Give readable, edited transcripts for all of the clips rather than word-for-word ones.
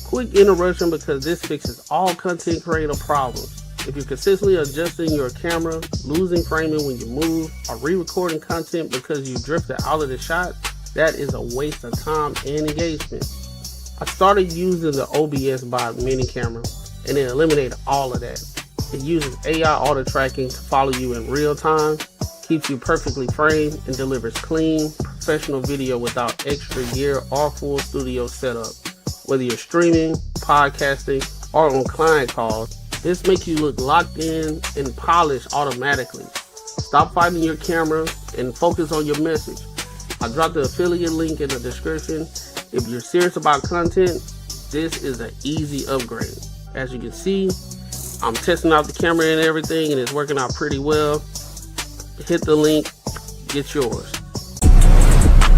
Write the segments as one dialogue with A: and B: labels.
A: Quick interruption because this fixes all content creator problems. If you're consistently adjusting your camera, losing framing when you move, or re-recording content because you drifted out of the shot, that is a waste of time and engagement. I started using the OBS Bot mini camera and it eliminated all of that. It uses AI auto tracking to follow you in real time, keeps you perfectly framed, and delivers clean, professional video without extra gear or full studio setup. Whether you're streaming, podcasting, or on client calls, this makes you look locked in and polished automatically. Stop fighting your camera and focus on your message. I dropped the affiliate link in the description. If you're serious about content, this is an easy upgrade. As you can see, I'm testing out the camera and everything, and it's working out pretty well. Hit the link, get yours.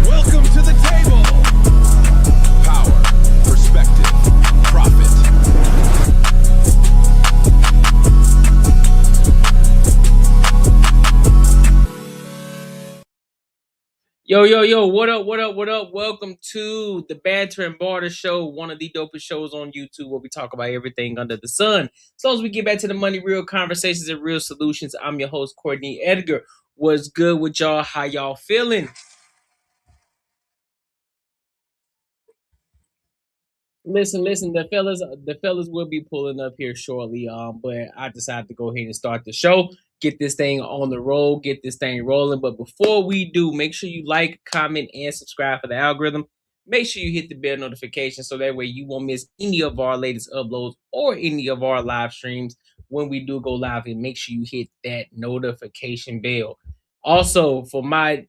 B: Welcome to the table. Power, perspective, profit.
C: Yo, what up? Welcome to the Banter and Barter Show, one of the dopest shows on YouTube where we talk about everything under the sun. So as we get back to the money, real conversations and real solutions, I'm your host, Courtney Edgar. What's good with y'all? How y'all feeling? Listen, the fellas will be pulling up here shortly. But I decided to go ahead and start the show, get this thing on the roll, get this thing rolling. But before we do, make sure you like, comment, and subscribe for the algorithm. Make sure you hit the bell notification so that way you won't miss any of our latest uploads or any of our live streams when we do go live. And make sure you hit that notification bell. Also, for my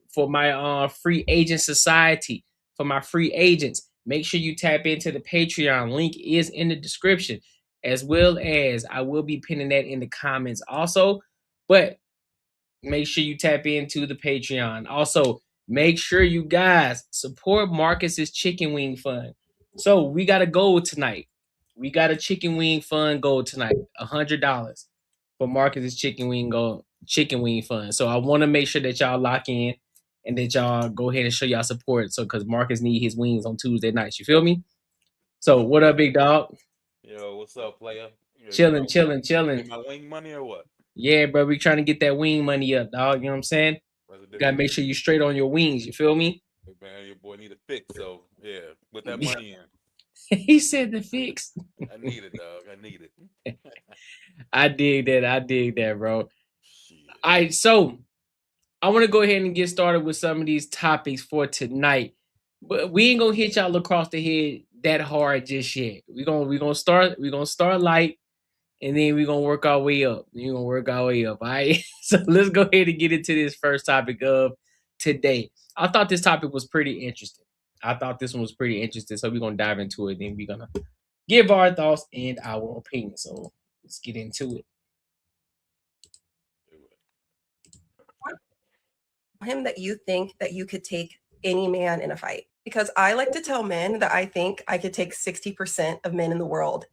C: free agent society, for my free agents, make sure you tap into the Patreon. Link is in the description, as well as I will be pinning that in the comments also. But make sure you tap into the Patreon. Also, make sure you guys support Marcus's Chicken Wing Fund. So we got a goal tonight. We got a chicken wing fund goal tonight, $100 for Marcus's Chicken Wing Fund. So I want to make sure that y'all lock in and that y'all go ahead and show y'all support. So because Marcus need his wings on Tuesday nights. You feel me? So what up, big dog?
D: Yo, what's up, player?
C: Chilling.
D: Get my wing money or what?
C: Yeah, bro. We trying to get that wing money up, dog. You know what I'm saying? You gotta make sure you straight on your wings. You feel me?
D: Hey, man, your boy need a fix, so yeah, put that money in.
C: He said the fix.
D: I need it, dog. I need it.
C: I dig that, bro.
D: Shit.
C: All right, so I want to go ahead and get started with some of these topics for tonight. But we ain't gonna hit y'all across the head that hard just yet. We're gonna start light, and then we're gonna work our way up. All right. So let's go ahead and get into this first topic of today. I thought this topic was pretty interesting. So we're gonna dive into it, then we're gonna give our thoughts and our opinion. So let's get into it.
E: Him that you think that you could take any man in a fight, because I like to tell men that I think I could take 60% of men in the world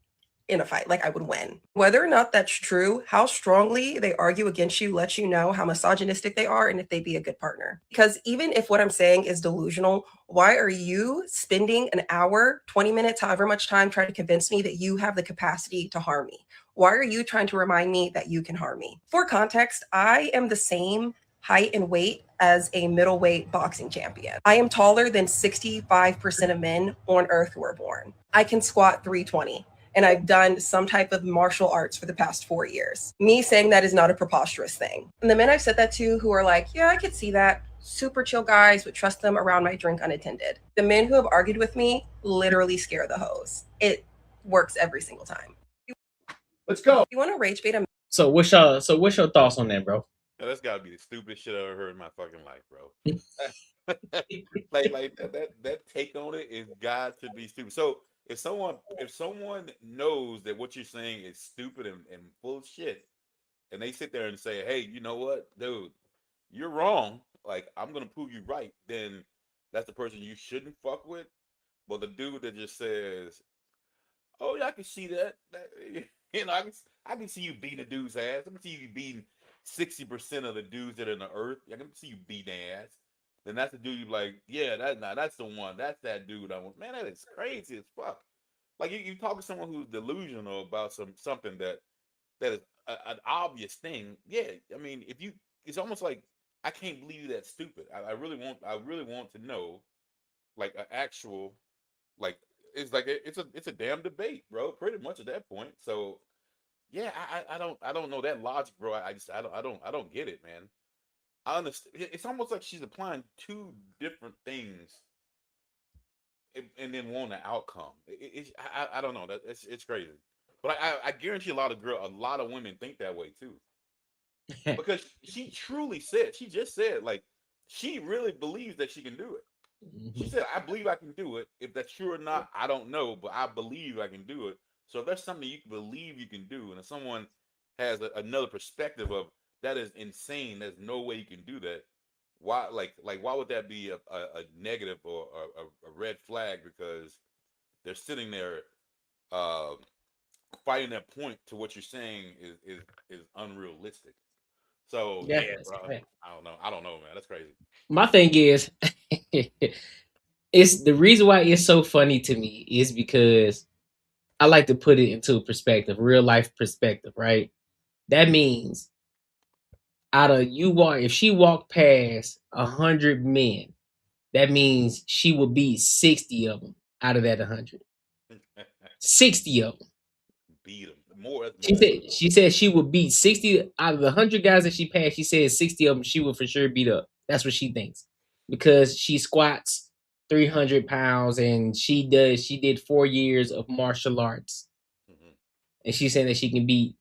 E: in a fight, like I would win. Whether or not that's true, how strongly they argue against you lets you know how misogynistic they are and if they'd be a good partner. Because even if what I'm saying is delusional, why are you spending an hour, 20 minutes, however much time trying to convince me that you have the capacity to harm me? Why are you trying to remind me that you can harm me? For context, I am the same height and weight as a middleweight boxing champion. I am taller than 65% of men on earth who are born. I can squat 320. And I've done some type of martial arts for the past 4 years. Me saying that is not a preposterous thing. And the men I've said that to who are like, yeah, I could see that. Super chill guys, would trust them around my drink unattended. The men who have argued with me literally scare the hoes. It works every single time.
B: Let's go.
E: You want to rage bait a
C: So what's your thoughts on that, bro?
D: Yo, that's gotta be the stupidest shit I ever heard in my fucking life, bro. like that take on it is got to be stupid. So if someone knows that what you're saying is stupid and full of shit, and they sit there and say, hey, you know what, dude, you're wrong. Like, I'm gonna prove you right, then that's the person you shouldn't fuck with. But the dude that just says, oh yeah, I can see that you know, I can see you beating a dude's ass. I can see you beating 60% of the dudes that are in the earth. I can see you beating their ass. then that's the dude you like, yeah, that's the one. That's that dude I want. Man, that is crazy as fuck. Like you talk to someone who's delusional about something that is an obvious thing. Yeah, I mean, if you, it's almost like I can't believe you that stupid. I really want to know, like an actual, like it's a damn debate, bro. Pretty much at that point. So yeah, I don't know that logic, bro. I don't get it, man. I understand. It's almost like she's applying two different things and then want an outcome. I don't know. It's crazy. But I guarantee a lot of women think that way too. Because she truly said, she just said, like, she really believes that she can do it. She
C: Mhm.
D: said, I believe I can do it. If that's true or not, I don't know, but I believe I can do it. So if that's something you believe you can do, and if someone has another perspective of that is insane, there's no way you can do that. Why, why would that be a negative or a red flag? Because they're sitting there uh, fighting that point to what you're saying is unrealistic. So
C: Yeah,
D: yeah,
C: that's a
D: bro,
C: fact.
D: I don't know. I don't know, man. That's crazy.
C: My thing is, it's the reason why it's so funny to me is because I like to put it into perspective, real life perspective, right? That means out of you walk, if she walked past 100 men, that means she would beat 60 of them out of that 100. 60 of them.
D: Beat them. More, that's
C: She
D: more.
C: said she would beat 60 out of the 100 guys that she passed. She said 60 of them she would for sure beat up. That's what she thinks because she squats 300 pounds and she did 4 years of martial arts
D: Hmm.
C: and she's saying that she can beat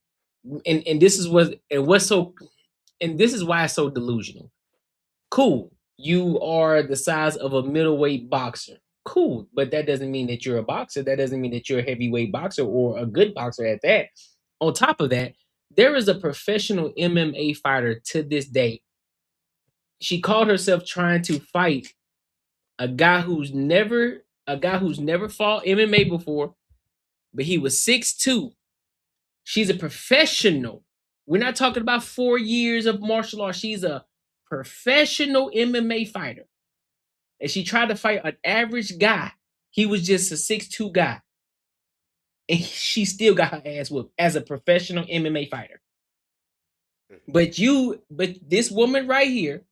C: and this is what and what's so and this is why it's so delusional. Cool, you are the size of a middleweight boxer. Cool, but that doesn't mean that you're a boxer. That doesn't mean that you're a heavyweight boxer or a good boxer at that. On top of that, there is a professional MMA fighter to this day. She called herself trying to fight a guy who's never fought MMA before, but he was 6'2". She's a professional. We're not talking about 4 years of martial arts. She's a professional MMA fighter. And she tried to fight an average guy. He was just a 6'2" guy. And she still got her ass whooped as a professional MMA fighter. But this woman right here,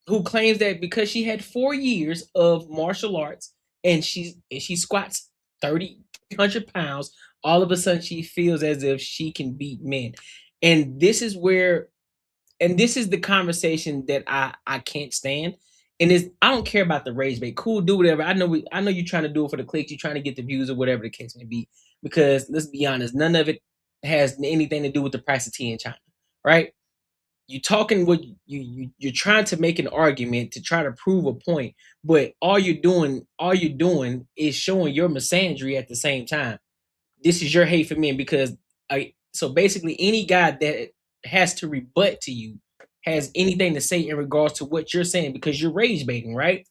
C: who claims that because she had 4 years of martial arts and she squats 300 pounds, all of a sudden she feels as if she can beat men. And this is where and this is the conversation that I can't stand. And is I don't care about the rage bait. Cool, do whatever. I know you're trying to do it for the clicks, you're trying to get the views or whatever the case may be. Because let's be honest, none of it has anything to do with the price of tea in China, right? You talking what you're trying to make an argument to try to prove a point, but all you're doing is showing your misandry at the same time. This is your hate for men because so basically any guy that has to rebut to you has anything to say in regards to what you're saying because you're rage baiting, right?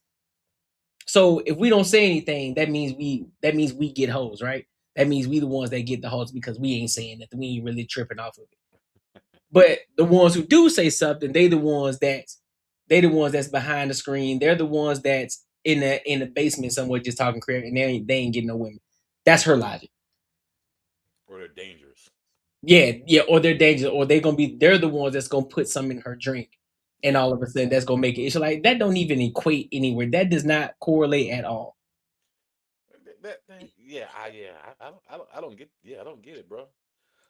C: So if we don't say anything, that means we get hoes, right? That means we the ones that get the hoes because we ain't saying nothing. We ain't really tripping off of it. But the ones who do say something, they the ones that's behind the screen. They're the ones that's in the basement somewhere just talking crap, and they ain't getting no women. That's her logic.
D: Or they're dangerous.
C: Yeah, yeah, or they're dangerous, or they're the ones that's gonna put some in her drink, and
D: Yeah.
C: all of a sudden that's gonna make it. It's like that don't even equate anywhere. That does not correlate at all.
D: I don't get. Yeah, I don't get it, bro.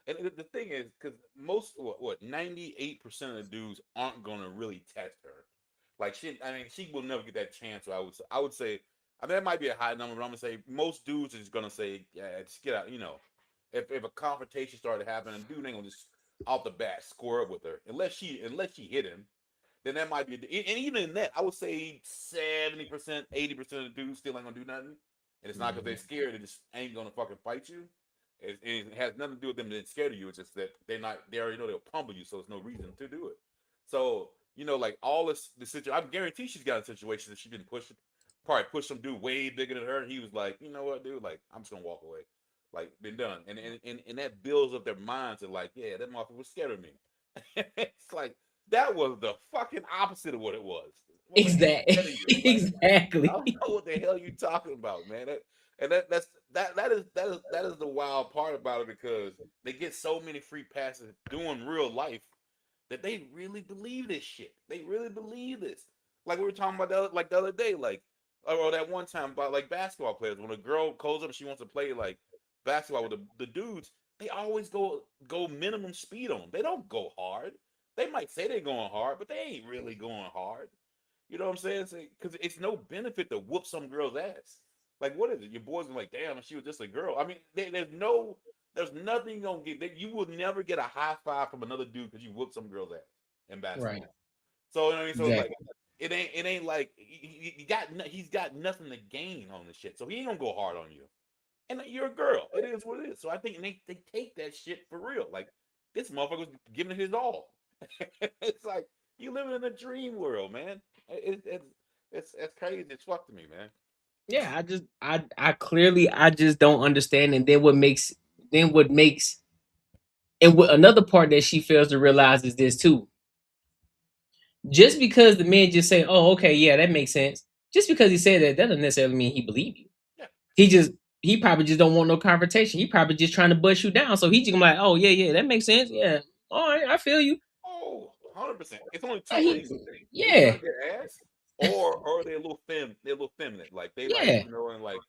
D: And the thing is, because most, 98% of the dudes aren't gonna really test her. Like I mean, she will never get that chance. So I would say, I mean, that might be a high number, but I'm gonna say most dudes is gonna say, yeah, just get out. You know, if a confrontation started happening, dude ain't gonna just off the bat square up with her unless she hit him. Then that might be, and even in that, I would say 70%, 80% of the dudes still ain't gonna do nothing. And it's not because they're
C: Mhm.
D: scared; they just ain't gonna fucking fight you. It has nothing to do with them being scared of you. It's just that they already know they'll pummel you, so there's no reason to do it. So like all the situation, I guarantee she's got a situation that she didn't push it. Probably pushed some dude way bigger than her, and he was like, you know what, dude, like I'm just gonna walk away, like been done, and that builds up their minds and like, yeah, that motherfucker was scared of me. It's like that was the fucking opposite of what it was.
C: Exactly. Exactly.
D: I don't know what the hell you talking about, man. That is the wild part about it, because they get so many free passes doing real life that they really believe this shit. They really believe this. Like we were talking about the other day, like or that one time about like basketball players. When a girl calls up and she wants to play like basketball with the dudes, they always go minimum speed on them. They don't go hard. They might say they're going hard, but they ain't really going hard. You know what I'm saying? Because it's no benefit to whoop some girl's ass. Like, what is it? Your boys are like, damn, she was just a girl. I mean, there's nothing gonna get. You will never get a high five from another dude because you whooped some girl's ass in basketball.
C: Right.
D: So you know what I mean. So
C: Exactly.
D: like, it ain't like he's got nothing to gain on this shit. So he ain't gonna go hard on you. And you're a girl. It is what it is. So I think they take that shit for real. Like, this motherfucker's giving it his all. It's like you living in a dream world, man. It's crazy as fuck to me, man.
C: Yeah, I clearly I just don't understand. And then what makes and what another part that she fails to realize is this too. Just because the man just say, "Oh, okay, yeah, that makes sense," just because he said that doesn't necessarily mean he believe you.
D: Yeah.
C: He probably just don't want no confrontation. He probably just trying to bust you down. So he just gonna be like, "Oh yeah, that makes sense. Yeah, all right, I feel you."
D: Oh, 100%. It's only two
C: Like,
D: ways. They trying
C: yeah,
D: to get ass, or they're a little they're a little feminine. Like they like,
C: yeah,
D: you know, and like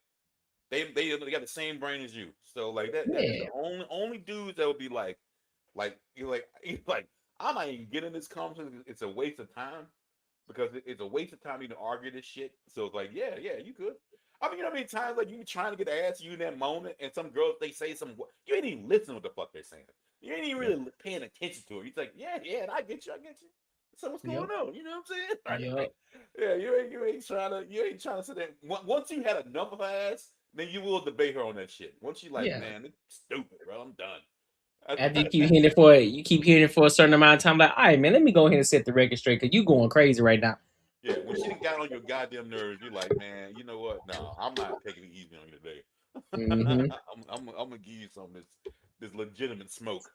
D: they got the same brain as you. So like that's
C: yeah,
D: the only dudes that would be you're like I'm not even getting this conversation. It's a waste of time, because it's a waste of time even to argue this shit. So it's like, yeah, you could. I mean, you know how many times like you trying to get ass you in that moment, and some girls they say some, you ain't even listening to what the fuck they're saying. You ain't even really paying attention to it. You're like, yeah, I get you. So what's going
C: yep,
D: on? You know what I'm saying?
C: yep.
D: Yeah, you ain't trying to sit there. Once you had enough of her ass, then you will debate her on that shit. Once you like,
C: Yeah.
D: man, it's stupid, bro. I'm done.
C: After you keep hearing it for a certain amount of time, like, all right, man, let me go ahead and set the record straight because you going crazy right now.
D: Yeah, when she done got on your goddamn nerves, you're like, man, you know what? No, I'm not taking it easy on you today.
C: Mm-hmm.
D: I'm gonna give you some of this legitimate smoke.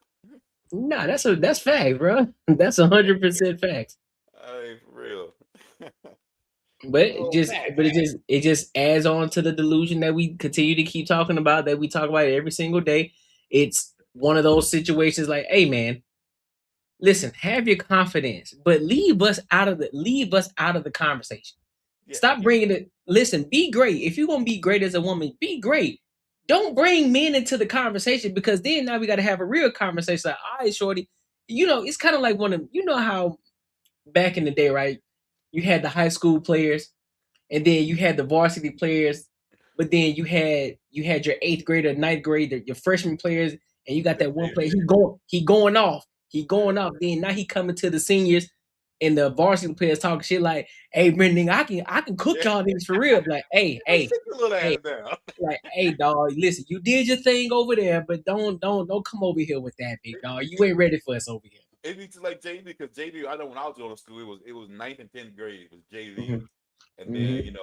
C: Nah, that's facts, bro. That's 100% facts.
D: Hey, for real.
C: But
D: Oh, Mac.
C: it just adds on to the delusion that we continue to keep talking about, that we talk about every single day. It's one of those situations like, hey man, listen, have your confidence, but leave us out of the conversation.
D: Yeah,
C: Stop bringing it. Listen, be great. If you're gonna be great as a woman, be great. Don't bring men into the conversation, because then now we got to have a real conversation. Like, all right, shorty, it's kind of like how back in the day, right? You had the high school players, and then you had the varsity players, but then you had your eighth grader, ninth grader, your freshman players, and you got that one player. He going off. He going off. Then now he coming to the seniors, and the varsity players talking shit like, "Hey, Brendan, I can cook
D: yeah.
C: y'all niggas for real." Like,
D: Sit your little
C: hey,
D: ass down.
C: like, hey, dog, listen, you did your thing over there, but don't come over here with that, big dog. You ain't ready for us over here.
D: It needs to like JV, because JV. I know when I was going to school, it was ninth and 10th grade. It was JV,
C: Mhm,
D: and then
C: mhm.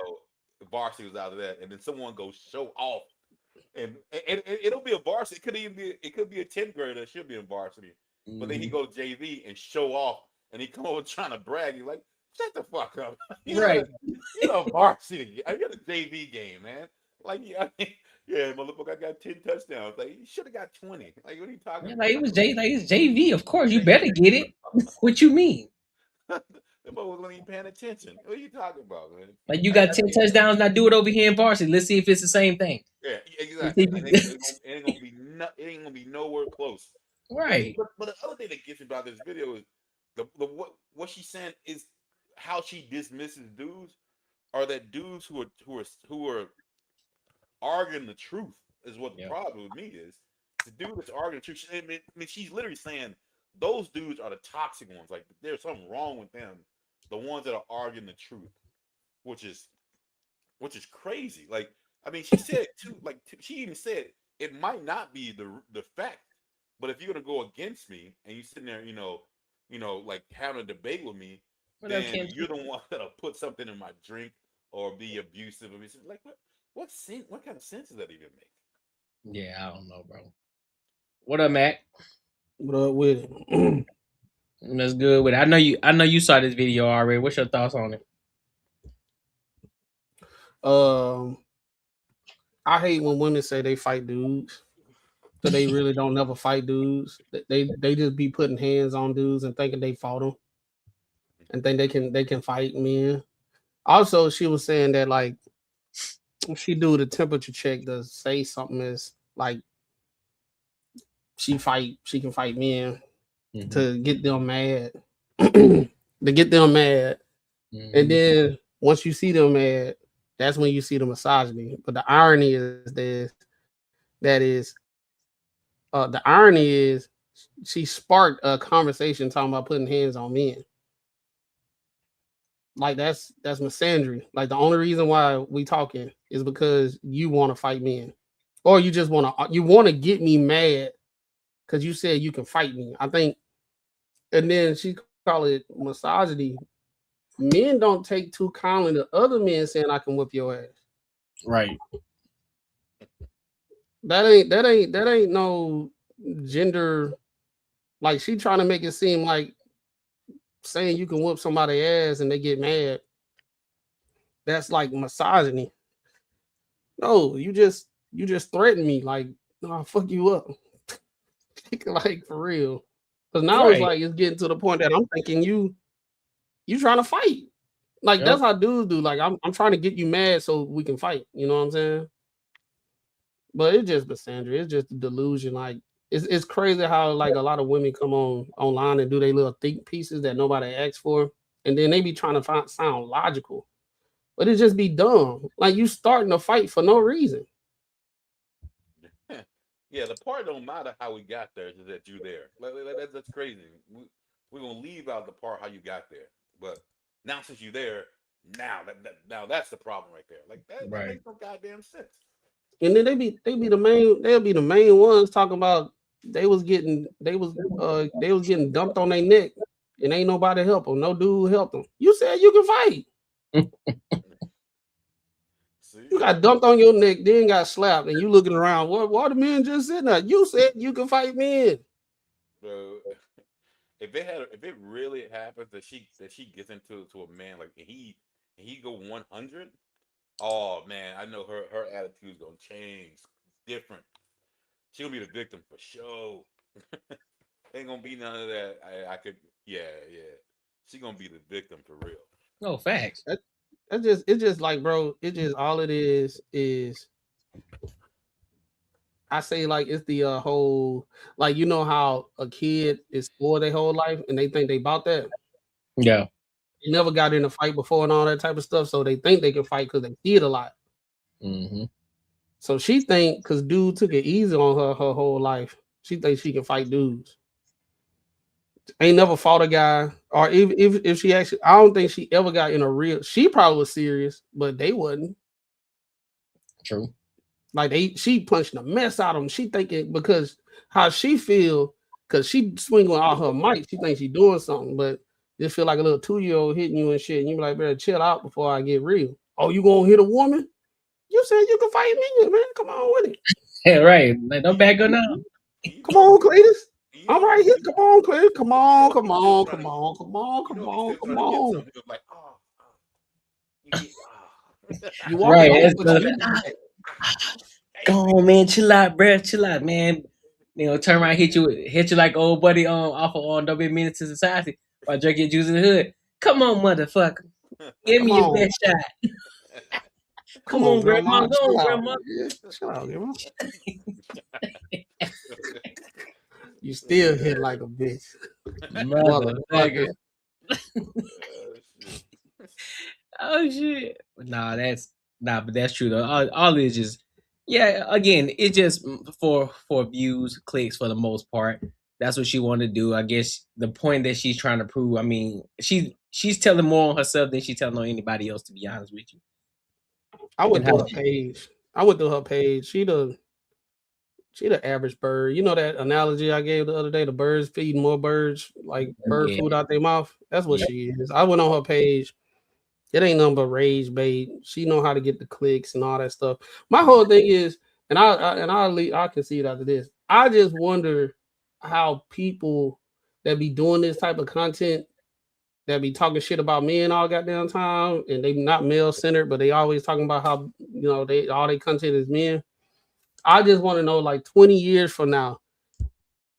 D: varsity was out of that, and then someone goes show off, and it'll be a varsity. It could be a 10th grader that should be in varsity, but then he
C: Mhm.
D: goes JV and show off, and he come over trying to brag. He's like, shut the fuck up.
C: Right.
D: You're a varsity. You're the JV game, man. Like, yeah, motherfucker, I got 10 touchdowns. Like, you should have got 20. Like, what are you talking
C: Yeah,
D: about?
C: like it's JV. Of course, you better get it. What you mean?
D: The boy wasn't even paying attention. What are you talking about, man?
C: Like, you got 10 touchdowns, now do it over here in varsity. Let's see if it's the same thing.
D: Yeah,
C: Let's see
D: exactly.
C: if
D: It ain't gonna be it ain't gonna be nowhere close.
C: right.
D: But the other thing that gets me about this video is the what she's saying is how she dismisses dudes, are that dudes who are arguing the truth is what the
C: Yeah.
D: problem with me is. The dude that's arguing the truth. I mean, she's literally saying those dudes are the toxic ones. Like, there's something wrong with them. The ones that are arguing the truth, which is crazy. Like, I mean, she said too. Like, she even said it might not be the fact, but if you're gonna go against me and you sitting there, like having a debate with me,
C: What up,
D: then
C: Kim?
D: you're the one that'll put something in my drink or be abusive of me. Like, what kind of sense does that even make?
C: Yeah, I don't know, bro. What up, Mac?
A: What up with it?
C: That's good with it. I know you saw this video already. What's your thoughts on it?
A: I hate when women say they fight dudes. So they really don't never fight dudes. They just be putting hands on dudes and thinking they fought them and think they can fight men. Also, she was saying that like she do the temperature check to say something is like she can fight men to get them mad. To get them mad. And then once you see them mad, that's when you see the misogyny. But the irony is the irony is she sparked a conversation talking about putting hands on men. Like that's misandry. Like the only reason why we talking is because you want to fight men, or you just want to get me mad because you said you can fight me. I think, and then she call it misogyny. Men don't take too kindly to other men saying I can whip your ass.
C: Right.
A: That ain't no gender. Like she trying to make it seem like saying you can whoop somebody's ass and they get mad. That's like misogyny. No, you just threaten me like, no, I'll fuck you up. Like for real. Because now it's like it's getting to the point that I'm thinking you trying to fight. Like that's how dudes do. Like I'm trying to get you mad so we can fight. You know what I'm saying? But it's just misandry. It's just a delusion. Like it's crazy how like a lot of women come online and do their little think pieces that nobody asks for, and then they be trying to sound logical, but it just be dumb. Like you starting a fight for no reason.
D: Yeah, the part don't matter how we got there, is that you're there. That's crazy. We're gonna leave out the part how you got there, but now since you're there, now that's the problem right there. Like that makes no goddamn sense.
A: And then they'll be the main ones talking about they was getting dumped on their neck and ain't nobody help them. No dude help them. You said you can fight. You got dumped on your neck, then got slapped, and you looking around. What the men just sitting there? You said you can fight men.
D: Bro, if it really happens that she gets into a man like he go 100, oh man, I know her attitude's gonna change. Different. She'll be the victim for sure. Ain't gonna be none of that. Yeah. She gonna be the victim for real.
C: No facts.
A: It's just like, bro, it just all it is I say like it's the whole, like, you know how a kid is spoiled their whole life and they think they about that.
C: Yeah.
A: They never got in a fight before and all that type of stuff, so they think they can fight because they see it a lot. So she think because dude took it easy on her whole life, she thinks she can fight dudes. Ain't never fought a guy, or if she actually, I don't think she ever got in a real. She probably was serious, but they wasn't.
C: True.
A: Like she punching the mess out of them. She thinking because how she feel, because she swinging all her might, she thinks she doing something, but just feel like a little 2-year-old hitting you and shit. And you be like, better chill out before I get real. Oh, you gonna hit a woman? You said you can fight me, man. Come on with it.
C: Yeah, right. Like, don't back her now.
A: Come on, Cletus. I'm right here. Come on, Cletus. Come on.
D: Like,
A: you right.
C: Go on, man. Chill out, bro. Chill out, man. You know, turn around, hit you like old buddy off of Don't Be a Menace to Society by drinking your juice in the hood. Come on, motherfucker. Give me your best shot. Come on, grandma. Go on, grandma.
A: Chill out, grandma. You still hit like a bitch. Motherfucker.
C: Oh shit. But that's true though. All it is just, yeah, again, it's just for views, clicks for the most part. That's what she wanted to do. I guess the point that she's trying to prove, I mean, she's telling more on herself than she's telling on anybody else, to be honest with you.
A: I went through her page. She the average bird. You know that analogy I gave the other day, the birds feeding more birds, like bird food out their mouth? That's what she is. I went on her page. It ain't nothing but rage bait. She know how to get the clicks and all that stuff. My whole thing is, and I can see it after this. I just wonder how people that be doing this type of content, that be talking shit about men all goddamn time, and they not male centered, but they always talking about how they all their content is men. I just want to know, like 20 years from now,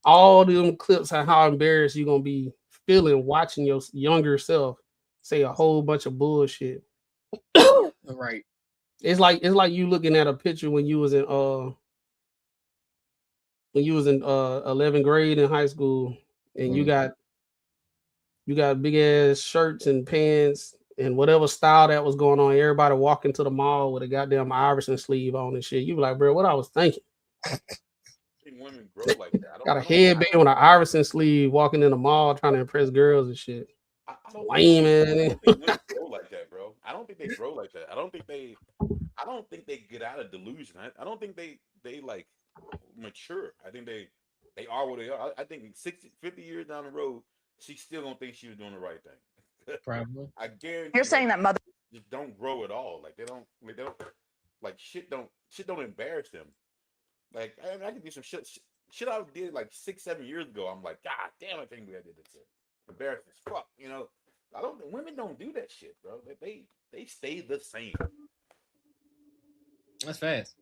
A: all them clips and how embarrassed you're gonna be feeling watching your younger self say a whole bunch of bullshit.
C: Right.
A: It's like you looking at a picture when you was in 11th grade in high school, and you got big ass shirts and pants and whatever style that was going on. Everybody walking to the mall with a goddamn Iverson sleeve on and shit. You be like, bro, what I was thinking.
D: Women grow like that.
A: Got a headband with an Iverson sleeve, walking in the mall trying to impress girls and shit.
D: I don't
A: Lame, man.
D: I don't think women grow like that, bro. I don't think they grow like that. I don't think they get out of delusion. I don't think they like mature. I think they are what they are. I think 50 years down the road, she still don't think she was doing the right thing.
C: Probably.
D: I guarantee.
F: You're saying that mother
D: just don't grow at all. Like they don't like shit don't embarrass them. Like I can do some shit I did like 6-7 years ago. I'm like, God damn, I can't believe I did this shit. Embarrassing as fuck, women don't do that shit, bro. They stay the same.
C: That's fast.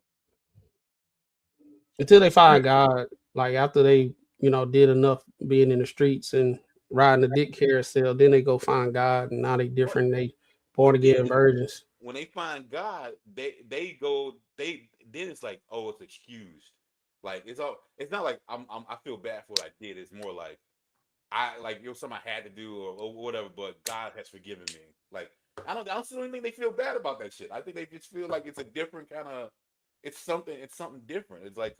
A: Until they find God, like after they, did enough being in the streets and riding the dick carousel, then they go find God, and now they different. They born again virgins.
D: When they find God, then it's like, oh, it's excused. Like it's not like I feel bad for what I did. It's more like something I had to do or whatever, but God has forgiven me. Like I don't still think they feel bad about that shit. I think they just feel like it's a different kind of it's something different. It's like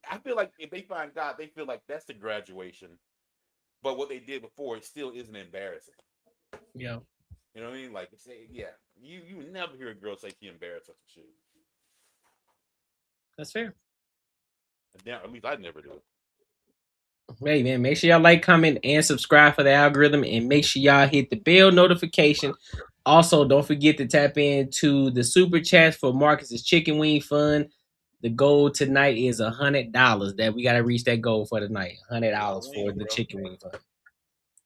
D: I feel like if they find God, they feel like that's the graduation. But what they did before, it still isn't embarrassing.
C: Yeah.
D: You know what I mean? Like say, yeah, you never hear a girl say she embarrassed such a shit.
C: That's fair.
D: At least I never do.
C: Hey man, make sure y'all like, comment, and subscribe for the algorithm, and make sure y'all hit the bell notification. Also, don't forget to tap into the super chat for Marcus's Chicken Wing Fund. The goal tonight is $100. That we gotta reach that goal for tonight. $100 for the Chicken Wing Fund.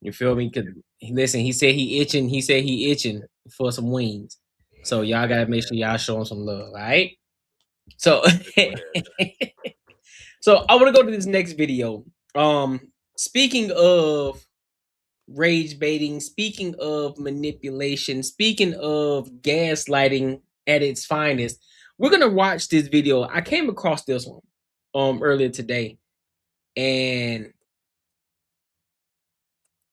C: You feel me? Cause listen, he said he itching for some wings. So y'all gotta make sure y'all show him some love, all right? So so I want to go to this next video. Speaking of rage baiting, speaking of manipulation, speaking of gaslighting at its finest, we're gonna watch this video. I came across this one earlier today, and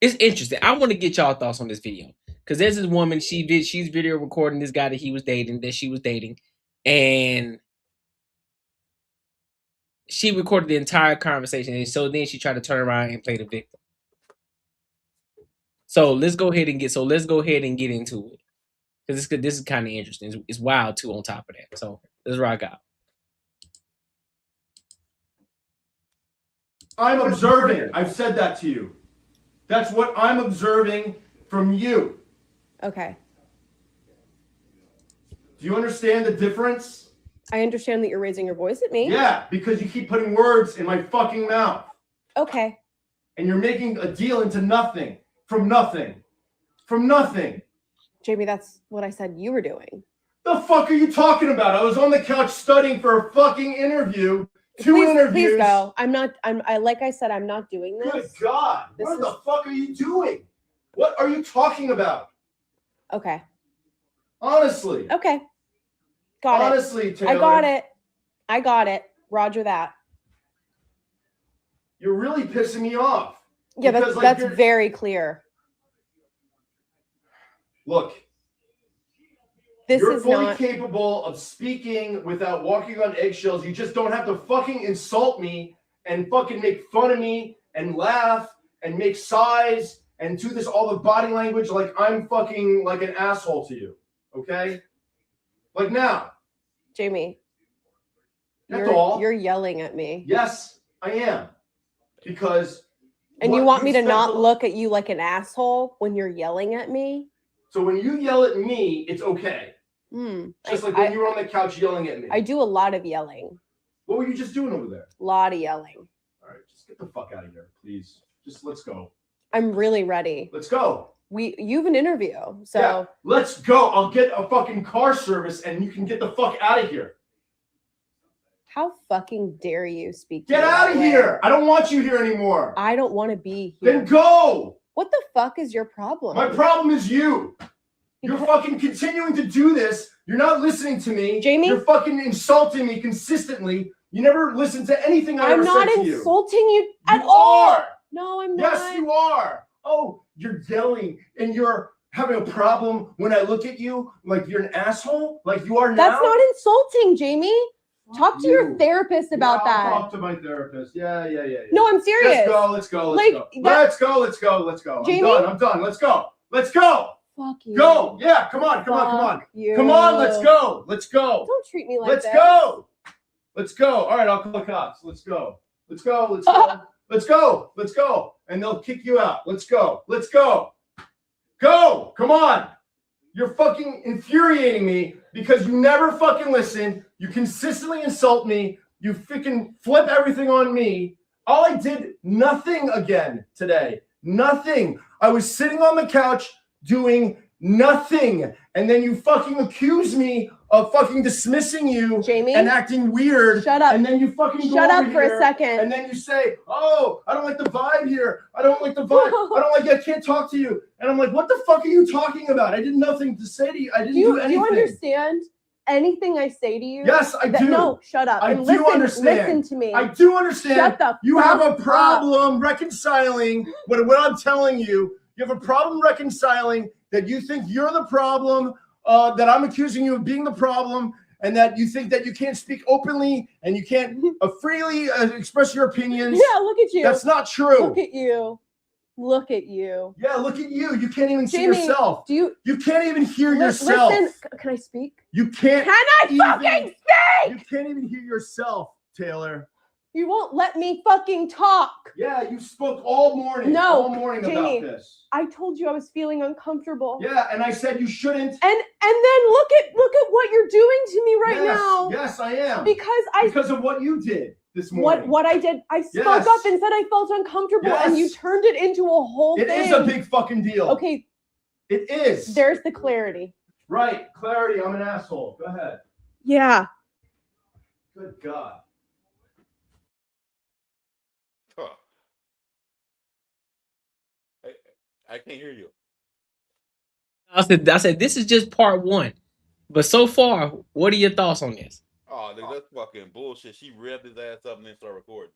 C: it's interesting. I want to get y'all thoughts on this video because there's this woman. She's video recording this guy that she was dating, and she recorded the entire conversation, and so then she tried to turn around and play the victim. So let's go ahead and get into it because this is kind of interesting. It's wild too. On top of that, so let's rock out.
B: I'm observing. I've said that to you. That's what I'm observing from you.
G: Okay.
B: Do you understand the difference?
G: I understand that you're raising your voice at me.
B: Yeah, because you keep putting words in my fucking mouth.
G: Okay.
B: And you're making a deal into nothing. From nothing. From nothing.
G: Jamie, that's what I said you were doing.
B: The fuck are you talking about? I was on the couch studying for a fucking interview. Two interviews.
G: Please go. Like I said, I'm not doing this.
B: Good God. What the fuck are you doing? What are you talking about?
G: Okay.
B: Honestly.
G: Okay. Got it.
B: Honestly, Taylor.
G: I got it. Roger that.
B: You're really pissing me off.
G: Yeah, that's very clear.
B: Look. You're fully capable of speaking without walking on eggshells. You just don't have to fucking insult me and fucking make fun of me and laugh and make sighs and do this all the body language like I'm fucking like an asshole to you. Okay? Like now.
G: Jamie.
B: That's all.
G: You're yelling at me.
B: Yes, I am. Because
G: and you want me to not look at you like an asshole when you're yelling at me?
B: So when you yell at me, it's okay. Just like when you were on the couch yelling at me.
G: I do a lot of yelling.
B: What were you just doing over there?
G: A lot of yelling.
B: All right, just get the fuck out of here, please. Just let's go.
G: I'm really ready.
B: Let's go.
G: You have an interview, so
B: yeah, let's go. I'll get a fucking car service and you can get the fuck out of here.
G: How fucking dare you speak?
B: Get out of here! I don't want you here anymore.
G: I don't want to be here.
B: Then go!
G: What the fuck is your problem?
B: My problem is you. You're fucking continuing to do this. You're not listening to me.
G: Jamie?
B: You're fucking insulting me consistently. You never listen to anything I ever said to you.
G: I'm not insulting you at all.
B: Are.
G: No, I'm not.
B: Yes, you are. Oh, you're yelling and you're having a problem when I look at you like you're an asshole, like you are now.
G: That's not insulting, Jamie. Talk to your therapist about that.
B: I'll talk to my therapist. Yeah.
G: No, I'm serious.
B: Let's go. Let's go.
G: Jamie?
B: I'm done. Let's go.
G: Fuck you.
B: Go. Yeah, come on.
G: You.
B: Come on, let's go.
G: Don't treat me like
B: Let's
G: that.
B: Let's go. All right, I'll call the cops. Let's go. And they'll kick you out. Let's go. Go. Come on. You're fucking infuriating me because you never fucking listen. You consistently insult me. You freaking flip everything on me. All I did, nothing again today. Nothing. I was sitting on the couch doing nothing. And then you fucking accuse me of fucking dismissing you,
G: Jamie,
B: and acting weird.
G: Shut up.
B: And then you fucking
G: shut up for a second.
B: And then you say, oh, I don't like the vibe here. I don't like I can't talk to you. And I'm like, what the fuck are you talking about? I did nothing to say to you. I didn't do anything.
G: Do you understand anything I say to you?
B: Yes, I do.
G: No, shut up.
B: I do understand.
G: Listen to me.
B: I do understand.
G: Shut the
B: You
G: fuck
B: have a problem
G: up.
B: reconciling what I'm telling you. You have a problem reconciling that you think you're the problem, that I'm accusing you of being the problem, and that you think that you can't speak openly and you can't freely express your opinions.
G: Yeah, look at you.
B: That's not true.
G: Look at you.
B: Yeah, look at you. You can't even
G: Jamie,
B: see yourself. You can't even hear yourself.
G: Listen, can I speak?
B: You can't.
G: Can I fucking speak?
B: You can't even hear yourself, Taylor.
G: You won't let me fucking talk.
B: Yeah, you spoke all morning.
G: No,
B: all morning
G: Jamie,
B: about this.
G: I told you I was feeling uncomfortable.
B: Yeah, and I said you shouldn't.
G: And then look at what you're doing to me right now.
B: Yes, I am.
G: Because
B: of what you did this morning.
G: What I did, I spoke up and said I felt uncomfortable, and you turned it into a whole thing.
B: It is a big fucking deal.
G: Okay.
B: It is.
G: There's the clarity.
B: Right, clarity. I'm an asshole. Go ahead.
G: Yeah.
B: Good God.
D: I can't hear you.
C: I said this is just part one. But so far, what are your thoughts on this?
D: Oh, dude, that's fucking bullshit. She revved his ass up and then started recording.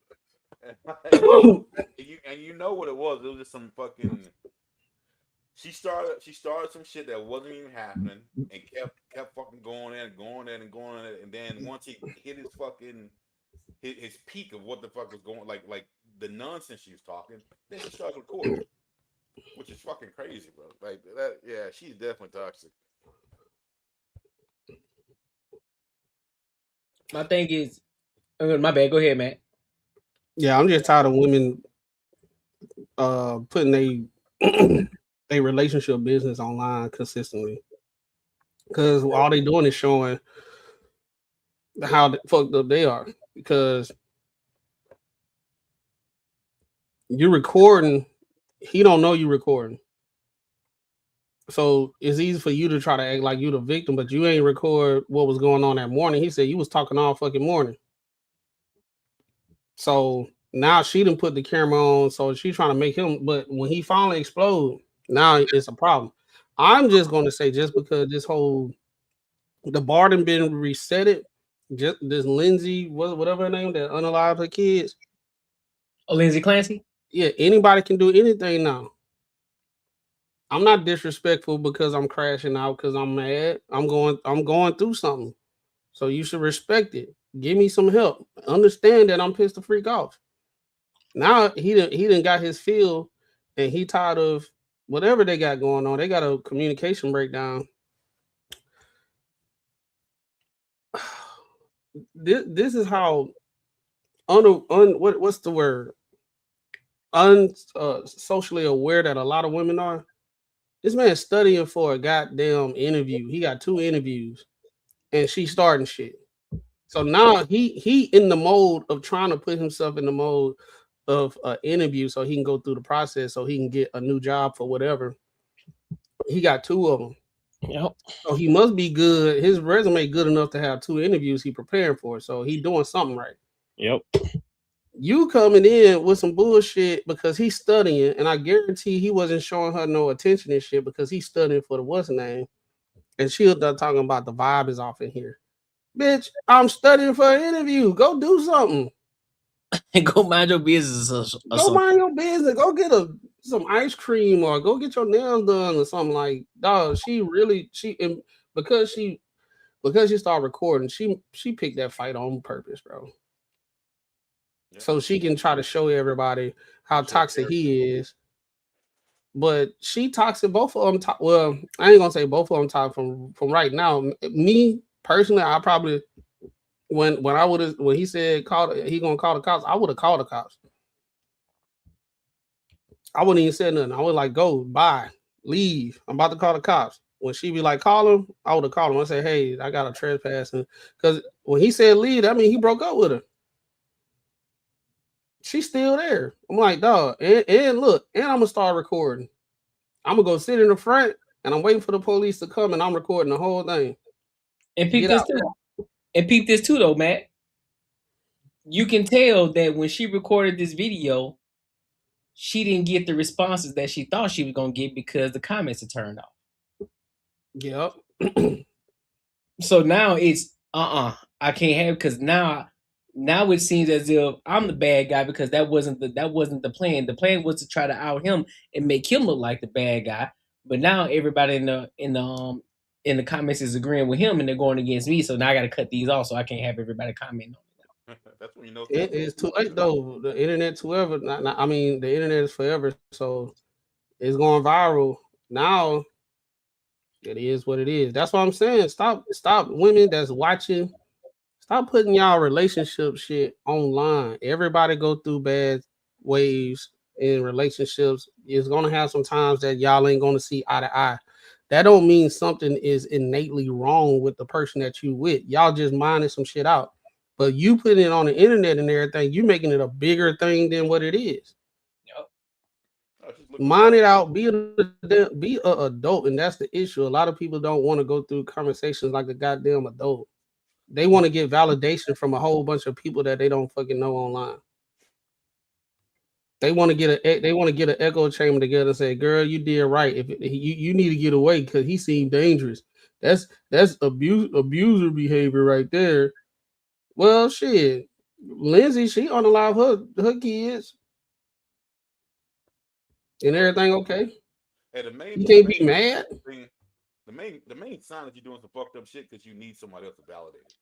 D: And you know what it was. It was just some fucking... She started some shit that wasn't even happening and kept fucking going in. And then once he hit his fucking... His peak of what the fuck was going... Like the nonsense she was talking, then she started recording. Which is fucking crazy, bro. Like that, yeah, she's definitely toxic.
C: My thing is, my bad. Go ahead, Matt.
A: Yeah, I'm just tired of women putting a relationship business online consistently, because all they doing is showing how fucked up they are. Because you're recording. He don't know you recording. So it's easy for you to try to act like you the victim, but you ain't record what was going on that morning. He said you was talking all fucking morning. So now she done put the camera on, so she's trying to make him, but when he finally explode, now it's a problem. I'm just going to say, just because the bar done been resetted, just this Lindsay, whatever her name, that unalived her kids.
C: Oh, Lindsay Clancy?
A: Yeah, anybody can do anything now. I'm not disrespectful because I'm crashing out because I'm mad. I'm going through something. So you should respect it. Give me some help. Understand that I'm pissed the freak off. Now he done got his feel, and he tired of whatever they got going on. They got a communication breakdown. This is how what's the word? Socially aware that a lot of women are. This man's studying for a goddamn interview. He got 2 interviews, and she's starting shit. So now he in the mode of trying to put himself in the mode of an interview so he can go through the process so he can get a new job for whatever. He got 2 of them.
C: Yep.
A: So he must be good. His resume good enough to have 2 interviews he preparing for. So he doing something right.
C: Yep.
A: You coming in with some bullshit because he's studying, and I guarantee he wasn't showing her no attention and shit because he's studying for the what's name. And she'll start talking about the vibe is off in here. Bitch, I'm studying for an interview. Go do something.
C: And go mind your business.
A: Go mind your business. Go get some ice cream or go get your nails done or something like. Dog, because she started recording, she picked that fight on purpose, bro. Yeah. So she can try to show everybody how toxic he is. But she toxic. Both of them. Well, I ain't gonna say both of them talk from right now. Me personally, I probably when he said he gonna call the cops, I would have called the cops. I wouldn't even say nothing. I would like go, bye, leave. I'm about to call the cops. When she be like, call him, I would have called him. I say, hey, I got a trespassing. Because when he said leave, that mean he broke up with her. She's still there. I'm like, dog, and look, and I'm gonna start recording. I'm gonna go sit in the front and I'm waiting for the police to come and I'm recording the whole thing.
C: And peep this too. And peep this too though, Matt. You can tell that when she recorded this video, she didn't get the responses that she thought she was gonna get because the comments are turned off.
A: Yep.
C: So now it's I can't have, because now it seems as if I'm the bad guy because that wasn't the plan. The plan was to try to out him and make him look like the bad guy. But now everybody in the comments is agreeing with him and they're going against me. So now I got to cut these off so I can't have everybody comment on it.
D: That's when you know
A: it is too late though. The internet forever. I mean, the internet is forever, so it's going viral now. It is what it is. That's what I'm saying. Stop, women that's watching. Stop putting y'all relationship shit online. Everybody go through bad waves in relationships. It's gonna have some times that y'all ain't gonna see eye to eye. That don't mean something is innately wrong with the person that you with. Y'all just minding some shit out. But you putting it on the internet and everything, you making it a bigger thing than what it is. Yep. Mind it out. Be a adult, and that's the issue. A lot of people don't want to go through conversations like a goddamn adult. They want to get validation from a whole bunch of people that they don't fucking know online. They want to get an echo chamber together and say, "Girl, you did right. If you need to get away because he seemed dangerous." That's abuser behavior right there. Well, shit, Lindsay, she unalive her kids and everything. Okay,
D: hey,
A: you can't be mad.
D: The main sign that you're doing some fucked up shit because you need somebody else to validate it.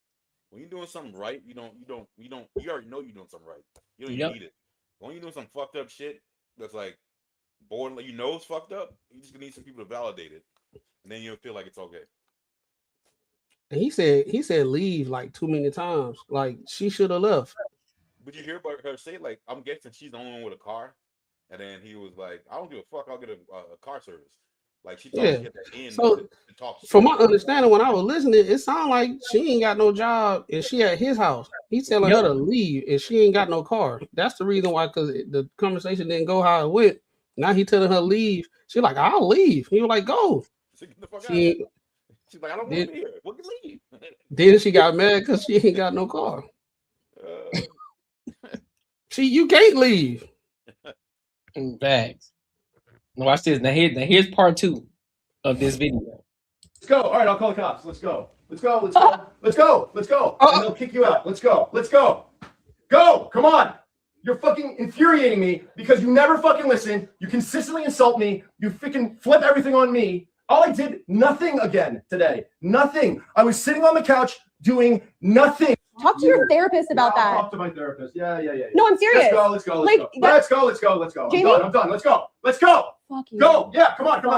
D: When you're doing something right, you already know you're doing something right. You don't even need it. When you're doing some fucked up shit that's like borderline, it's fucked up, you just need some people to validate it, and then you'll feel like it's okay.
A: And he said leave like too many times. Like she should have left.
D: But you hear about her say like, I'm guessing she's the only one with a car, and then he was like, I don't give a fuck, I'll get a car service. Like she thought she had that in to talk.
A: From my understanding, when I was listening, it sounded like she ain't got no job and she at his house. He's telling her to leave and she ain't got no car. That's the reason why, because the conversation didn't go how it went. Now he telling her leave. She's like, I'll leave. He was like, go.
D: She's like, I don't want to be here. What can leave?
A: Then she got mad because she ain't got no car. You can't leave.
C: In fact. Watch this. Now here's part 2 of this video.
B: Let's go. All right, I'll call the cops. Let's go. Let's go. Let's go. Let's go. Let's go. And they'll kick you out. Let's go. Let's go. Go. Come on. You're fucking infuriating me because you never fucking listen. You consistently insult me. You freaking flip everything on me. All I did, nothing again today. Nothing. I was sitting on the couch doing nothing.
G: Talk to your therapist about that.
B: Talk to my therapist. Yeah.
G: No, I'm serious.
B: Let's go. Let's go.
G: Jamie?
B: I'm done. Let's go.
G: Fuck you.
B: Go. Yeah, come on. Come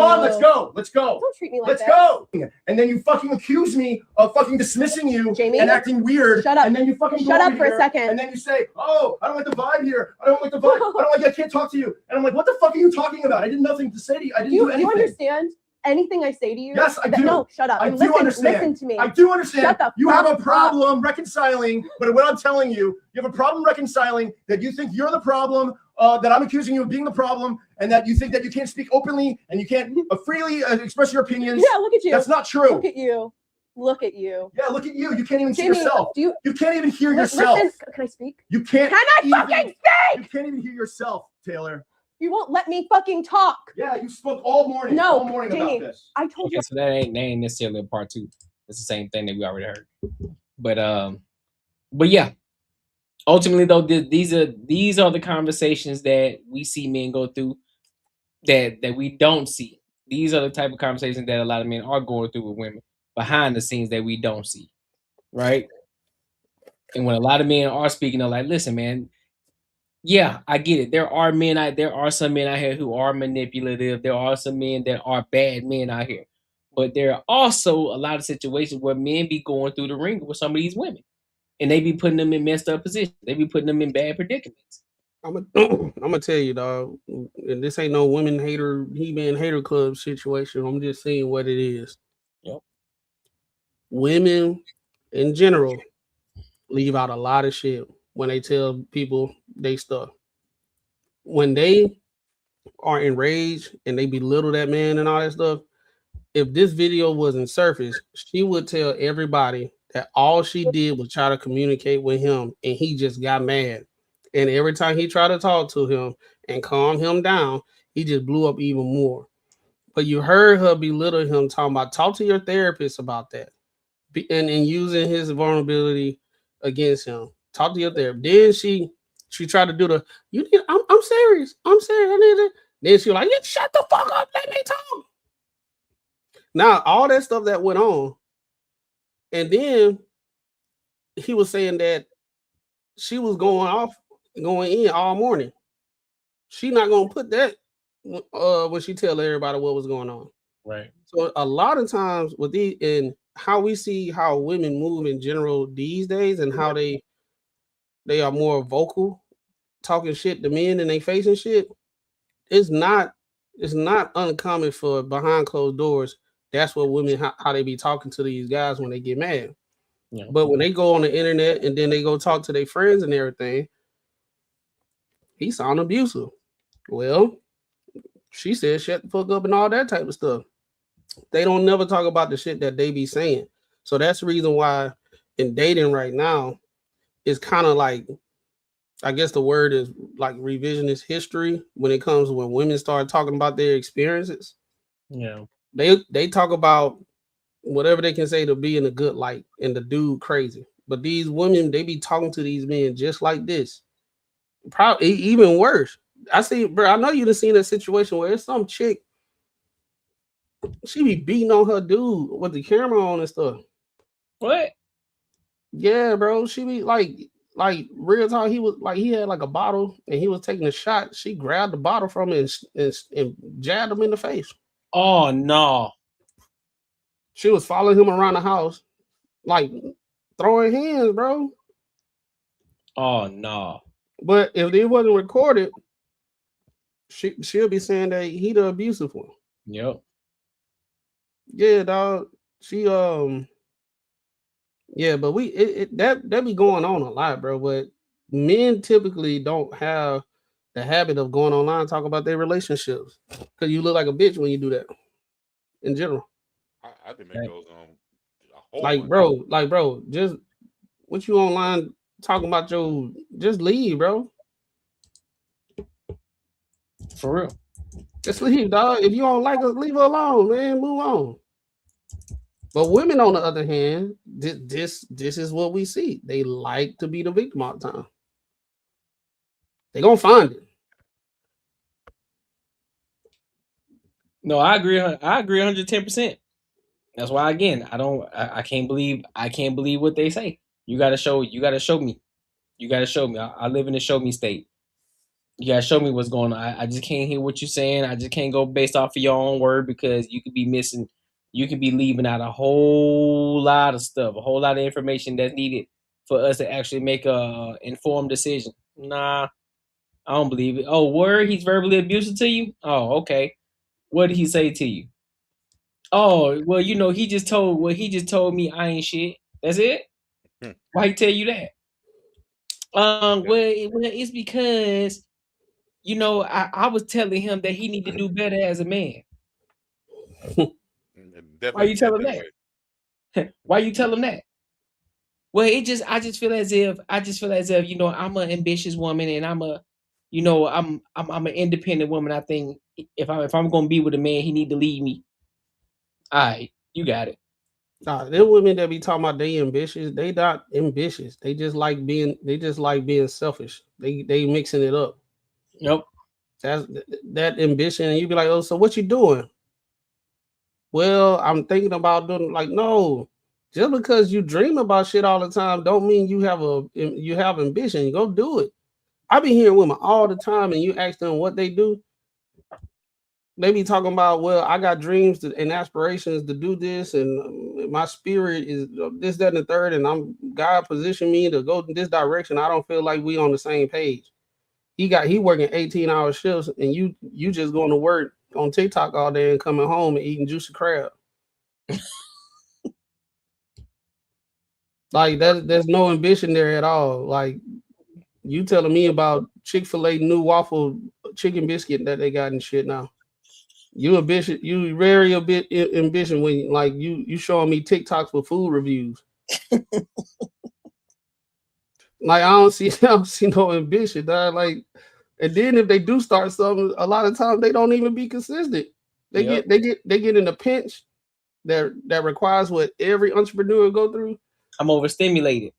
B: on, let's go.
G: Don't treat me like
B: Let's go. And then you fucking accuse me of fucking dismissing you,
G: Jamie?
B: and acting weird.
G: Shut up.
B: And then you fucking
G: shut up for a second.
B: And then you say, oh, I don't like the vibe here. I don't like I can't talk to you. And I'm like, what the fuck are you talking about? I did nothing to say to you. I didn't do anything.
G: Do you understand? anything I say to you.
B: Yes, I do.
G: No, shut up.
B: I
G: And
B: do understand.
G: Listen to me.
B: I do understand.
G: Shut the
B: You have a
G: fuck
B: problem reconciling, but what I'm telling you, you have a problem reconciling that you think you're the problem, that I'm accusing you of being the problem, and that you think that you can't speak openly and you can't freely express your opinions.
G: Yeah, look at you.
B: That's not true.
G: Look at you. Look at you.
B: Yeah, look at you. You can't even see
G: Jamie,
B: yourself.
G: You
B: can't even hear yourself.
G: Listen, can I speak?
B: You can't.
G: Can I fucking speak?
B: You can't even hear yourself, Taylor.
G: You won't let me fucking talk.
B: Yeah, you spoke all morning.
G: No,
B: all morning
G: Jamie,
B: about this.
G: I told
C: Okay,
G: you.
C: so that ain't necessarily a part two. It's the same thing that we already heard. But yeah. Ultimately, though, these are the conversations that we see men go through that we don't see. These are the type of conversations that a lot of men are going through with women behind the scenes that we don't see, right? And when a lot of men are speaking, they're like, "Listen, man, yeah, I get it. There are some men out here who are manipulative. There are some men that are bad men out here, but there are also a lot of situations where men be going through the ringer with some of these women, and they be putting them in messed up positions. They be putting them in bad predicaments."
A: I'm gonna tell you, dog. And this ain't no women hater, he-man hater club situation. I'm just saying what it is.
C: Yep.
A: Women, in general, leave out a lot of shit when they tell people they stuff. When they are enraged and they belittle that man and all that stuff, if this video wasn't surfaced, she would tell everybody that all she did was try to communicate with him and he just got mad. And every time he tried to talk to him and calm him down, he just blew up even more. But you heard her belittle him, talking about talk to your therapist about that. And using his vulnerability against him. Talk to your therapist. Then she tried to do I'm serious. I'm serious. I need it. Then she was like, yeah, shut the fuck up. Let me talk. Now, all that stuff that went on. And then he was saying that she was going in all morning. She not gonna put that when she tell everybody what was going on.
C: Right.
A: So a lot of times with and how we see how women move in general these days and how they are more vocal, talking shit to men and they facing shit, it's not uncommon for behind closed doors. That's what women how they be talking to these guys when they get mad. Yeah. But when they go on the internet and then they go talk to their friends and everything, he sound abusive. Well, she said shut the fuck up and all that type of stuff. They don't never talk about the shit that they be saying. So that's the reason why in dating right now, it's kind of like, I guess the word is like revisionist history when it comes to when women start talking about their experiences.
C: Yeah.
A: They talk about whatever they can say to be in a good light and the dude crazy. But these women, they be talking to these men just like this. Probably even worse. I see, bro, I know you done seen a situation where it's some chick, she be beating on her dude with the camera on and stuff.
C: What?
A: Yeah, bro. She be like real talk. He had like a bottle and he was taking a shot. She grabbed the bottle from him and jabbed him in the face.
C: Oh no.
A: She was following him around the house, like throwing hands, bro.
C: Oh no.
A: But if it wasn't recorded, she'll be saying that he the abusive one.
C: Yep.
A: Yeah, dog. She yeah, but that be going on a lot, bro. But men typically don't have the habit of going online and talk about their relationships because you look like a bitch when you do that. In general,
D: I think that goes on.
A: Like, bro, just what you online talking about just leave, bro.
C: For real.
A: Just leave, dog. If you don't like us, leave her alone, man. Move on. But women, on the other hand, this is what we see. They like to be the victim all the time. They gonna find it.
C: No, I agree 110%. That's why, again, I can't believe what they say. You gotta show me. You gotta show me. I live in a show me state. You gotta show me what's going on. I just can't hear what you're saying. I just can't go based off of your own word because you could be missing. You could be leaving out a whole lot of stuff, a whole lot of information that's needed for us to actually make a informed decision. Nah, I don't believe it. Oh, word, he's verbally abusive to you? Oh, okay. What did he say to you? Oh, well, you know, he just told me I ain't shit. That's it. Why he tell you that? Well, it's because you know I was telling him that he need to do better as a man. Why you tell him that? Why you tell him that? Well, I just feel as if you know I'm an ambitious woman and I'm an independent woman. I think if I'm gonna be with a man, he need to lead me. All right, you got it.
A: Nah, them women that be talking about they ambitious, they not ambitious. They just like being selfish. They mixing it up.
C: Nope.
A: That's that ambition, and you be like, oh, so what you doing? Well, I'm thinking about doing like no. Just because you dream about shit all the time, don't mean you have ambition. Go do it. I be hearing women all the time, and you ask them what they do. They be talking about, well, I got dreams and aspirations to do this, and my spirit is this, that, and the third, and God positioned me to go in this direction. I don't feel like we on the same page. He working 18-hour shifts, and you just going to work on TikTok all day and coming home and eating juicy crab. Like that, there's no ambition there at all. Like you telling me about Chick-fil-A new waffle chicken biscuit that they got and shit now. You ambitious, you very a bit ambition when like you showing me TikToks with food reviews. Like I don't see no ambition, dog. Like, and then if they do start something, a lot of times they don't even be consistent. They get in a pinch that requires what every entrepreneur go through.
C: I'm overstimulated.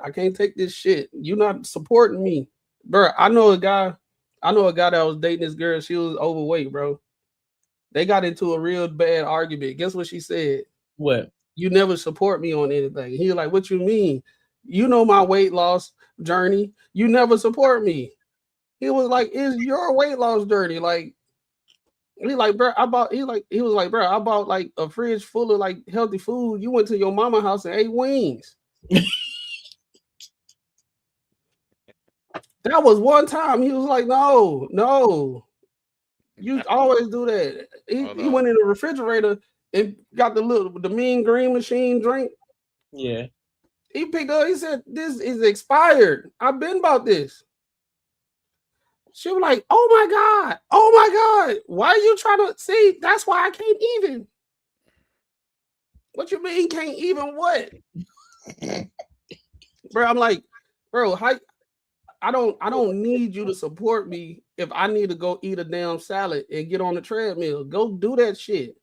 A: I can't take this shit. You're not supporting me, bro. I know a guy that was dating this girl. She was overweight, bro. They got into a real bad argument. Guess what she said?
C: What?
A: You never support me on anything. He was like, what you mean? You know my weight loss journey. You never support me. He was like, it's your weight loss journey. Like, he like, bro, I bought like a fridge full of like healthy food. You went to your mama house and ate wings. That was one time. He was like, no. You always do that. He went in the refrigerator and got the mean green machine drink.
C: Yeah.
A: He picked up, he said, this is expired. I've been about this. She was like, oh my God. Why are you trying to see? That's why I can't even. What you mean can't even what? Bro, I'm like, bro, I don't need you to support me if I need to go eat a damn salad and get on the treadmill. Go do that shit.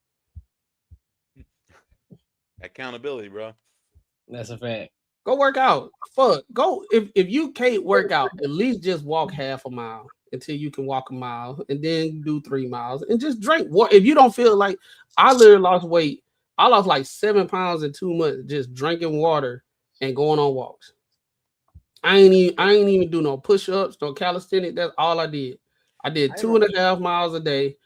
D: Accountability, bro.
C: That's a fact.
A: Go work out. Fuck. Go if you can't work out, at least just walk half a mile until you can walk a mile, and then do 3 miles and just drink water. If you don't feel like, I literally lost weight. I lost like 7 pounds in 2 months just drinking water and going on walks. I ain't even do no push-ups, no calisthenics. That's all I did. I did 2.5 miles a day,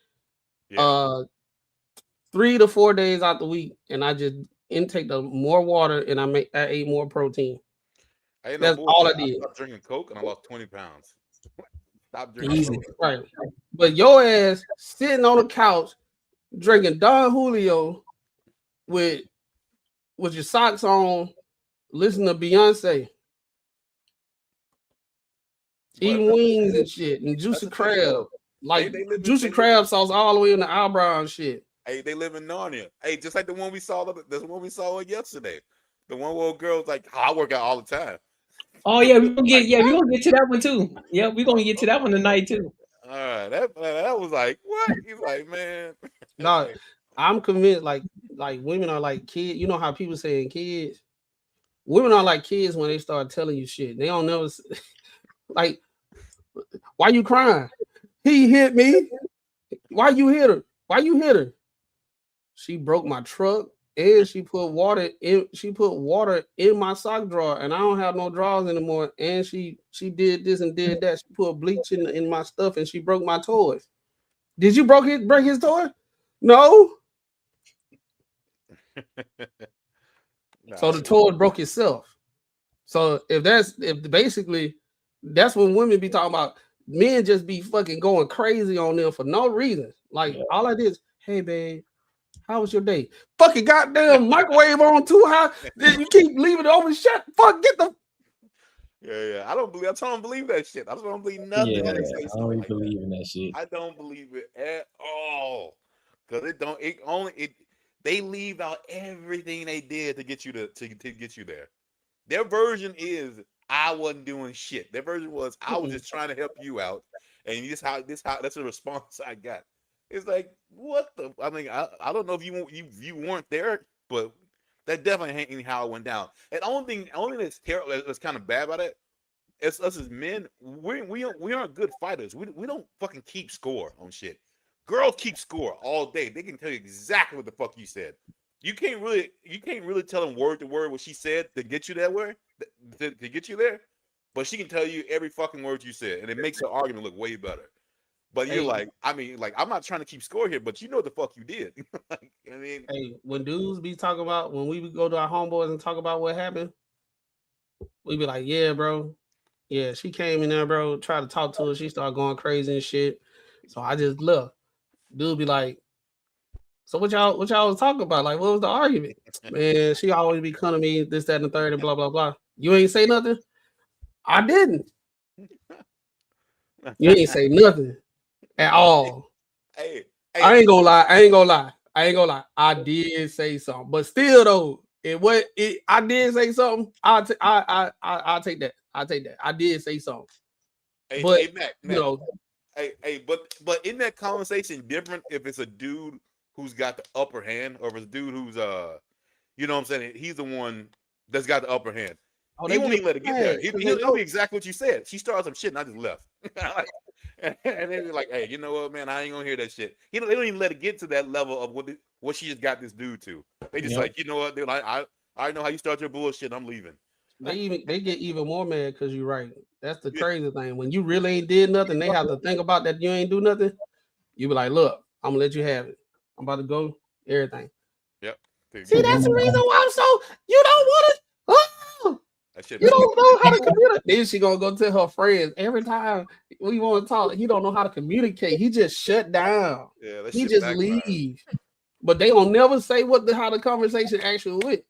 A: 3 to 4 days out the week, and I just intake more water and I ate more protein. That's all I did.
D: I stopped drinking Coke and I lost 20 pounds. Stop drinking
C: Easy.
D: Coke.
A: Right. But your ass sitting on the couch drinking Don Julio with your socks on, listening to Beyonce. Eating wings and shit and juicy crab. Like juicy crab sauce all the way in the eyebrow and shit.
D: Hey, they live in Narnia. Hey, just like the one we saw yesterday. The one where girls like, I work out all the time.
C: Oh yeah, we're gonna get to that one too. Yeah, we're gonna get to that one tonight too.
D: All right, that was like, what? He's like, man.
A: No, I'm convinced like women are like kids. You know how people saying kids? Women are like kids when they start telling you shit. They don't never like, why you crying? He hit me. Why you hit her? She broke my truck and she put water in my sock drawer, and I don't have no drawers anymore. And she did this and did that. She put bleach in my stuff and she broke my toys. Did you break his toy? No. So the toy broke itself. So if basically that's when women be talking about, men just be fucking going crazy on them for no reason. Like all I did is, hey babe, How was your day? Fucking goddamn microwave on too high. Then you keep leaving it open. Shut fuck. Get the.
D: Yeah. I don't believe that shit. I just don't believe nothing.
C: Yeah,
D: When they say
C: I
D: something
C: don't
D: like
C: believe in that shit.
D: I don't believe it at all. Because they leave out everything they did to get you to get you there. Their version is I wasn't doing shit. Their version was I was just trying to help you out, and that's the response I got. It's like what the? I mean, I don't know if you weren't there, but that definitely ain't how it went down. And only thing that's terrible, that's kind of bad about it, it's us as men. We aren't good fighters. We don't fucking keep score on shit. Girls keep score all day. They can tell you exactly what the fuck you said. You can't really tell them word to word what she said to get you that way, to get you there. But she can tell you every fucking word you said, and it makes her argument look way better. But you're like, I'm not trying to keep score here, but you know what the fuck you did.
A: Hey, when dudes be talking about, when we go to our homeboys and talk about what happened, we be like, yeah, bro. Yeah, she came in there, bro, tried to talk to her. She started going crazy and shit. So I just look. Dude be like, so what y'all was talking about? Like, what was the argument? Man, she always be coming to me, this, that, and the third, and blah, blah, blah. You ain't say nothing? I didn't. You ain't say nothing at all.
D: Hey,
A: I ain't gonna lie. I did say something, but still though, I did say something. I'll take that. I did say something. But
D: Mac,
A: you know,
D: but isn't that conversation different if it's a dude who's got the upper hand, or if it's a dude who's you know what I'm saying? He's the one that's got the upper hand. He won't even let it get there. He'll tell me exactly what you said. She started some shit and I just left. And then they're like, hey, you know what, man? I ain't gonna hear that shit. They don't even let it get to that level of what she just got this dude to. They just like, you know what? They're like, I know how you start your bullshit. I'm leaving.
A: They get even more mad because you're right. That's the crazy thing. When you really ain't did nothing, they have to think about that you ain't do nothing. You be like, look, I'm gonna let you have it. I'm about to go, everything.
D: Yep.
A: See, that's the reason why I'm so you don't want to. Oh, you don't know how to communicate. Then she gonna go tell her friends every time we want to talk. He don't know how to communicate. He just shut down.
D: Yeah,
A: he just leave. But they don't never say how the conversation actually went.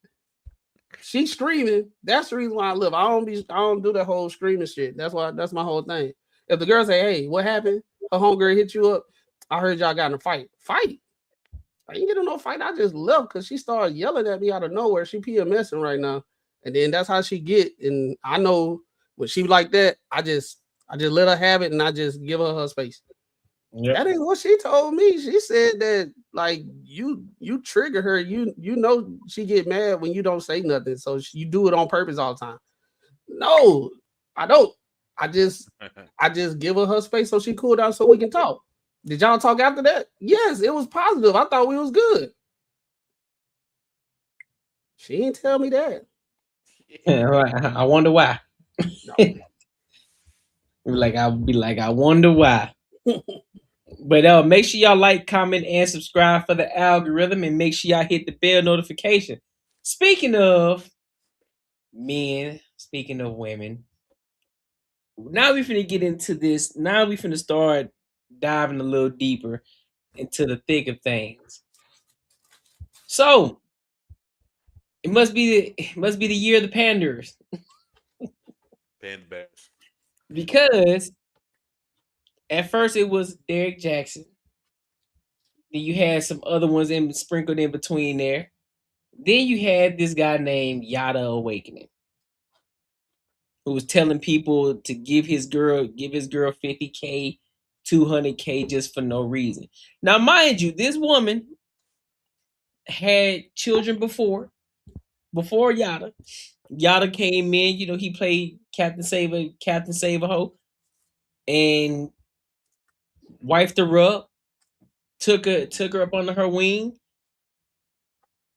A: She's screaming. That's the reason why I live. I don't do that whole screaming shit. That's my whole thing. If the girl say, hey, what happened? Her homegirl hit you up. I heard y'all got in a fight. Fight. I ain't get in no fight. I just left because she started yelling at me out of nowhere. She PMSing right now. And then that's how she get. And I know when she like that, I just let her have it and I just give her space. Yep. That ain't what she told me. She said that like you trigger her. You know she get mad when you don't say nothing. So you do it on purpose all the time. No, I don't. I just give her space so she cool down so we can talk. Did y'all talk after that? Yes, it was positive. I thought we was good. She didn't tell me that.
C: I wonder why. I wonder why. But make sure y'all like, comment, and subscribe for the algorithm, and make sure y'all hit the bell notification. Speaking of men, speaking of women, now we finna get into this. Now we finna start diving a little deeper into the thick of things. So it must be the year of the panders.
D: Panda bears.
C: Because at first it was Derek Jackson. Then you had some other ones sprinkled in between there. Then you had this guy named Yada Awakening, who was telling people to give his girl 50K, 200K just for no reason. Now, mind you, this woman had children before Yada. Yada came in, he played Captain Save a Ho, and wifed her up, took her up under her wing,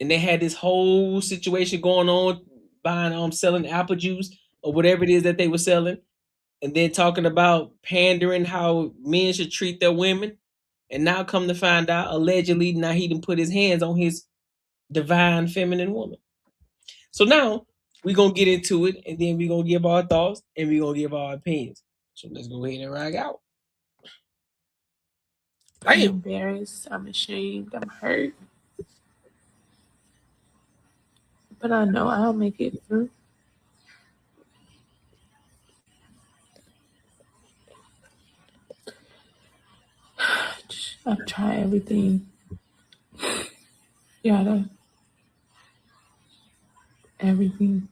C: and they had this whole situation going on, buying selling apple juice or whatever it is that they were selling, and then talking about pandering, how men should treat their women. And now come to find out, allegedly, now he done put his hands on his divine feminine woman. So now we're going to get into it, and then we're going to give our thoughts, and we're going to give our opinions. So let's go ahead and rock out.
F: I'm embarrassed. I'm ashamed. I'm hurt. but I know I'll make it through. I've tried everything. Yada. Everything.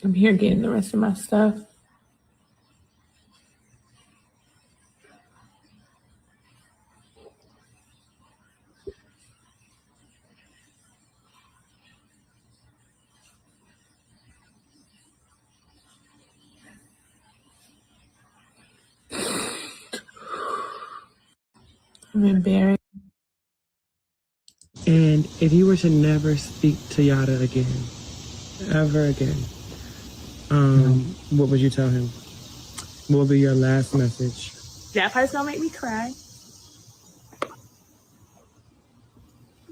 F: I'm here getting the rest of my stuff. I'm embarrassed.
H: And if you were to never speak to Yada again, ever again, what would you tell him? What would be your last message?
F: That part's gonna make me cry.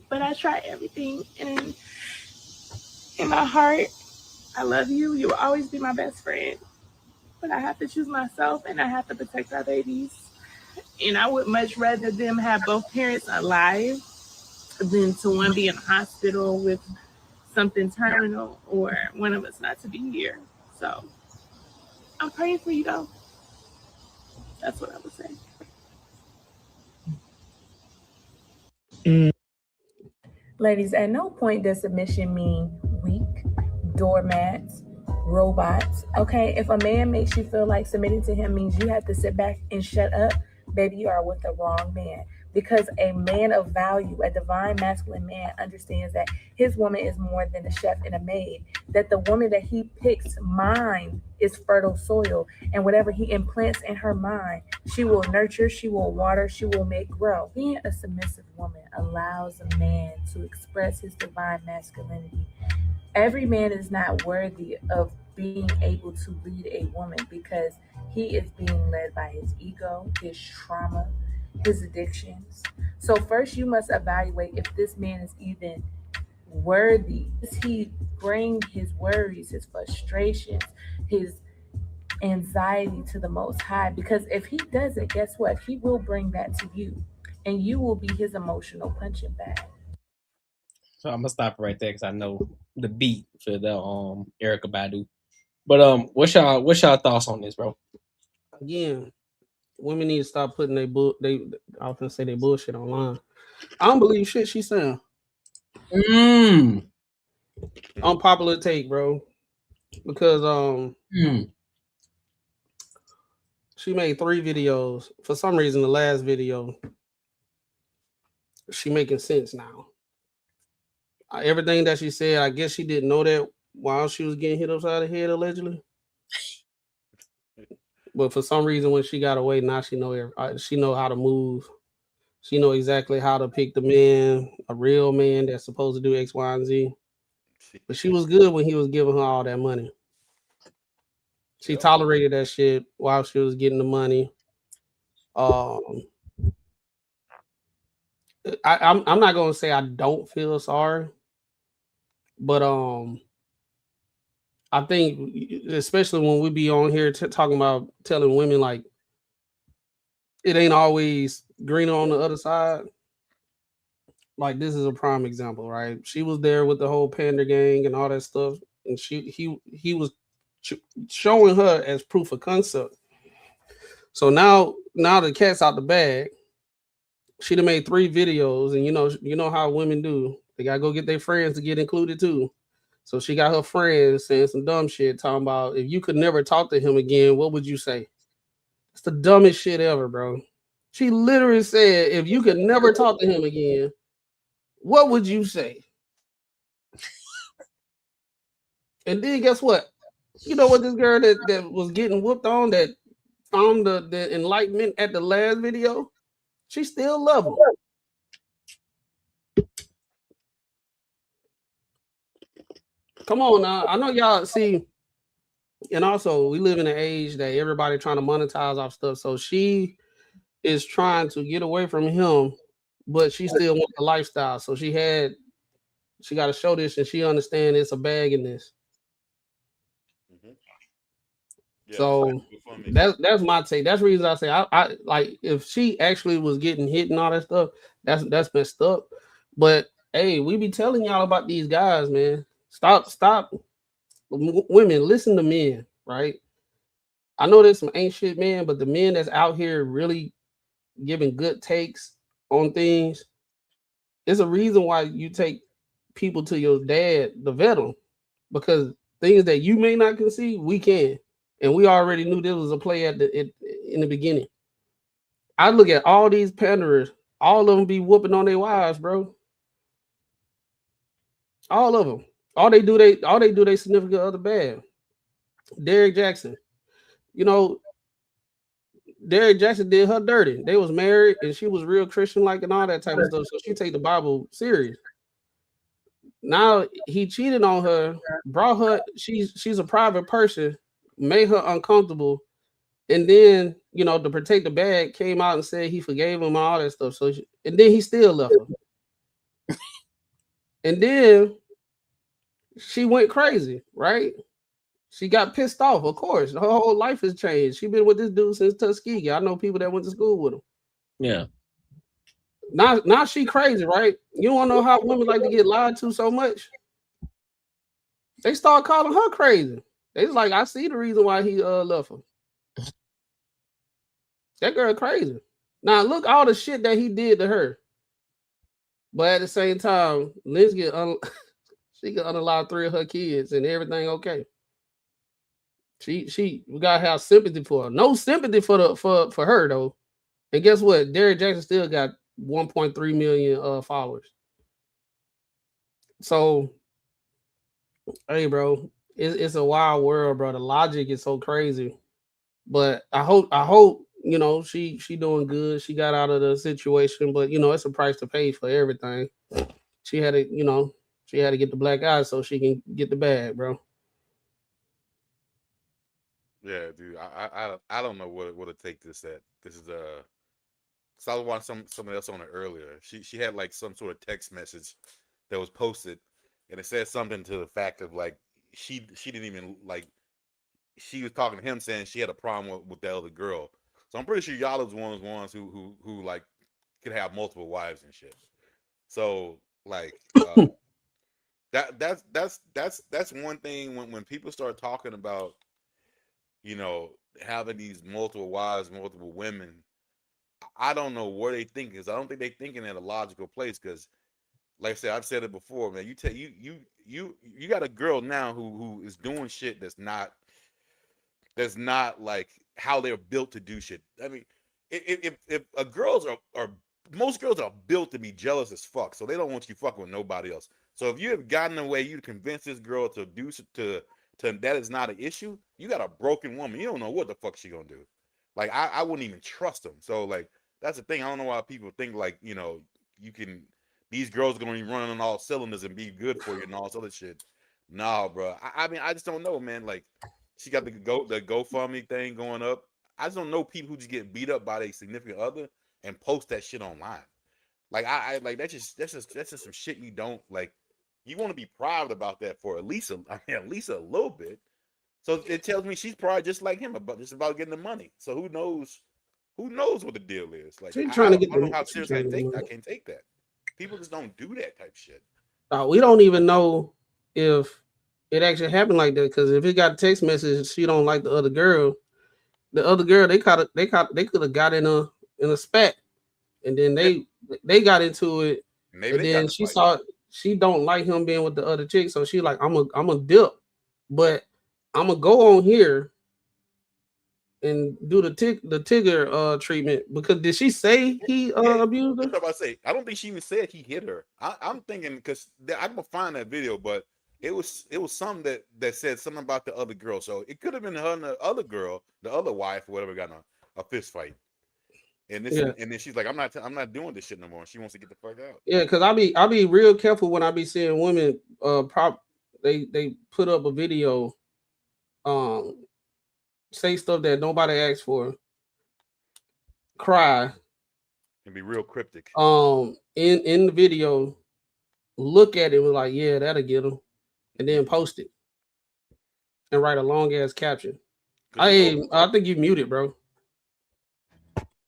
F: But I tried everything, and in my heart, I love you. You will always be my best friend. But I have to choose myself, and I have to protect our babies. And I would much rather them have both parents alive than to one be in a hospital with something terminal or one of us not to be here. So I'm praying for you, though. That's what I would say.
I: Ladies, at no point does submission mean weak, doormats, robots. Okay, if a man makes you feel like submitting to him means you have to sit back and shut up, baby, you are with the wrong man. Because a man of value, a divine masculine man, understands that his woman is more than a chef and a maid, that the woman that he picks mind is fertile soil, and whatever he implants in her mind, she will nurture, she will water, she will make grow. Being a submissive woman allows a man to express his divine masculinity. Every man is not worthy of being able to lead a woman because he is being led by his ego, his trauma, his addictions. So first you must evaluate if this man is even worthy. Does he bring his worries, his frustrations, his anxiety to the Most High? Because if he doesn't, guess what? He will bring that to you, and you will be his emotional punching bag.
C: So I'm gonna stop right there because I know the beat for the Erykah Badu. But what's y'all thoughts on this, bro?
A: Again, women need to stop putting I often say they bullshit online. I don't believe shit she's saying. Unpopular take, bro. Because she made 3 videos. For some reason, the last video, she making sense now. Everything that she said, I guess she didn't know that while she was getting hit upside the head, allegedly. But for some reason, when she got away, now she know how to move. She know exactly how to pick the man, a real man that's supposed to do X, Y, and Z. But she was good when he was giving her all that money. She tolerated that shit while she was getting the money. I'm not gonna say I don't feel sorry, but I think especially when we be on here talking about telling women like it ain't always greener on the other side. Like this is a prime example, right? She was there with the whole Panda gang and all that stuff, and he was showing her as proof of concept. So now the cat's out the bag. She done made 3 videos, and you know how women do. They gotta go get their friends to get included too. So she got her friends saying some dumb shit, talking about if you could never talk to him again, what would you say? It's the dumbest shit ever, bro. She literally said, if you could never talk to him again, what would you say? And then guess what? You know what this girl that was getting whooped on that found the enlightenment at the last video? She still love him. Come on now. I know y'all see, and also we live in an age that everybody trying to monetize off stuff. So she is trying to get away from him, but she still wants the lifestyle. So she got to show this, and she understands it's a bag in this. Yeah, so that's my take. That's the reason I say I like if she actually was getting hit and all that stuff, that's messed up. But Hey, we be telling y'all about these guys, man. Stop. Women, listen to men, right? I know there's some ain't shit men, but the men that's out here really giving good takes on things, it's a reason why you take people to your dad to vet them, because things that you may not conceive, we can, and we already knew this was a play in the beginning. I look at all these panderers, all of them be whooping on their wives, bro. All of them. All they do, they significant other bad. Derrick Jackson, you know, Derrick Jackson did her dirty. They was married and she was real Christian like and all that type of stuff. So she take the Bible serious. Now he cheated on her, brought her, she's a private person, made her uncomfortable, and then to protect the bag, came out and said he forgave him and all that stuff. So and then he still left her. And then she went crazy, right? She got pissed off, of course. Her whole life has changed. She been with this dude since Tuskegee. I know people that went to school with him.
C: Yeah.
A: Now she crazy, right? You want to know how women like to get lied to so much? They start calling her crazy. They like, I see the reason why he left her. That girl crazy. Now look all the shit that he did to her. But at the same time, Liz she can unalive 3 of her kids and everything okay. We gotta have sympathy for her. No sympathy for her though. And guess what? Derrick Jackson still got 1.3 million followers. So, hey, bro, it's a wild world, bro. The logic is so crazy. But I hope she doing good. She got out of the situation, but it's a price to pay for everything. She had to get the black eye so she can get the bag, bro.
D: Yeah, dude. I don't know what to take this at. This is so I was watching someone else on it earlier. She had like some sort of text message that was posted, and it said something to the fact of like she didn't even like, she was talking to him saying she had a problem with the other girl. So I'm pretty sure y'all is one of the ones who like could have multiple wives and shit. So like that's one thing when people start talking about having these multiple wives, multiple women. I don't know where they think, because I don't think they thinking at a logical place. Because, like I said, I've said it before, man. You got a girl now who is doing shit that's not like how they're built to do shit. I mean, if girls are most girls are built to be jealous as fuck, so they don't want you fucking with nobody else. So if you have gotten away, you convince this girl to do to that is not an issue. You got a broken woman. You don't know what the fuck she gonna do. Like I wouldn't even trust them. So like that's the thing. I don't know why people think like these girls are gonna be running on all cylinders and be good for you and all this other shit. Nah, bro. I mean I just don't know, man. Like she got the GoFundMe thing going up. I just don't know people who just get beat up by their significant other and post that shit online. Like I like that's just some shit you don't like. You want to be proud about that for at least a little bit. So it tells me she's probably just like him about getting the money. So who knows what the deal is? Like
A: she's trying to get.
D: I don't know how serious I can't take that. People just don't do that type of shit.
A: We don't even know if it actually happened like that, because if it got a text message, she don't like the other girl. The other girl, they could have got in a spat, and then they got into it. Maybe and then she saw she don't like him being with the other chick, so she like I'm a dip, but I'm gonna go on here and do the Tigger treatment, because did she say he abused her?
D: That's what I say. I don't think she even said he hit her. I'm thinking, because I'm gonna find that video, but it was something that said something about the other girl. So it could have been her and the other girl, the other wife, or whatever, got in a fist fight. And then she's like, I'm not doing this shit no more. She wants to get the fuck out.
A: Yeah, because I be real careful when I be seeing women they put up a video, say stuff that nobody asked for, cry,
D: and be real cryptic.
A: In the video, look at it with like, yeah, that'll get them, and then post it and write a long ass caption. I think you muted, bro.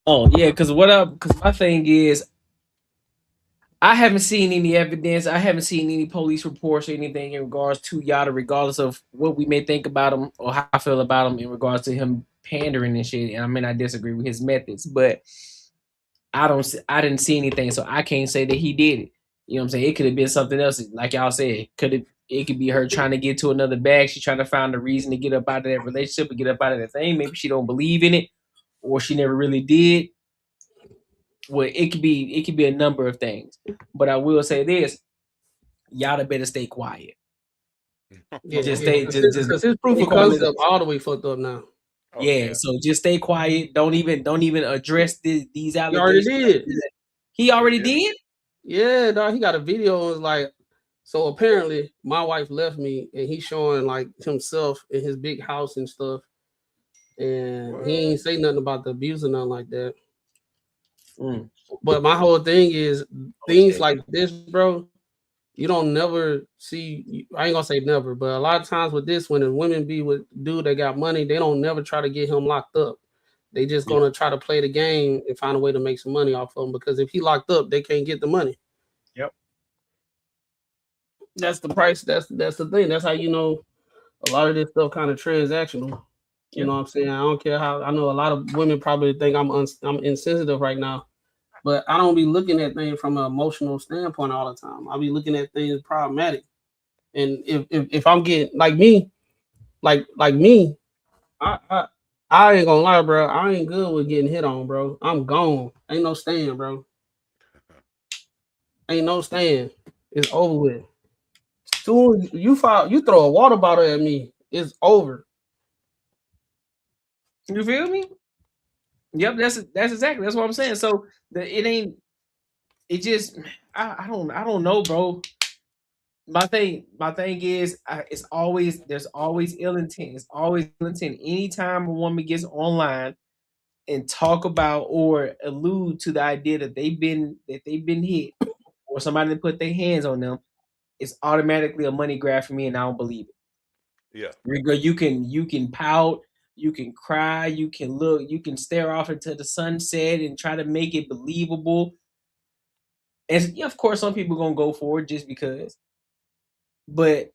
C: Oh yeah, because my thing is, I haven't seen any evidence. I haven't seen any police reports or anything in regards to Yada, regardless of what we may think about him or how I feel about him in regards to him pandering and shit. And I mean, I disagree with his methods, but I didn't see anything, so I can't say that he did it. You know what I'm saying? It could have been something else, like y'all said. It could be her trying to get to another bag. She's trying to find a reason to get up out of that relationship or get up out of that thing. Maybe she don't believe in it, or she never really did. Well, it could be a number of things. But I will say this: Yada better stay quiet.
A: Yeah,
C: just
A: yeah,
C: stay,
A: because his proof
C: stay
A: of
C: quiet.
A: concept all the way fucked up now.
D: Oh,
C: Yeah, so just stay quiet. Don't even address these
A: He
C: allegations.
A: already did.
C: He already did?
A: Yeah, dog. He got a video. And was like, so apparently my wife left me, and he's showing like himself in his big house and stuff, and he ain't say nothing about the abuse or nothing like that.
C: Mm.
A: But my whole thing is things like this, bro. You don't never see. I ain't gonna say never, but a lot of times with this, when the women be with dude that got money, they don't never try to get him locked up. They just gonna try to play the game and find a way to make some money off of him, because if he locked up, they can't get the money.
C: Yep.
A: That's the price. That's the thing. That's how you know a lot of this stuff kind of transactional. You know what I'm saying? I don't care how. I know a lot of women probably think I'm insensitive right now, but I don't be looking at things from an emotional standpoint all the time. I be looking at things problematic. And if I'm getting like me, I ain't gonna lie, bro. I ain't good with getting hit on, bro. I'm gone. Ain't no stand, bro. Ain't no stand. It's over with. Soon as you throw a water bottle at me, it's over.
C: You feel me? Yep, that's exactly what I'm saying. So I don't know, bro. My thing is there's always ill intent. It's always ill intent. Anytime a woman gets online and talk about or allude to the idea that they've been hit or somebody put their hands on them, it's automatically a money grab for me, and I don't believe it.
D: Yeah.
C: You can pout, you can cry, you can look, you can stare off into the sunset and try to make it believable. And yeah, of course, some people gonna go for it just because. But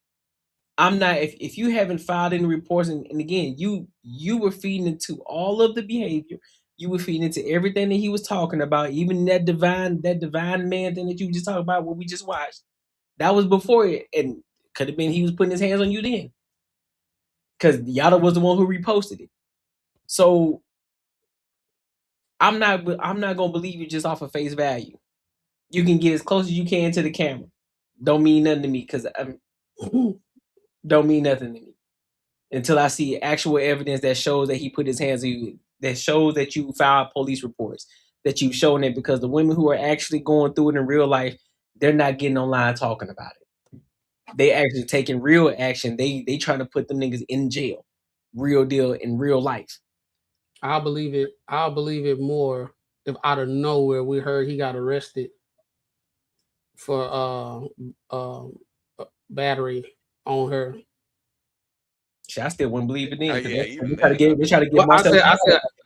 C: I'm not. If you haven't filed any reports, and again, you were feeding into all of the behavior, you were feeding into everything that he was talking about, even that divine man thing that you just talked about, what we just watched. That was before it, and could have been he was putting his hands on you then, because Yada was the one who reposted it. So I'm not gonna believe you just off of face value. You can get as close as you can to the camera. Don't mean nothing to me, because don't mean nothing to me until I see actual evidence that shows that he put his hands on you, that shows that you filed police reports, that you've shown it, because the women who are actually going through it in real life, they're not getting online talking about it. They actually taking real action. They trying to put them niggas in jail. Real deal in real life.
A: I'll believe it more if out of nowhere we heard he got arrested for battery on her.
C: I still wouldn't believe it then.
A: They try to get I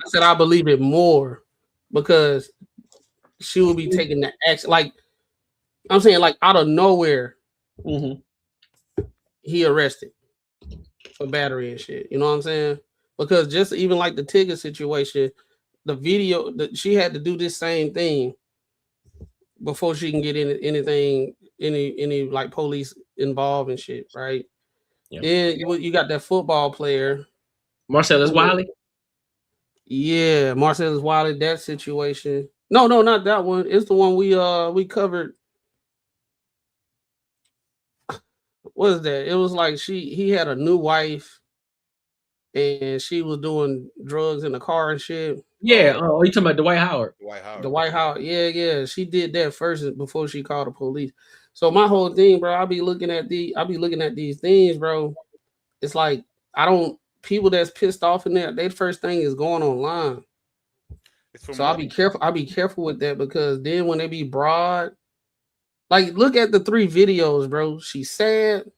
A: said I believe it more because she will be taking the action. Like I'm saying, like out of nowhere, he arrested for battery and shit. You know what I'm saying? Because just even like the ticket situation, the video that she had to do this same thing before she can get any like police involved and shit, right? Yeah. Then you got that football player,
C: Marcellus Wiley.
A: Yeah, Marcellus Wiley. That situation. No, not that one. It's the one we covered. What is that? It was like he had a new wife, and she was doing drugs in the car and shit.
C: Yeah. Oh, you talking about Dwight Howard?
A: Dwight Howard. Yeah. She did that first before she called the police. So my whole thing, bro, I'll be looking at these things, bro. It's like people that's pissed off in there, their first thing is going online. So I'll be careful with that, because then when they be broad, like look at the 3 videos, bro. She's sad.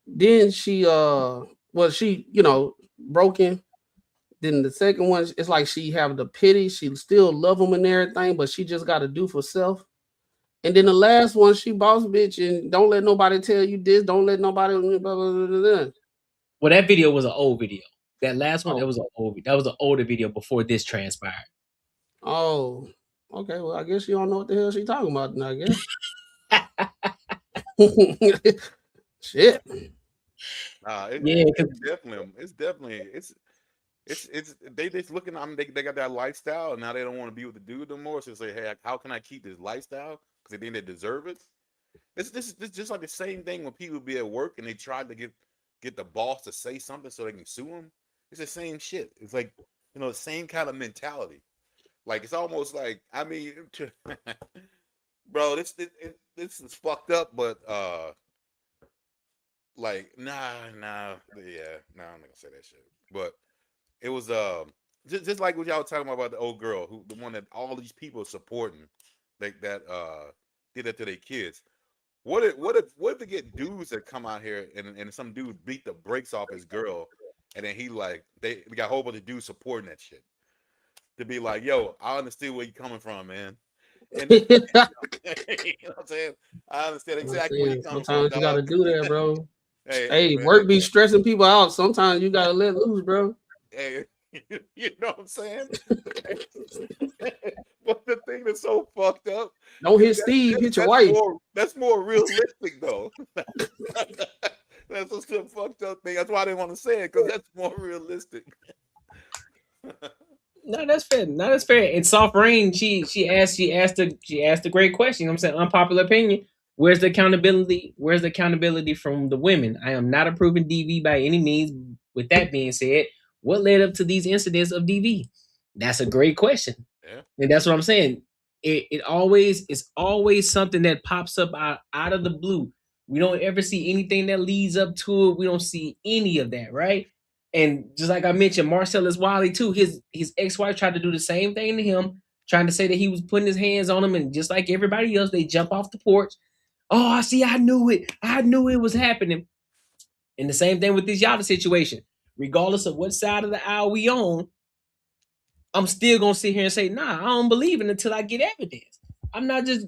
A: Then she broken. Then the second one, it's like she have the pity. She still love him and everything, but she just got to do for self. And then the last one, she boss bitch and don't let nobody tell you this. Don't let nobody. Blah, blah, blah, blah, blah.
C: Well, that video was an old video. That last one,
A: Oh.
C: that was an older video before this transpired.
A: Oh, okay. Well, I guess you don't know what the hell she talking about. Then, I guess. Shit.
D: It's they just looking. I mean, they got that lifestyle, and now they don't want to be with the dude no more. So say, hey, how can I keep this lifestyle? Because they think they deserve it. This just like the same thing when people be at work and they try to get the boss to say something so they can sue him. It's the same shit. It's like, the same kind of mentality. Like, it's almost like, I mean, bro, this is fucked up, but like, I'm not gonna say that shit. But it was just like what y'all were talking about the old girl, the one that all these people are supporting, like that did that to their kids. What if they get dudes that come out here and some dude beat the brakes off his girl, and then they got a whole bunch of dudes supporting that shit to be like, yo, I understand where you're coming from, man. And you know what I'm saying? I understand exactly where you're coming
A: Sometimes
D: from.
A: You gotta do that, bro. Hey,
D: man.
A: work be stressing people out. Sometimes you gotta let loose, bro.
D: Hey, you know what I'm saying? But the thing that's so fucked up.
A: Don't hit Steve, hit your wife.
D: That's more realistic, though. That's what's the fucked up thing. That's why I didn't want to say it, because that's more realistic.
C: No, that's fair. No, that's fair. In Soft Rain, she asked a great question. You know what I'm saying? Unpopular opinion. Where's the accountability? Where's the accountability from the women? I am not approving DV by any means. With that being said, what led up to these incidents of DV? That's a great question.
D: Yeah.
C: And that's what I'm saying. It's always something that pops up out of the blue. We don't ever see anything that leads up to it. We don't see any of that, right? And just like I mentioned, Marcellus Wiley too, his ex-wife tried to do the same thing to him, trying to say that he was putting his hands on him, and just like everybody else, they jump off the porch. Oh, I see, I knew it was happening. And the same thing with this Yada situation. Regardless of what side of the aisle we on, I'm still gonna sit here and say, nah, I don't believe it until I get evidence. I'm not just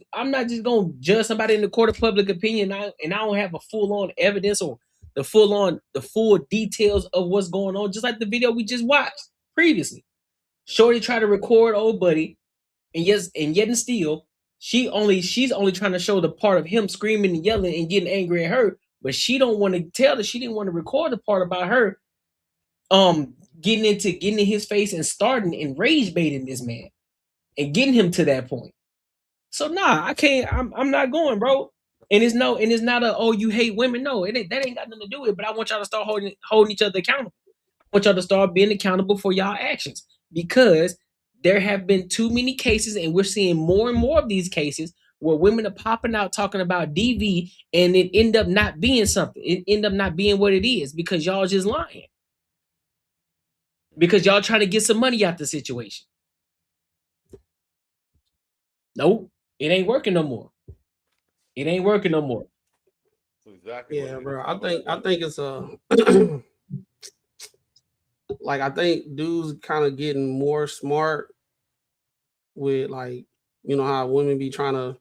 C: gonna judge somebody in the court of public opinion and I don't have a full-on evidence or the full details of what's going on, just like the video we just watched previously. Shorty tried to record old buddy, and yet and still, she's only trying to show the part of him screaming and yelling and getting angry at her, but she don't want to tell that she didn't want to record the part about her getting in his face and starting and rage baiting this man and getting him to that point. So nah, I can't. I'm not going, bro. And it's not a, oh, you hate women. No, that ain't got nothing to do with it. But I want y'all to start holding each other accountable. I want y'all to start being accountable for y'all actions, because there have been too many cases, and we're seeing more and more of these cases where women are popping out talking about DV, and it end up not being something. It end up not being what it is because y'all just lying. Because y'all trying to get some money out the situation. Nope, it ain't working no more. It ain't working no more.
D: Exactly.
A: Yeah, bro. I think it's like, I think dudes kind of getting more smart with, like, how women be trying to.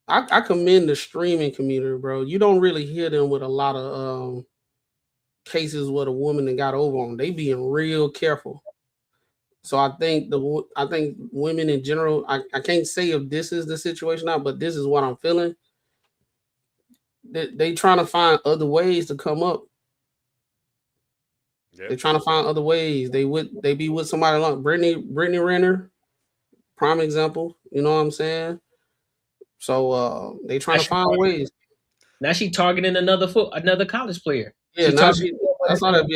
A: I commend the streaming community, bro. You don't really hear them with a lot of cases where the woman that got over on. They being real careful. So I think women in general, I can't say if this is the situation now, but this is what I'm feeling. They trying to find other ways to come up. Yep. They're trying to find other ways. They be with somebody like Brittany Renner, prime example. You know what I'm saying? So they trying to find ways.
C: Now she targeting another college player.
A: Yeah, I saw that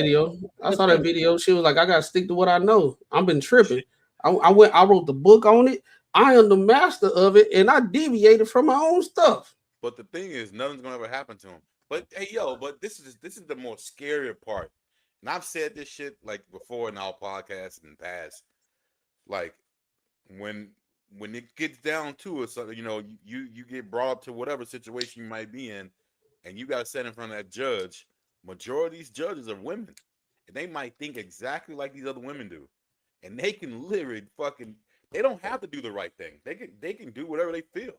A: video. She was like, I gotta stick to what I know. I've been tripping. I wrote the book on it. I am the master of it, and I deviated from my own stuff.
D: But the thing is, nothing's gonna ever happen to him. But hey, but this is the more scarier part. And I've said this shit like before in our podcasts in the past. Like when it gets down to it, so you get brought up to whatever situation you might be in, and you got to sit in front of that judge. Majority of these judges are women, and they might think exactly like these other women do, and they can literally They don't have to do the right thing. They can do whatever they feel.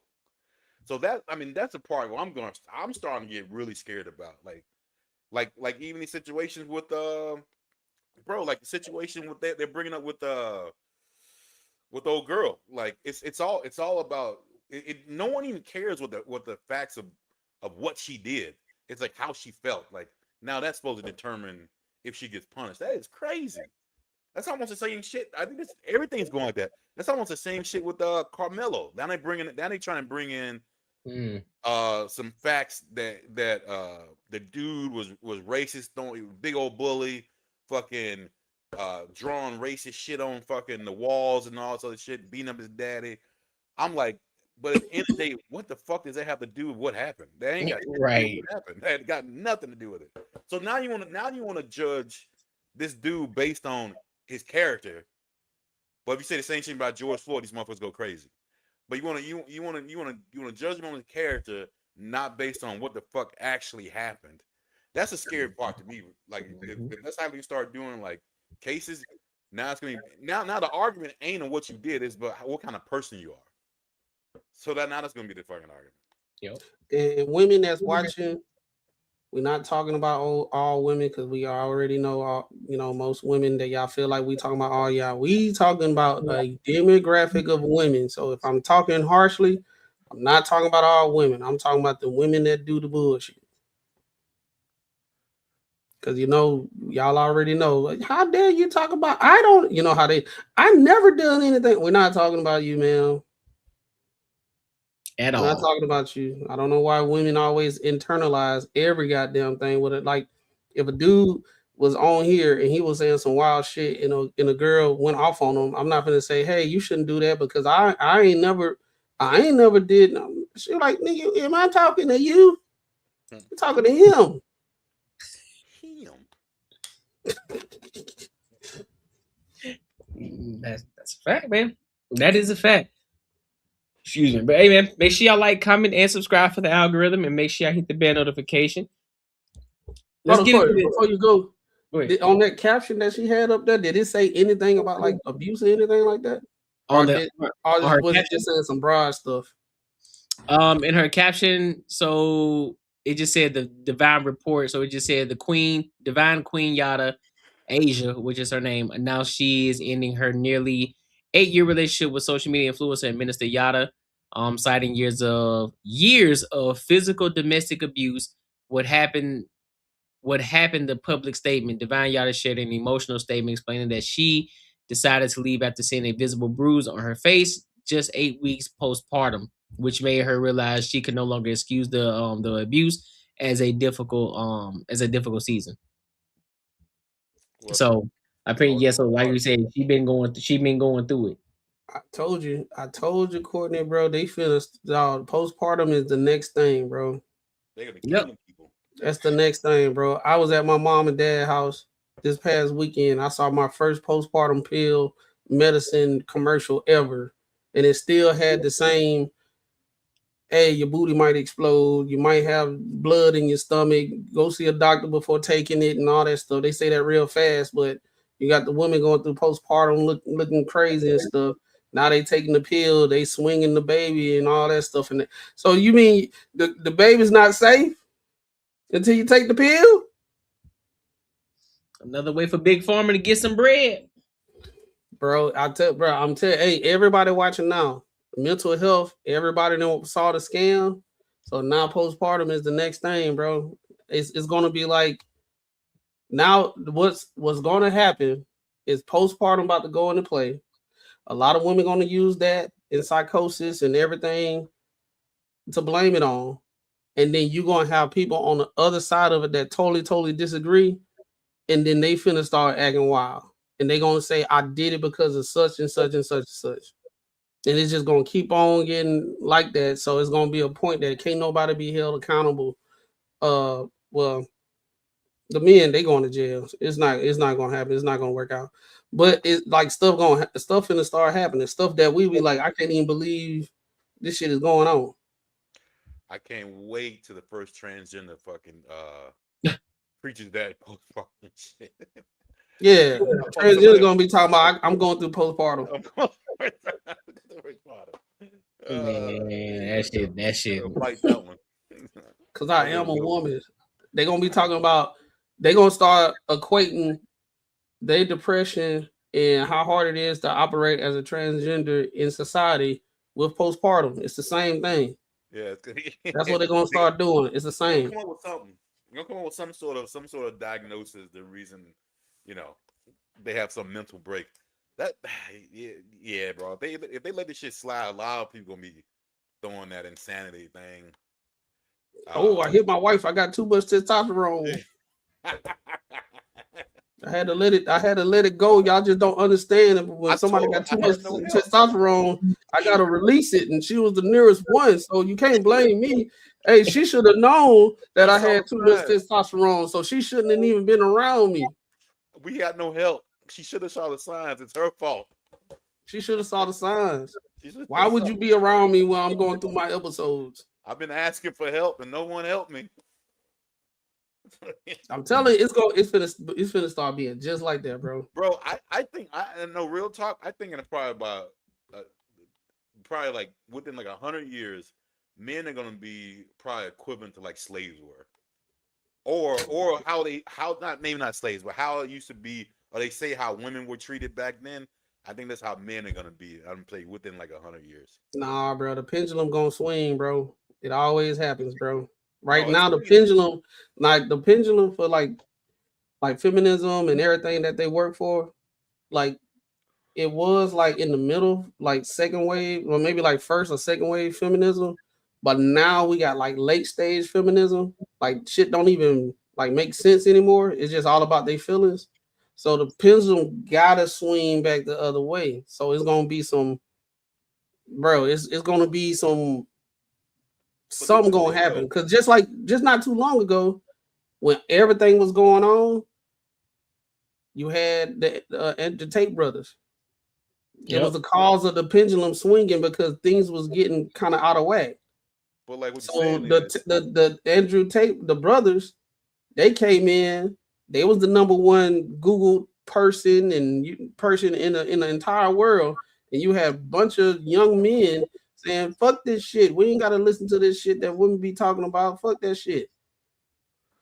D: So that, I mean, that's a part where I'm starting to get really scared about, like even these situations with bro, like the situation with they're bringing up with old girl. Like it's all about it. No one even cares what the facts of what she did. It's like how she felt. Like now that's supposed to determine if she gets punished. That is crazy. That's almost the same shit. I think everything's going like that. That's almost the same shit with Carmelo. Now they trying to bring in some facts that the dude was racist, big old bully, fucking drawing racist shit on fucking the walls and all this other shit, beating up his daddy. I'm like, but at the end of the day, what the fuck does that have to do with what happened? That ain't got shit to do with what happened. That got nothing to do with it. So now you want to judge this dude based on his character. But if you say the same thing about George Floyd, these motherfuckers go crazy. But you want to judge him on his character, not based on what the fuck actually happened. That's a scary part to me. Like if that's how you start doing like cases. Now it's gonna be now the argument ain't on what you did, is but what kind of person you are. So now that's gonna be the fucking argument.
C: Yep.
A: And women that's watching, we're not talking about all women because we already know most women that y'all feel like we talking about all y'all. We talking about a demographic of women. So if I'm talking harshly, I'm not talking about all women. I'm talking about the women that do the bullshit. Because y'all already know. How dare you talk about? I don't. You know how I never done anything. We're not talking about you, man.
C: At
A: I'm
C: all.
A: not talking about you. I don't know why women always internalize every goddamn thing with it. Like if a dude was on here and he was saying some wild shit, and a girl went off on him, I'm not gonna say, hey, you shouldn't do that because I ain't never did. She like, nigga, am I talking to you? I'm talking to him.
C: That's a fact, man. That is a fact. Excuse me. But hey, man, make sure y'all like, comment, and subscribe for the algorithm, and make sure y'all hit the bell notification.
A: Let's get into before you go. On that caption that she had up there, did it say anything about like abuse or anything like that? Or was it just saying some broad stuff?
C: In her caption, so it just said the divine report. So it just said divine queen Yada Asia, which is her name, announced she is ending her nearly 8-year relationship with social media influencer and minister Yada, citing years of physical domestic abuse. What happened, the public statement. Divine Yada shared an emotional statement explaining that she decided to leave after seeing a visible bruise on her face just 8 weeks postpartum, which made her realize she could no longer excuse the abuse as a difficult season. Well, so I think so like you said, she been going through it.
A: I told you, Courtney, bro. They feel postpartum is the next thing, bro.
D: They're gonna be killing people.
A: That's the next thing, bro. I was at my mom and dad's house this past weekend. I saw my first postpartum pill medicine commercial ever, and it still had the same. Hey, your booty might explode. You might have blood in your stomach. Go see a doctor before taking it and all that stuff. They say that real fast, but you got the women going through postpartum looking crazy and stuff. Now they taking the pill, they swinging the baby and all that stuff. And so you mean the baby's not safe until you take the pill?
C: Another way for Big Pharma to get some bread.
A: Bro, I'm telling, hey, everybody watching now. Mental health, everybody saw the scam. So now postpartum is the next thing, bro. It's gonna be like now what's gonna happen is postpartum about to go into play. A lot of women gonna use that in psychosis and everything to blame it on. And then you're gonna have people on the other side of it that totally disagree, and then they finna start acting wild. And they're gonna say, I did it because of such and such and such and such. And it's just gonna keep on getting like that. So it's gonna be a point that can't nobody be held accountable. Well, the men, they going to jail. It's not gonna happen. It's not gonna work out. But it's like stuff finna start happening. Stuff that we be like, I can't even believe this shit is going on.
D: I can't wait till the first transgender fucking preaches that post fucking shit.
A: Yeah, transgender gonna be talking about I'm going through postpartum.
C: Man, that shit.
D: Fight that one.
A: Cause I am a woman. They're gonna be talking about. They're gonna start equating their depression and how hard it is to operate as a transgender in society with postpartum. It's the same thing.
D: Yeah,
A: that's what they're gonna start doing. It's the same.
D: Come up with something. You're gonna come up with some sort of diagnosis. The reason, they have some mental break. That yeah, bro. If they let this shit slide, a lot of people gonna be throwing that insanity thing.
A: I hit my wife. I got too much testosterone. I had to let it go. Y'all just don't understand. When somebody got too much testosterone, I gotta release it, and she was the nearest one, so you can't blame me. Hey, she should have known that I had too much testosterone, so she shouldn't have even been around me.
D: We got no help. She should have saw the signs. It's her fault.
A: She should have saw the signs. Why would you be around me when I'm going through my episodes?
D: I've been asking for help, and no one helped me.
A: I'm telling you, it's finna start being just like that, bro.
D: Bro, I think real talk. I think in probably like within like 100 years, men are gonna be probably equivalent to like slaves were, or not slaves, but how it used to be, or they say how women were treated back then. I think that's how men are gonna be. I'm play within like 100 years.
A: Nah, bro, the pendulum gonna swing, bro. It always happens, bro. Right now, the pendulum for like feminism and everything that they work for, like it was like in the middle, like second wave, or maybe like first or second wave feminism. But now we got like late stage feminism. Like shit don't even like make sense anymore. It's just all about their feelings. So the pendulum gotta swing back the other way. So it's gonna be some, bro. It's gonna be something gonna happen. Cause just not too long ago, when everything was going on, you had the Tate brothers. It was the cause of the pendulum swinging because things was getting kind of out of whack.
D: But like what
A: so the Andrew Tate, the brothers, they came in. They was the number one Google person in the entire world, and you have a bunch of young men saying, "Fuck this shit. We ain't got to listen to this shit that women be talking about. Fuck that shit."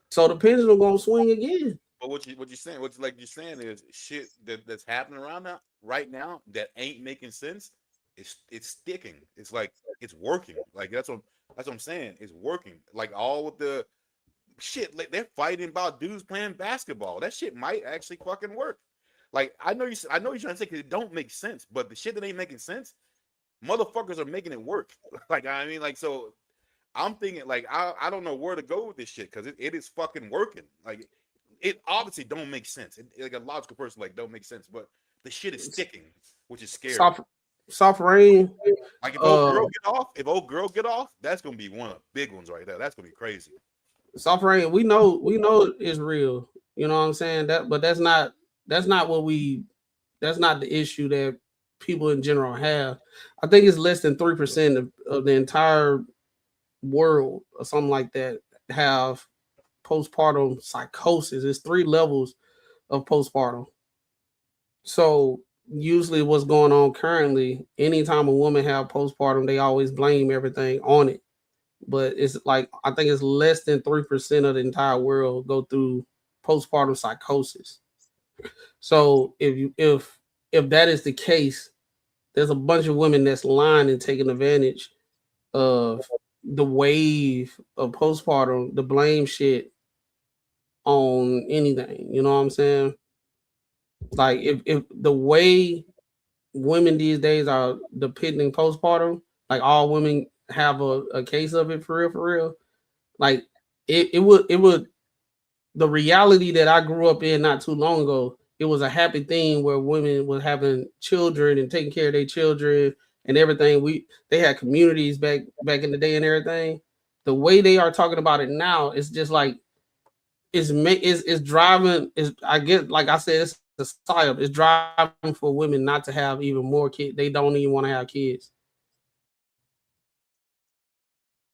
A: So the pendulum gonna swing again.
D: But what you're saying is shit that's happening right now that ain't making sense. It's sticking. It's like it's working. Like that's what I'm saying. It's working. Like all of the shit, like they're fighting about dudes playing basketball. That shit might actually fucking work. Like I know you're trying to say because it don't make sense, but the shit that ain't making sense, motherfuckers are making it work. Like I mean, like so. I'm thinking like I don't know where to go with this shit because it is fucking working. Like it obviously don't make sense. Like a logical person like don't make sense, but the shit is sticking, which is scary.
A: Soft rain.
D: Like if old girl get off, that's gonna be one of the big ones right there. That's gonna be crazy.
A: Soft rain. We know it's real. You know what I'm saying? But that's not the issue that people in general have. I think it's less than 3% of the entire world or something like that have postpartum psychosis. It's 3 levels of postpartum. So usually what's going on currently, anytime a woman have postpartum, they always blame everything on it. But it's like I think it's less than 3% of the entire world go through postpartum psychosis. So if that is the case, there's a bunch of women that's lying and taking advantage of the wave of postpartum, the blame shit on anything. You know what I'm saying? Like if the way women these days are depicting postpartum, like all women have a case of it for real. Like it would the reality that I grew up in not too long ago, it was a happy thing where women were having children and taking care of their children and everything. They had communities back in the day and everything. The way they are talking about it now, it's just like it's driving. I get, like I said, it's a psyop. It's driving for women not to have even more kids. They don't even want to have kids,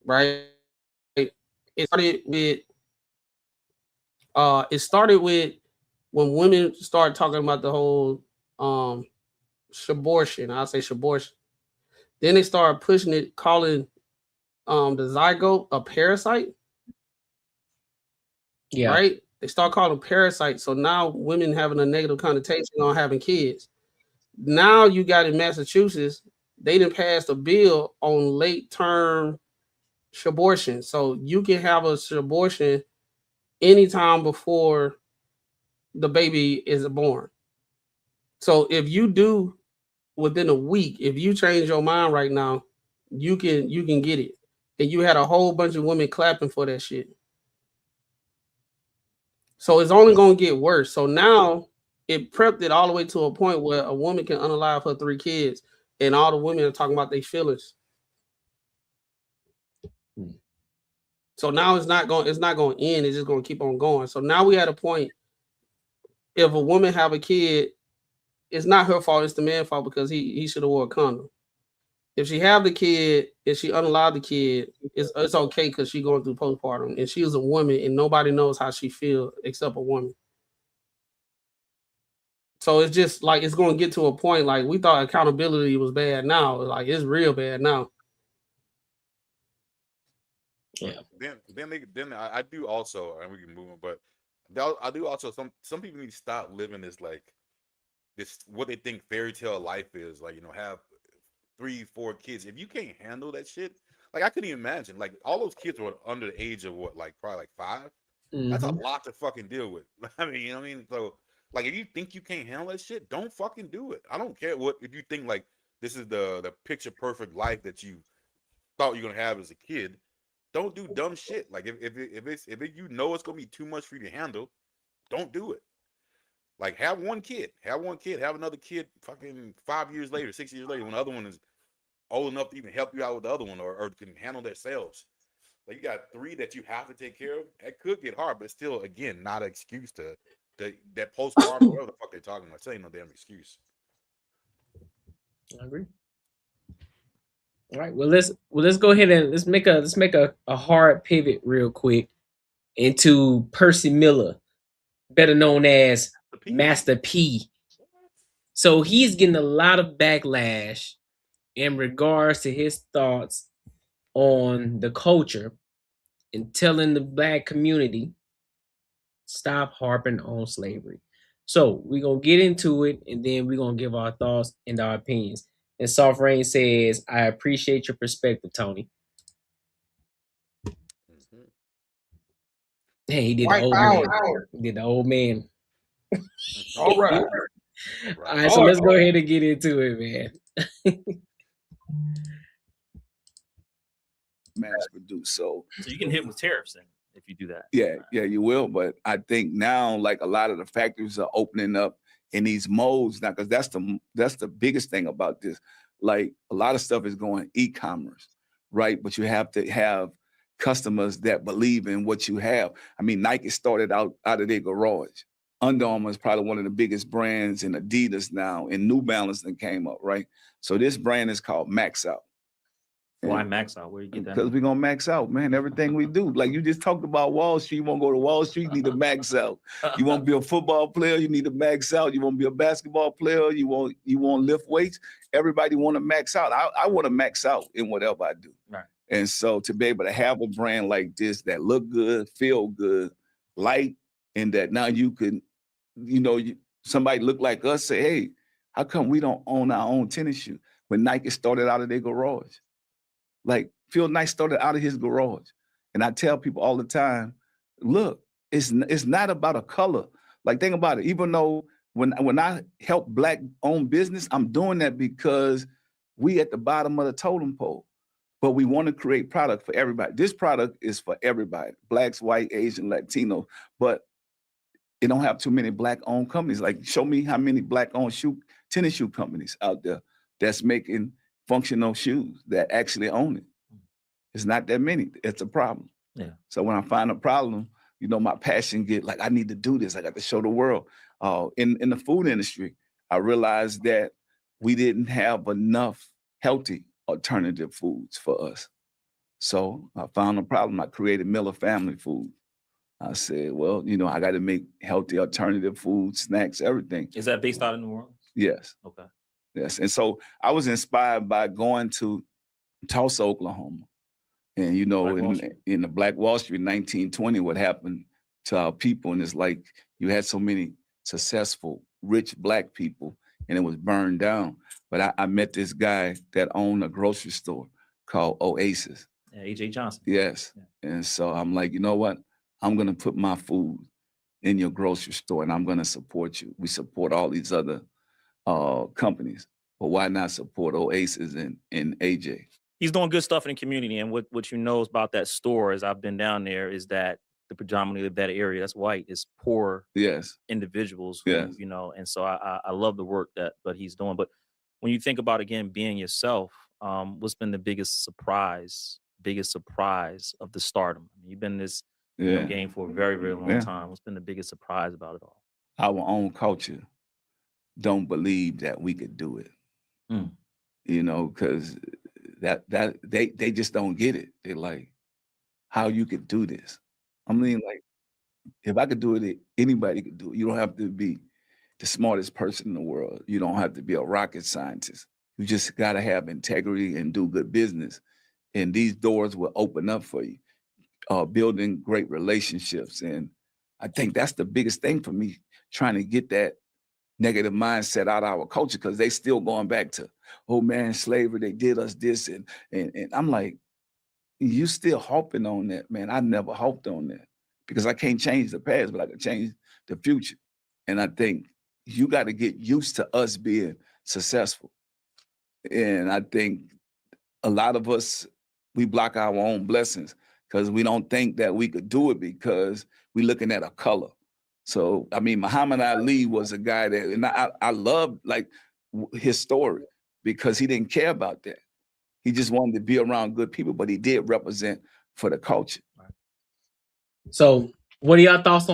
A: right? It started with when women start talking about the whole shabortion, I'll say shabortion, then they start pushing it, calling the zygote a parasite.
C: Yeah.
A: Right? They start calling parasites. So now women having a negative connotation on having kids. Now you got in Massachusetts, they didn't pass a bill on late term abortion. So you can have a abortion anytime before the baby is born. So if you do within a week, if you change your mind right now, you can get it. And you had a whole bunch of women clapping for that shit. So it's only going to get worse. So now it prepped it all the way to a point where a woman can unalive her 3 kids, and all the women are talking about their feelings. So now it's not going to end. It's just going to keep on going. So now we at a point. If a woman have a kid, it's not her fault. It's the man's fault because he should have wore a condom. If she have the kid and she unalive the kid, it's okay because she going through postpartum and she is a woman and nobody knows how she feel except a woman. So it's just like it's going to get to a point like we thought accountability was bad. Now like it's real bad now.
C: Yeah.
D: Then I do also, and we can move on, but I do also some people need to stop living this like this what they think fairy tale life is, like, you know, have 3, 4 kids. If you can't handle that shit, like I couldn't even imagine. Like all those kids were under the age of what, like probably like 5. That's a lot to fucking deal with. I mean, you know what I mean? So like if you think you can't handle that shit, don't fucking do it. I don't care what if you think like this is the picture perfect life that you thought you're gonna have as a kid. Don't do dumb shit. Like if you know it's gonna be too much for you to handle, don't do it. Like have one kid, have another kid fucking 5 years later, 6 years later, when the other one is old enough to even help you out with the other one or can handle themselves. Like you got 3 that you have to take care of. It could get hard, but still, again, not an excuse to that postpartum, whatever the fuck they're talking about. It ain't no damn excuse.
C: I agree. All right. Well, let's go ahead and let's make a hard pivot real quick into Percy Miller, better known as Master P. So he's getting a lot of backlash in regards to his thoughts on the culture and telling the Black community stop harping on slavery. So we're gonna get into it and then we're gonna give our thoughts and our opinions. And Soft Rain says, I appreciate your perspective, Tony. Hey, he did the old man. He did the old man.
J: All right.
C: All right, so let's go ahead and get into it, man.
J: Mass produced. So
K: you can hit them with tariffs then if you do that.
J: Yeah, you will. But I think now, like a lot of the factories are opening up in these modes now, because that's the biggest thing about this. Like a lot of stuff is going e-commerce, right? But you have to have customers that believe in what you have. I mean, Nike started out of their garage. Under Armour is probably one of the biggest brands, in Adidas now, and New Balance that came up, right? So this brand is called Max Out.
K: Why Max Out? Where you get that?
J: Because we're going to max out, man, everything we do. Like you just talked about Wall Street. You want to go to Wall Street, you need to max out. You want to be a football player, you need to max out. You want to be a basketball player, you want to lift weights. Everybody want to max out. I want to max out in whatever I do.
K: Right.
J: And so to be able to have a brand like this that look good, feel good, light, and that now you can, somebody look like us, say, hey, how come we don't own our own tennis shoe? When Nike started out of their garage. Like Phil Knight started out of his garage. And I tell people all the time, look, it's not about a color. Like think about it. Even though when I help Black owned business, I'm doing that because we at the bottom of the totem pole. But we want to create product for everybody. This product is for everybody. Blacks, white, Asian, Latino. But it don't have too many Black owned companies. Like show me how many Black owned tennis shoe companies out there that's making functional shoes that actually own it. It's not that many. It's a problem.
K: Yeah.
J: So when I find a problem, my passion get like, I need to do this. I got to show the world. In the food industry, I realized that we didn't have enough healthy alternative foods for us. So I found a problem. I created Miller Family Food. I said, well, you know, I got to make healthy alternative food, snacks, everything.
K: Is that based out of New Orleans?
J: Yes.
K: Okay.
J: Yes. And so I was inspired by going to Tulsa, Oklahoma. And, you know, in the Black Wall Street 1920, what happened to our people. And it's like you had so many successful, rich Black people, and it was burned down. But I met this guy that owned a grocery store called Oasis.
K: Yeah, A.J. Johnson.
J: Yes. Yeah. And so I'm like, you know what? I'm going to put my food in your grocery store and I'm going to support you. We support all these other companies, but why not support Oasis and AJ?
K: He's doing good stuff in the community. And what you know about that store, as I've been down there, is that the predominantly of that area that's white is poor individuals who, you know, and so I love the work that he's doing. But when you think about, again, being yourself, what's been the biggest surprise of the stardom? I mean, you've been in this game for a very, very long time. What's been the biggest surprise about it all?
J: Our own culture don't believe that we could do it. You know, because they just don't get it. They're like, how you could do this? I mean, like, if I could do it, anybody could do it. You don't have to be the smartest person in the world. You don't have to be a rocket scientist. You just got to have integrity and do good business. And these doors will open up for you, building great relationships. And I think that's the biggest thing for me, trying to get that negative mindset out of our culture, because they still going back to, oh man, slavery, they did us this. And I'm like, you still harping on that, man. I never harped on that because I can't change the past, but I can change the future. And I think you got to get used to us being successful. And I think a lot of us, we block our own blessings because we don't think that we could do it because we're looking at a color. So, I mean, Muhammad Ali was a guy that, and I love like his story because he didn't care about that. He just wanted to be around good people, but he did represent for the culture.
C: So, what are y'all thoughts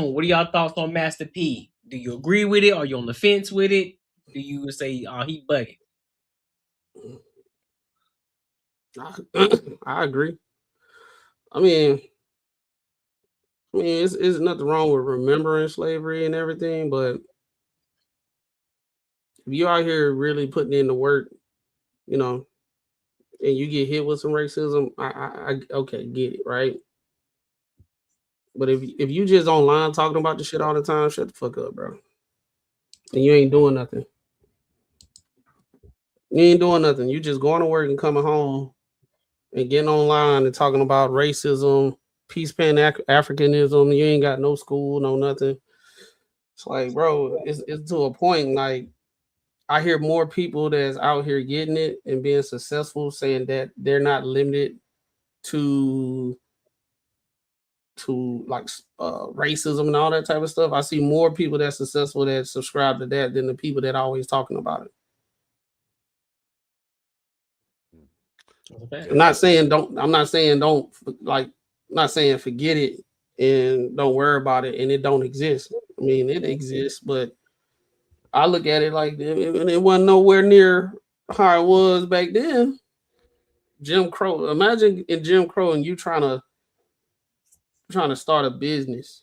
C: on Master P? Do you agree with it? Are you on the fence with it? Do you say he bugging?
A: I agree. I mean, it's nothing wrong with remembering slavery and everything, but if you out here really putting in the work, you know, and you get hit with some racism, I okay, get it, right? But if you just online talking about the shit all the time, shut the fuck up, bro. And you ain't doing nothing. You ain't doing nothing. You just going to work and coming home and getting online and talking about racism, peace, pan Africanism. You ain't got no school, no nothing. It's like, bro, it's to a point. Like, I hear more people that's out here getting it and being successful saying that they're not limited to like racism and all that type of stuff. I see more people that's successful that subscribe to that than the people that are always talking about it. I'm not saying forget it and don't worry about it and it don't exist. I mean, it exists, but I look at it like it wasn't nowhere near how it was back then. Jim Crow. Imagine in Jim Crow and you trying to start a business.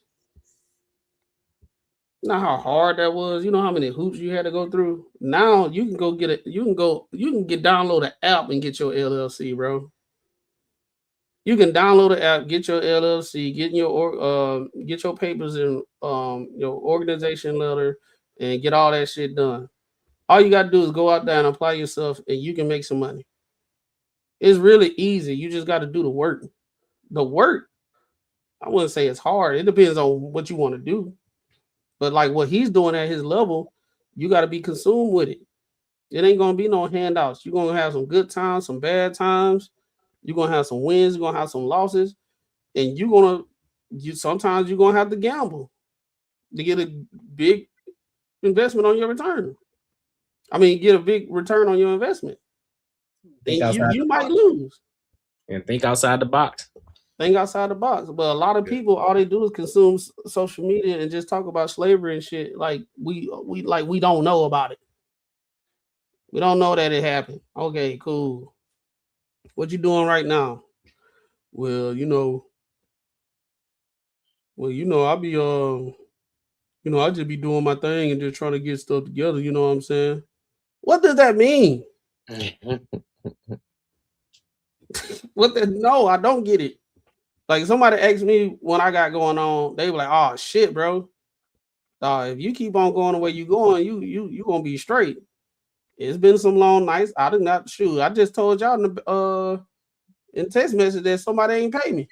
A: You know how hard that was. You know how many hoops you had to go through. Now you can go get it. You can download an app and get your LLC, bro. You can download the app, get your LLC, get your papers and your organization letter, and get all that shit done. All you got to do is go out there and apply yourself, and you can make some money. It's really easy. You just got to do the work. The work, I wouldn't say it's hard. It depends on what you want to do. But like what he's doing at his level, you got to be consumed with it. It ain't going to be no handouts. You're going to have some good times, some bad times. You're going to have some wins. You're going to have some losses. And sometimes you're going to have to gamble to get a big investment on your return. I mean, get a big return on your investment. And you might lose.
C: And think outside the box.
A: Think outside the box. But a lot of people, all they do is consume social media and just talk about slavery and shit. Like we don't know about it. We don't know that it happened. Okay, cool. What you doing right now? Well, you know, Well, I be I just be doing my thing and just trying to get stuff together. You know what I'm saying? What does that mean? No, I don't get it. Like somebody asked me what I got going on, they were like, "Oh shit, bro. If you keep on going the way you going, you gonna be straight." It's been some long nights. I did not shoot. I just told y'all in text message that somebody ain't pay me.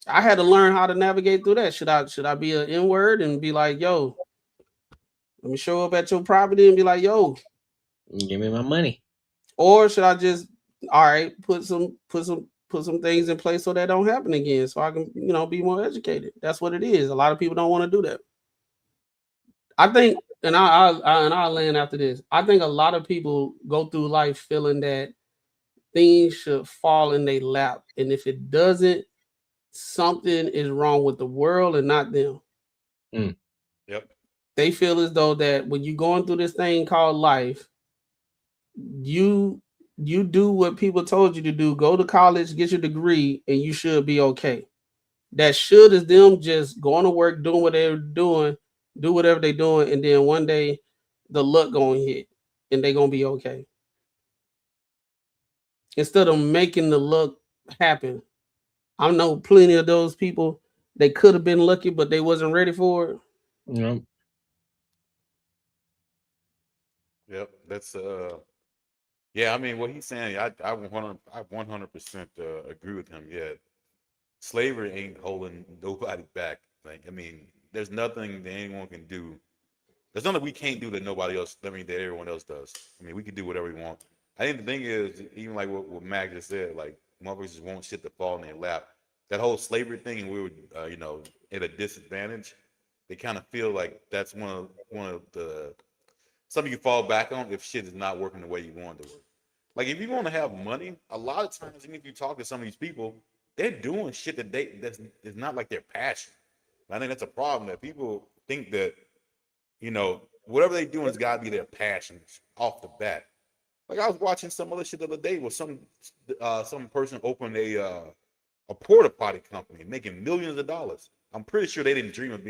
A: I had to learn how to navigate through that. Should I be an N-word and be like, "Yo, let me show up at your property and be like, yo,
C: give me my money,"
A: or should I just, all right, put some things in place so that don't happen again, so I can be more educated. That's what it is. A lot of people don't want to do that. I think, and I'll land after this. I think a lot of people go through life feeling that things should fall in their lap, and if it doesn't, something is wrong with the world and not them.
D: Yep.
A: They feel as though that when you're going through this thing called life, you do what people told you to do. Go to college, get your degree, and you should be okay. That should is them just going to work, doing what they're doing, do whatever they're doing, and then one day the luck gonna hit and they're gonna be okay. Instead of making the luck happen. I know plenty of those people, they could have been lucky, but they wasn't ready for it.
C: Yep.
D: Yep. That's yeah, I mean what he's saying, I 100% agree with him. Yeah. Slavery ain't holding nobody back. Like, I mean, there's nothing that anyone can do. There's nothing we can't do that nobody else, that everyone else does. I mean, we can do whatever we want. I think the thing is, even like what Mac just said, like, motherfuckers just want shit to fall in their lap. That whole slavery thing, and we were, at a disadvantage. They kind of feel like that's one of the something you fall back on if shit is not working the way you want it to work. Like, if you want to have money, a lot of times, even if you talk to some of these people, they're doing shit that's not like their passion. I think that's a problem, that people think that, whatever they doing has got to be their passion off the bat. Like, I was watching some other shit the other day where some person opened a porta potty company making millions of dollars. I'm pretty sure they didn't dream of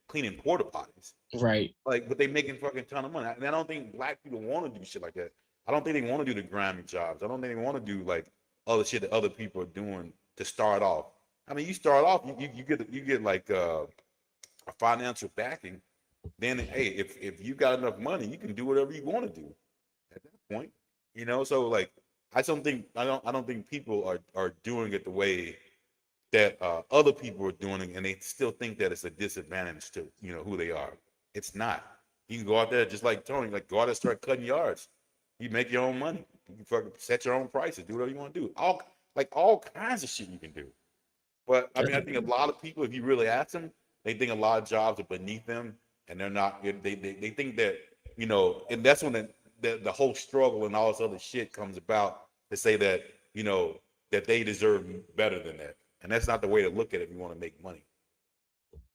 D: cleaning porta potties.
C: Right.
D: Like, but they making fucking ton of money. And I don't think black people want to do shit like that. I don't think they want to do the grimy jobs. I don't think they want to do like other shit that other people are doing to start off. I mean, you start off, you get like a financial backing. Then, hey, if you got enough money, you can do whatever you want to do at that point. So like, I don't think people are doing it the way that other people are doing it, and they still think that it's a disadvantage to who they are. It's not. You can go out there just like Tony, like go out there and start cutting yards. You make your own money. You can fucking set your own prices. Do whatever you want to do. All kinds of shit you can do. But I mean, I think a lot of people, if you really ask them, they think a lot of jobs are beneath them, and they're not. They think that and that's when the whole struggle and all this other shit comes about, to say that that they deserve better than that, and that's not the way to look at it if you want to make money.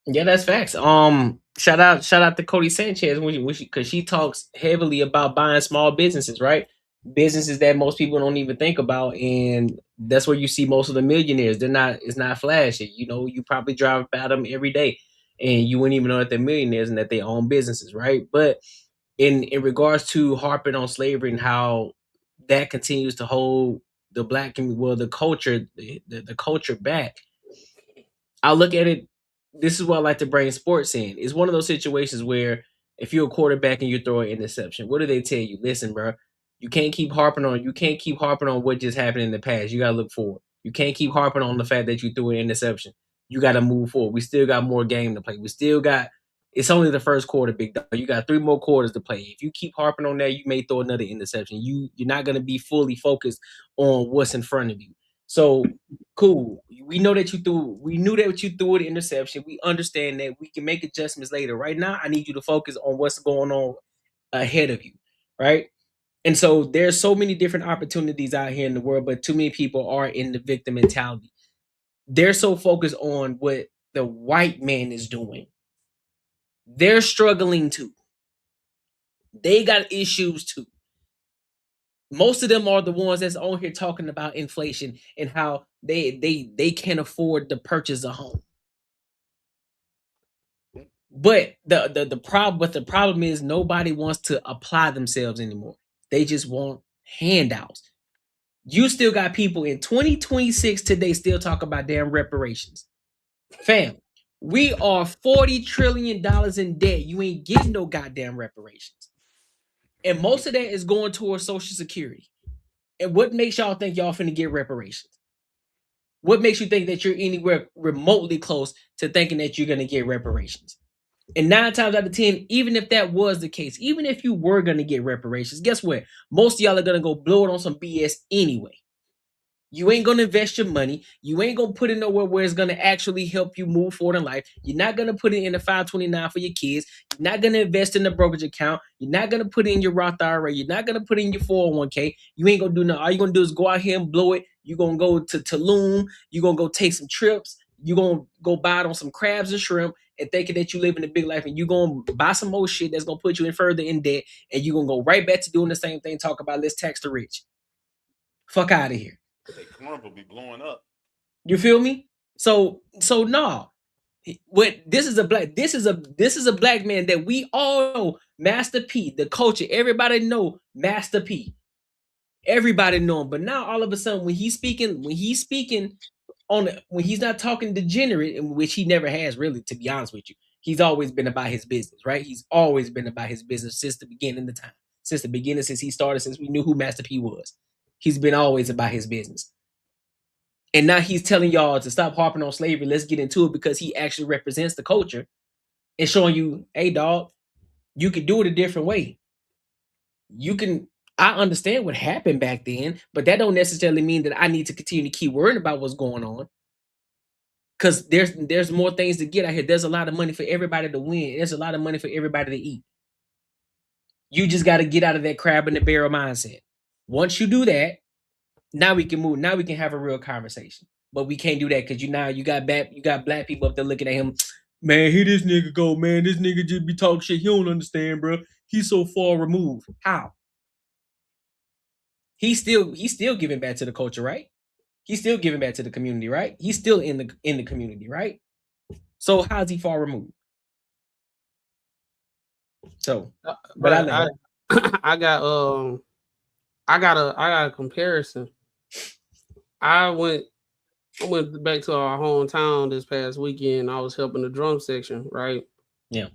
C: Yeah, that's facts. Shout out to Cody Sanchez, because she talks heavily about buying small businesses, right? Businesses that most people don't even think about, and that's where you see most of the millionaires. It's not flashy. You probably drive by them every day, and you wouldn't even know that they're millionaires and that they own businesses, right? But in regards to harping on slavery and how that continues to hold the black community, well, the culture back, I look at it. This is what I like to bring sports in. It's one of those situations where if you're a quarterback and you throw an interception, what do they tell you? Listen, bro, you can't keep harping on what just happened in the past. You gotta look forward. You can't keep harping on the fact that you threw an interception. You gotta move forward. We still got more game to play. It's only the first quarter, big dog. You got 3 more quarters to play. If you keep harping on that, you may throw another interception. You're not gonna be fully focused on what's in front of you. So cool. We knew that you threw an interception. We understand that. We can make adjustments later. Right now, I need you to focus on what's going on ahead of you. Right. And so there's so many different opportunities out here in the world, but too many people are in the victim mentality. They're so focused on what the white man is doing. They're struggling too. They got issues too. Most of them are the ones that's on here talking about inflation and how they can't afford to purchase a home. But the problem is nobody wants to apply themselves anymore. They just want handouts. You still got people in 2026 today still talk about damn reparations. Fam, we are $40 trillion in debt. You ain't getting no goddamn reparations. And most of that is going towards Social Security. And what makes y'all think y'all finna get reparations? What makes you think that you're anywhere remotely close to thinking that you're gonna get reparations? And 9 times out of 10, even if that was the case, even if you were gonna get reparations, guess what? Most of y'all are gonna go blow it on some BS anyway. You ain't gonna invest your money. You ain't gonna put it nowhere where it's gonna actually help you move forward in life. You're not gonna put it in the 529 for your kids. You're not gonna invest in the brokerage account. You're not gonna put it in your Roth IRA. You're not gonna put it in your 401k. You ain't gonna do nothing. All you're gonna do is go out here and blow it. You're gonna go to Tulum. You're gonna go take some trips. You're gonna go buy it on some crabs and shrimp and thinking that you live in a big life, and you're gonna buy some more shit that's gonna put you in further in debt, and you're gonna go right back to doing the same thing, talk about let's tax the rich. Fuck out of here.
D: They will be blowing up.
C: You feel me? So no. What this is a black man that we all know, Master P, the culture. Everybody know Master P. Everybody know him. But now all of a sudden, when he's speaking when he's not talking degenerate, in which he never has really, to be honest with you, he's always been about his business, right? He's always been about his business since the beginning of time, since he started, since we knew who Master P was. He's been always about his business. And now he's telling y'all to stop harping on slavery. Let's get into it because he actually represents the culture and showing you, hey, dog, you can do it a different way. I understand what happened back then, but that don't necessarily mean that I need to continue to keep worrying about what's going on. Because there's more things to get out here. There's a lot of money for everybody to win. There's a lot of money for everybody to eat. You just got to get out of that crab in the barrel mindset. Once you do that, now we can move. Now we can have a real conversation. But we can't do that because you got black people up there looking at him. Man, here this nigga go, man. This nigga just be talking shit. He don't understand, bro. He's so far removed. How? He's still giving back to the culture, right? He's still giving back to the community, right? He's still in the community, right? So how's he far removed? So, but
A: I got a comparison. I went back to our hometown this past weekend. I was helping the drum section, right?
C: Yeah.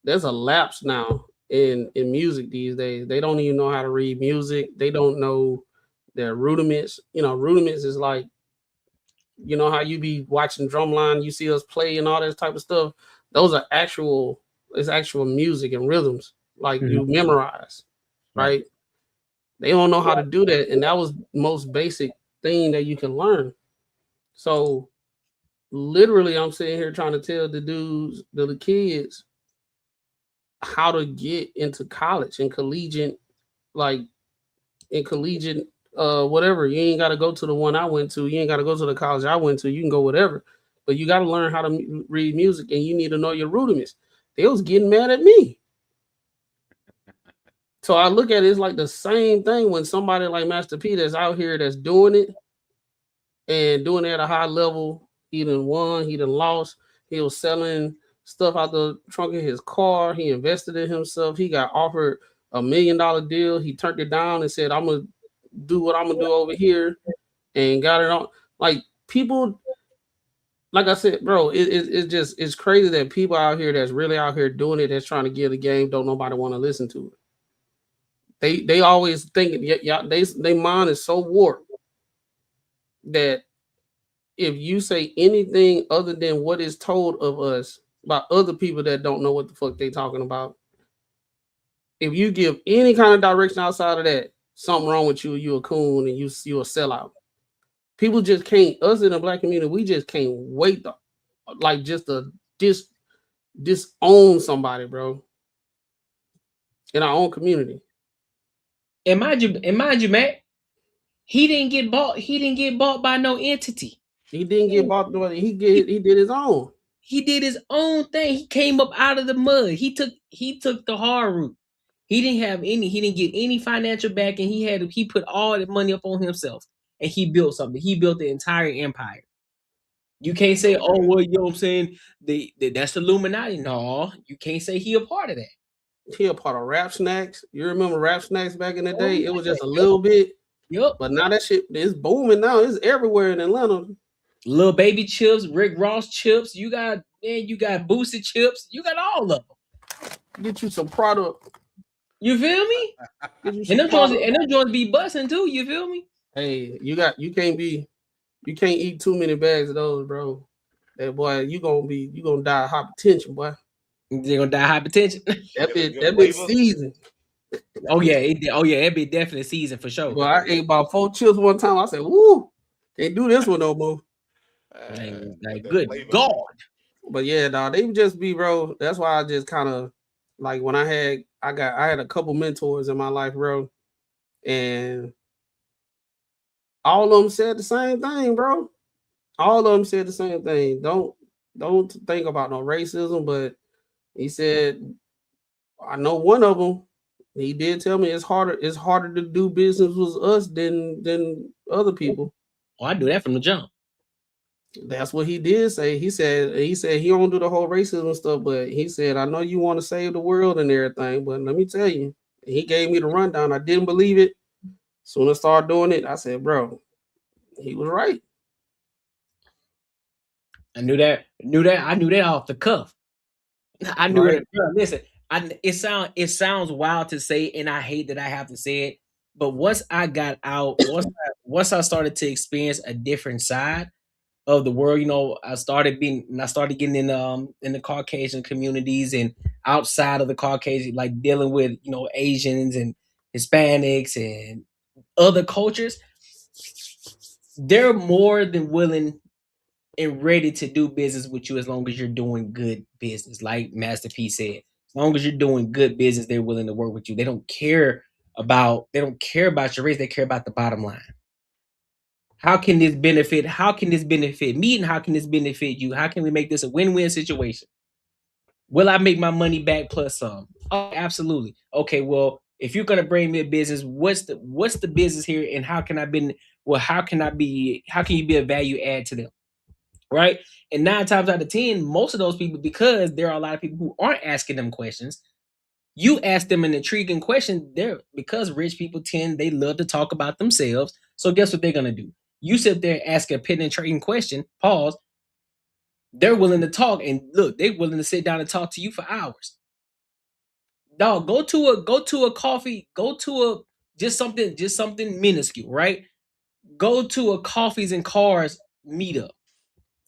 A: There's a lapse now in music these days. They don't even know how to read music. They don't know their rudiments. Rudiments is like, how you be watching Drumline, you see us play and all that type of stuff. Those are actual music and rhythms like you memorize, right? They don't know how to do that. And that was the most basic thing that you can learn. So literally I'm sitting here trying to tell the kids how to get into college and collegiate, whatever. You ain't got to go to the one I went to. You ain't got to go to the college I went to. You can go whatever. But you got to learn how to read music, and you need to know your rudiments. They was getting mad at me. So I look at it, it's like the same thing when somebody like Master P that's out here that's doing it and doing it at a high level. He done won, he done lost. He was selling stuff out the trunk of his car. He invested in himself. He got offered $1 million deal. He turned it down and said, I'm going to do what I'm going to do over here, and got it on. Like, people, like I said, bro, it's crazy that people out here that's really out here doing it, that's trying to get the game, don't nobody want to listen to it. They always thinking, they mind is so warped that if you say anything other than what is told of us by other people that don't know what the fuck they talking about, if you give any kind of direction outside of that, something wrong with you, you a coon and you a sellout. People just can't, us in the black community, we just can't wait to disown somebody, bro, in our own community.
C: And mind you, Matt, he didn't get bought by no entity.
A: He didn't get bought by, he did his own.
C: He did his own thing. He came up out of the mud. He took the hard route. He didn't get any financial backing. He put all the money up on himself, and he built something. He built the entire empire. You can't say, oh, well, you know what I'm saying? That's the Illuminati. No, you can't say he a part of that.
A: He a part of Rap Snacks. You remember Rap Snacks back in the
C: Oh,
A: day? It was just a little bit.
C: Yep.
A: But now that shit is booming now. It's everywhere in Atlanta.
C: Little Baby chips, Rick Ross chips. You got Boosted chips. You got all of them.
A: Get you some product.
C: You feel me? And them joints be busting too. You feel me?
A: Hey, you can't eat too many bags of those, bro. That boy, you gonna die of hypertension, boy.
C: You're gonna die of hypertension.
A: That bit seasoned.
C: Oh yeah, that be definitely seasoned for sure.
A: Well, I ate about 4 chips one time. I said, "Woo, can't do this one no more."
C: Like good God.
A: But yeah, dog, they would just be, bro. That's why I just kind of like when I had a couple mentors in my life, bro, and all of them said the same thing, bro. All of them said the same thing. Don't think about no racism, but he said, I know one of them. He did tell me it's harder to do business with us than other people.
C: Oh, I do that from the jump.
A: That's what he did say. He said he don't do the whole racism stuff, but he said, I know you want to save the world and everything, but let me tell you, he gave me the rundown. I didn't believe it. Soon as I started doing it, I said, bro, he was right.
C: I knew that. I knew that off the cuff. I knew it. Bro, listen, it sounds wild to say, and I hate that I have to say it. But once I got out, once I started to experience a different side of the world, you know, I started getting in the Caucasian communities and outside of the Caucasian, like dealing with, you know, Asians and Hispanics and other cultures. They're more than willing and ready to do business with you as long as you're doing good business. Like Master P said, as long as you're doing good business, they're willing to work with you. They don't care about your race. They care about the bottom line. How can this benefit me, and how can this benefit you? How can we make this a win-win situation? Will I make my money back plus some? Oh, absolutely. Okay, well, if you're gonna bring me a business, what's the business here, and how can you be a value add to them? Right? And 9 times out of 10, most of those people, because there are a lot of people who aren't asking them questions, you ask them an intriguing question, because rich people they love to talk about themselves. So guess what they're gonna do? You sit there and ask a penetrating question, pause. They're willing to talk, and look, they're willing to sit down and talk to you for hours. Dog, go to a coffee, just something minuscule, right? Go to a coffees and cars meetup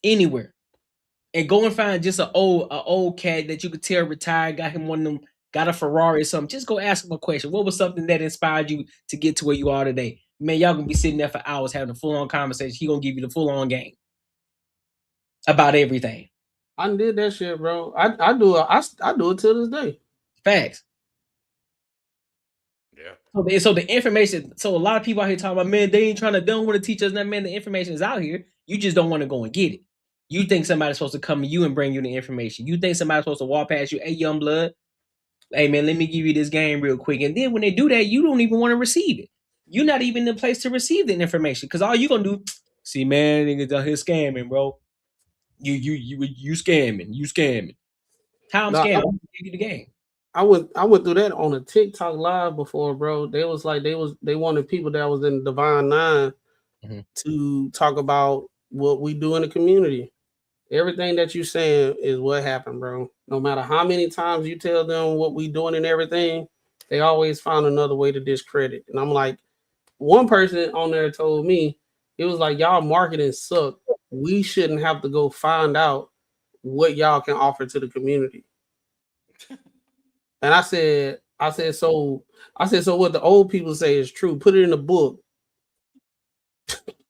C: anywhere, and go and find just an old cat that you could tell retired, got him one of them, got a Ferrari or something. Just go ask him a question. What was something that inspired you to get to where you are today? Man, y'all gonna be sitting there for hours having a full-on conversation. He gonna give you the full-on game about everything.
A: I did that shit, bro. I do it till this day.
C: Facts.
D: Yeah.
C: So the information. So a lot of people out here talking about, man, they don't want to teach us that. Man, the information is out here. You just don't want to go and get it. You think somebody's supposed to come to you and bring you the information. You think somebody's supposed to walk past you, hey, young blood, hey, man, let me give you this game real quick. And then when they do that, you don't even want to receive it. You're not even in the place to receive the information, because all you going to do, see, man, niggas out here scamming, bro. You scamming. How I'm scamming? I'm give you the game.
A: I went through that on a TikTok live before, bro. They wanted people that was in Divine 9 to talk about what we do in the community. Everything that you saying is what happened, bro. No matter how many times you tell them what we doing and everything, they always find another way to discredit. And I'm like, one person on there told me, it was like, y'all marketing suck. We shouldn't have to go find out what y'all can offer to the community. And I said, so what the old people say is true. Put it in a book.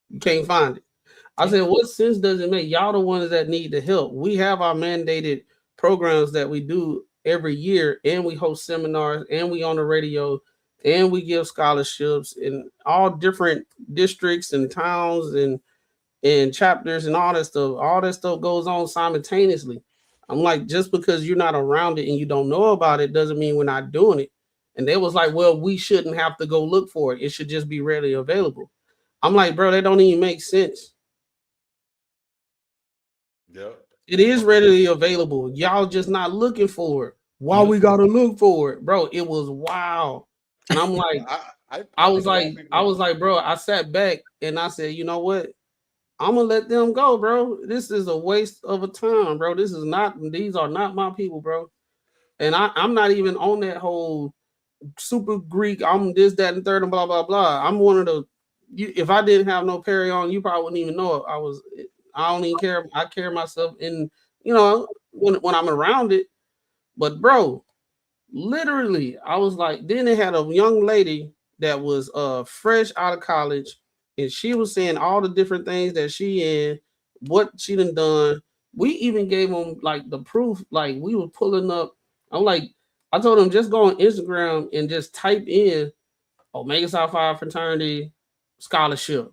A: You can't find it. I said, what sense does it make? Y'all the ones that need the help. We have our mandated programs that we do every year, and we host seminars, and we on the radio, and we give scholarships in all different districts and towns and chapters and all that stuff. All that stuff goes on simultaneously. I'm like, just because you're not around it and you don't know about it doesn't mean we're not doing it. And they was like, well, we shouldn't have to go look for it. It should just be readily available. I'm like, bro, that don't even make sense.
D: Yep.
A: It is readily available. Y'all just not looking for it. Why we gotta look for it, bro? It was wild, and I'm like, I was like, bro. I sat back and I said, you know what? I'm gonna let them go, bro. This is a waste of a time, bro. These are not my people, bro. And I'm not even on that whole super Greek. I'm this, that, and third, and blah, blah, blah. I'm one of the. If I didn't have no Perry on, you probably wouldn't even know it. I don't even care. I carry myself in, when I'm around it. But bro, literally, I was like, then they had a young lady that was fresh out of college, and she was saying all the different things that she in, what she done. We even gave them like the proof, like we were pulling up. I told them just go on Instagram and just type in Omega Psi Phi fraternity scholarship.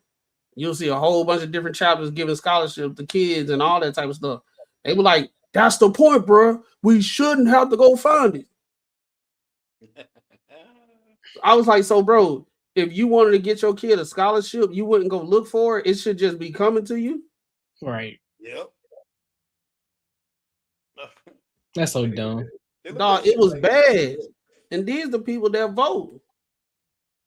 A: You'll see a whole bunch of different chapters giving scholarship to kids and all that type of stuff. They were like, that's the point, bro. We shouldn't have to go find it. I was like, so bro, if you wanted to get your kid a scholarship, you wouldn't go look for it. It should just be coming to you.
C: Right.
D: Yep.
C: That's so dumb.
A: Dog, it was bad. And these are the people that vote.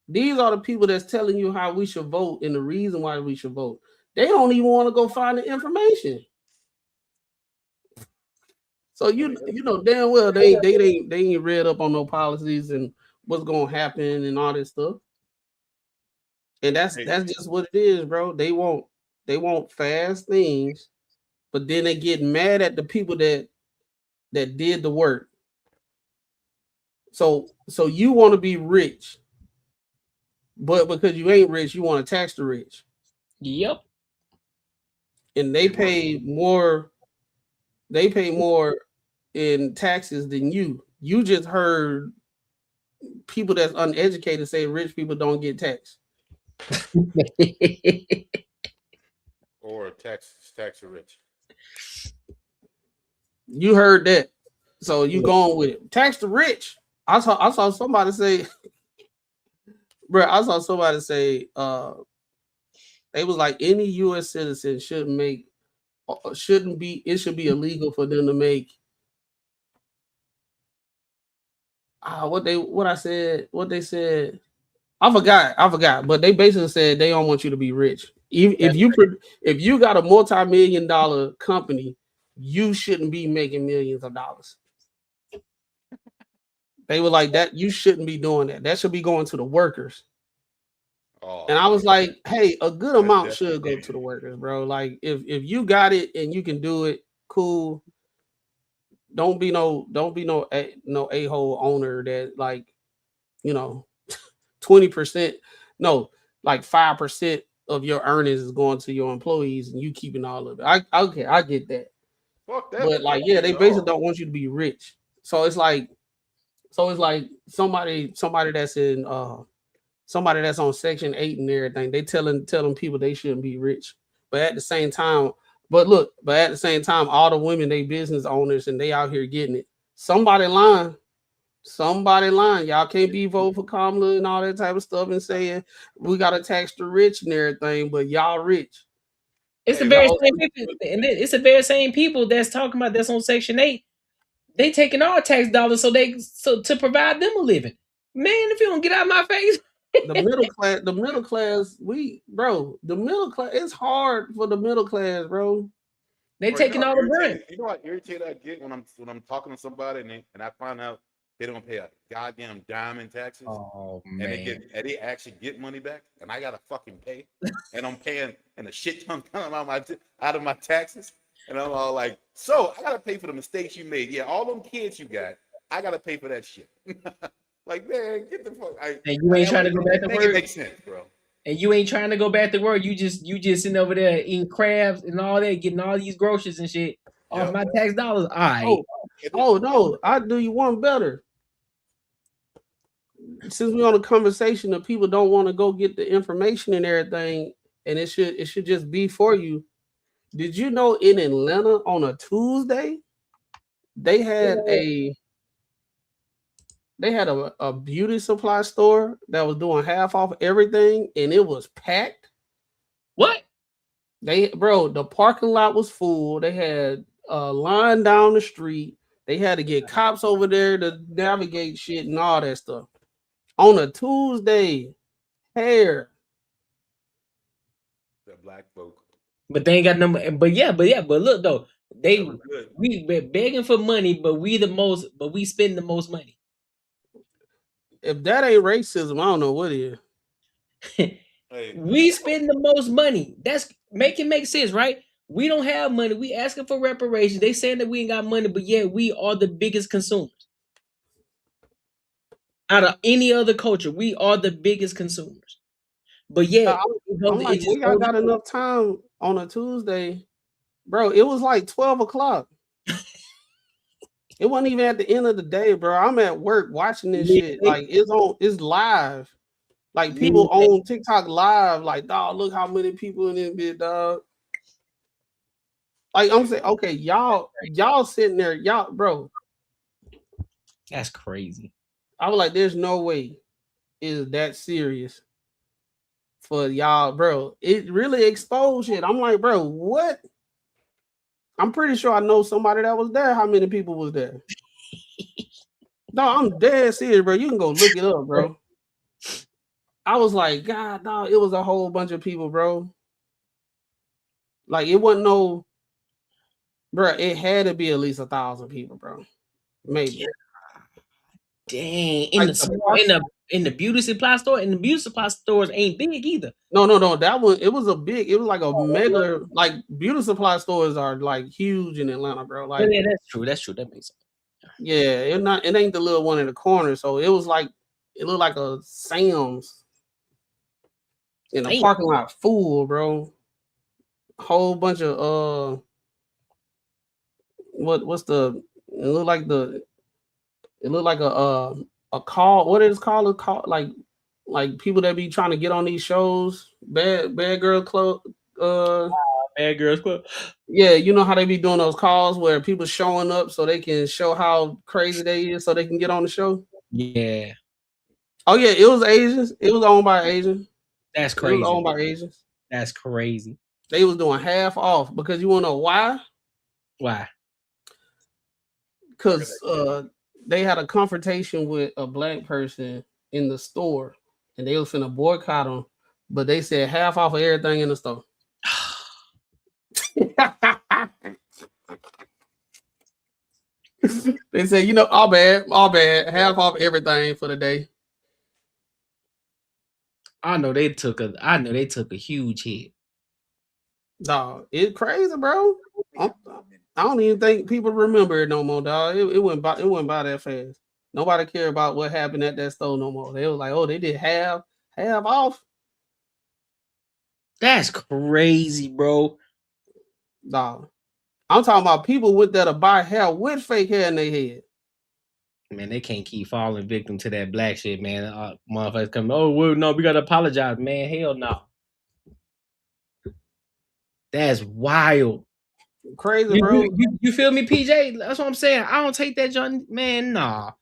A: These are the people that's telling you how we should vote and the reason why we should vote. They don't even want to go find the information. So you know damn well they ain't read up on no policies and what's gonna happen and all this stuff. And that's just what it is, bro. They want fast things, but then they get mad at the people that did the work. So you want to be rich, but because you ain't rich, you want to tax the rich.
C: Yep.
A: And they pay more. They pay more in taxes than you. You just heard people that's uneducated say rich people don't get taxed.
D: Or tax the rich.
A: You heard that. So you going with it. Tax the rich. I saw somebody say, bro, I saw somebody say they was like any US citizen should be illegal for them to make what they said. I forgot, but they basically said they don't want you to be rich. If you got a multi-million-dollar company, you shouldn't be making millions of dollars. They were like that. You shouldn't be doing that. That should be going to the workers. Oh, and I was like, hey, a good amount should go to the workers, bro. Like if you got it and you can do it, cool. Don't be no a-hole owner that like, 20%, no, like 5% of your earnings is going to your employees and you keeping all of it. I get that. Fuck that. But like, yeah, they basically don't want you to be rich. So it's like somebody that's in somebody that's on Section 8 and everything, they telling people they shouldn't be rich. But at the same time, all the women, they business owners and they out here getting it. Somebody lying. Y'all can't be voting for Kamala and all that type of stuff and saying we gotta tax the rich and everything, but y'all rich.
C: It's the very same people, and it's the very same people that's talking about that's on Section 8. They taking our tax dollars so to provide them a living. Man, if you don't get out of my face.
A: the middle class, the middle class, it's hard for the middle class, bro.
C: They taking all the bread.
D: You know how irritated I get when I'm talking to somebody and I find out they don't pay a goddamn dime in taxes.
C: Oh man!
D: And they actually get money back, and I gotta fucking pay, and I'm paying, and a shit ton coming out of my taxes, and I'm all like, so I gotta pay for the mistakes you made. Yeah, all them kids you got, I gotta pay for that shit. Like, man, get the fuck.
C: And you ain't trying to go back to work.
D: It makes sense, bro.
C: And you ain't trying to go back to work. You just sitting over there eating crabs and all that, getting all these groceries and shit off my tax dollars. All right.
A: Oh no, I do you one better. Since we're on a conversation that people don't want to go get the information and everything, and it should just be for you. Did you know in Atlanta on a Tuesday, they had a beauty supply store that was doing half off everything, and it was packed.
C: What?
A: The parking lot was full. They had a line down the street. They had to get cops over there to navigate shit and all that stuff. On a Tuesday, hair.
D: The black folk.
C: But they ain't got no. But look though, we begging for money, but we spend the most money.
A: If that ain't racism, I don't know what is.
C: We spend the most money. That's make sense, right? We don't have money. We asking for reparations. They saying that we ain't got money, but yet we are the biggest consumers. Out of any other culture, we are the biggest consumers. But yeah,
A: I'm like, we got enough time on a Tuesday, bro. It was like 12 o'clock. It wasn't even at the end of the day, bro. I'm at work watching this shit. Like it's live. Like people on TikTok live, like, dog, look how many people in this bit, dog. Like I'm saying, okay, y'all sitting there, y'all, bro.
C: That's crazy.
A: I was like, there's no way is that serious for y'all, bro. It really exposed it. I'm like, bro, what? I'm pretty sure I know somebody that was there. How many people was there? No, I'm dead serious, bro. You can go look it up, bro. I was like, God, dog, it was a whole bunch of people, bro. Like it wasn't no, bro. It had to be at least 1,000 people, bro. Maybe.
C: Yeah. Dang, in the beauty supply store, and the beauty supply stores ain't big either.
A: No. That one, it was like a mega, like beauty supply stores are like huge in Atlanta, bro. Like,
C: yeah, that's true. That makes sense.
A: Yeah, it ain't the little one in the corner. So it was like it looked like a Sam's in a parking lot full, bro. Whole bunch of it looked like a call. What is it called? A call, like people that be trying to get on these shows, bad girl club,
C: Bad Girls Club.
A: Yeah, you know how they be doing those calls where people showing up so they can show how crazy they is, so they can get on the show.
C: Yeah.
A: Oh yeah, it was Asians. It was owned by Asians.
C: That's crazy.
A: It was owned by Asians.
C: That's crazy.
A: They was doing half off because you want to know why?
C: Why?
A: Because they had a confrontation with a black person in the store, and they was finna boycott them, but they said half off of everything in the store. They said, all bad, half off everything for the day.
C: I know they took a huge hit.
A: Dog, it's crazy, bro. I don't even think people remember it no more, dog. It went by that fast. Nobody care about what happened at that store no more. They was like, oh, they did half off.
C: That's crazy, bro.
A: Dog. I'm talking about people with that buy hair with fake hair in their head.
C: Man, they can't keep falling victim to that black shit, man. Motherfuckers come, oh, well, no, we gotta apologize, man. Hell no. That's wild.
A: Crazy, bro.
C: You feel me, PJ? That's what I'm saying. I don't take that, John. Man, nah.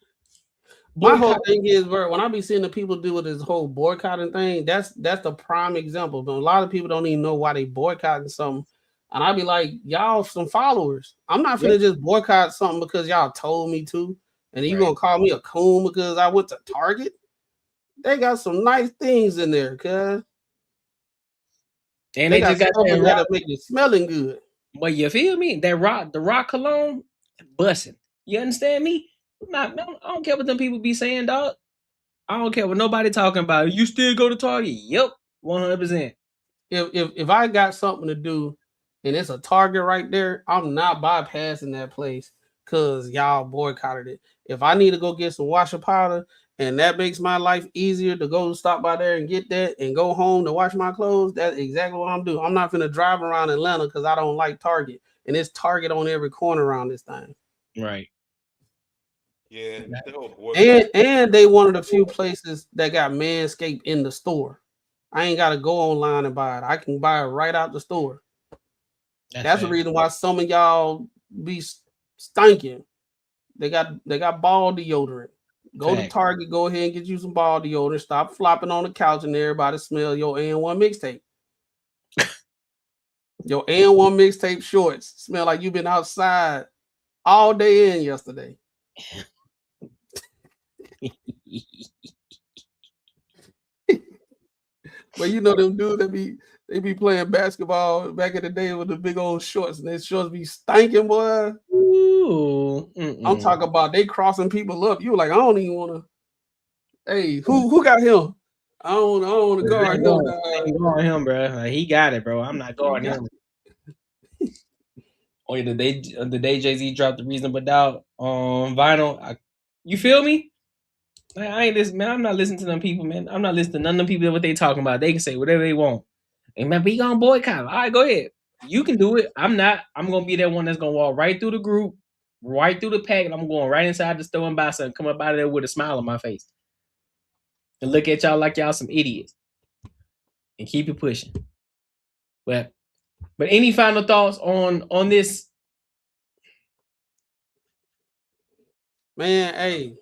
A: My whole thing is, bro, when I be seeing the people do with this whole boycotting thing, that's the prime example. But a lot of people don't even know why they boycotting something. And I be like, y'all some followers. I'm not finna just boycott something because y'all told me to. And you gonna call me a coon because I went to Target? They got some nice things in there, cuz.
C: And they just got
A: that make you smelling good.
C: But you feel me? The rock cologne busting. You understand me? I don't care what them people be saying, dog. I don't care what nobody talking about. You still go to Target? Yep, 100%.
A: If I got something to do and it's a Target right there, I'm not bypassing that place because y'all boycotted it. If I need to go get some washer powder and that makes my life easier to go stop by there and get that and go home to wash my clothes, that's exactly what I'm doing. I'm not going to drive around Atlanta because I don't like Target. And it's Target on every corner around this thing.
C: Right.
D: Yeah.
A: And they one of the few places that got Manscaped in the store. I ain't got to go online and buy it. I can buy it right out the store. That's the reason why some of y'all be stinking. They got ball deodorant. Go to Target, go ahead and get you some ball deodorant. Stop flopping on the couch and everybody smell your AN1 mixtape. Your and1 mixtape shorts smell like you've been outside all day and yesterday. But you know them dudes that they be playing basketball back in the day with the big old shorts, and their shorts be stinking, boy.
C: Ooh,
A: I'm talking about they crossing people up. You like, I don't even want to. Hey, who got him? I don't want to guard him.
C: I ain't guarding him, bro. Like, he got it, bro. I'm not guarding him. Oh, yeah, the day Jay-Z dropped the Reasonable Doubt on vinyl. You feel me? Like, I ain't listen, man. I'm not listening to them people, man. I'm not listening to none of them people what they talking about. They can say whatever they want. And man, we gonna boycott. All right, go ahead. You can do it. I'm not. I'm gonna be that one that's gonna walk right through the group, right through the pack, and I'm going right inside the store and buy something. Come up out of there with a smile on my face, and look at y'all like y'all some idiots, and keep it pushing. But any final thoughts on this?
A: Man, hey,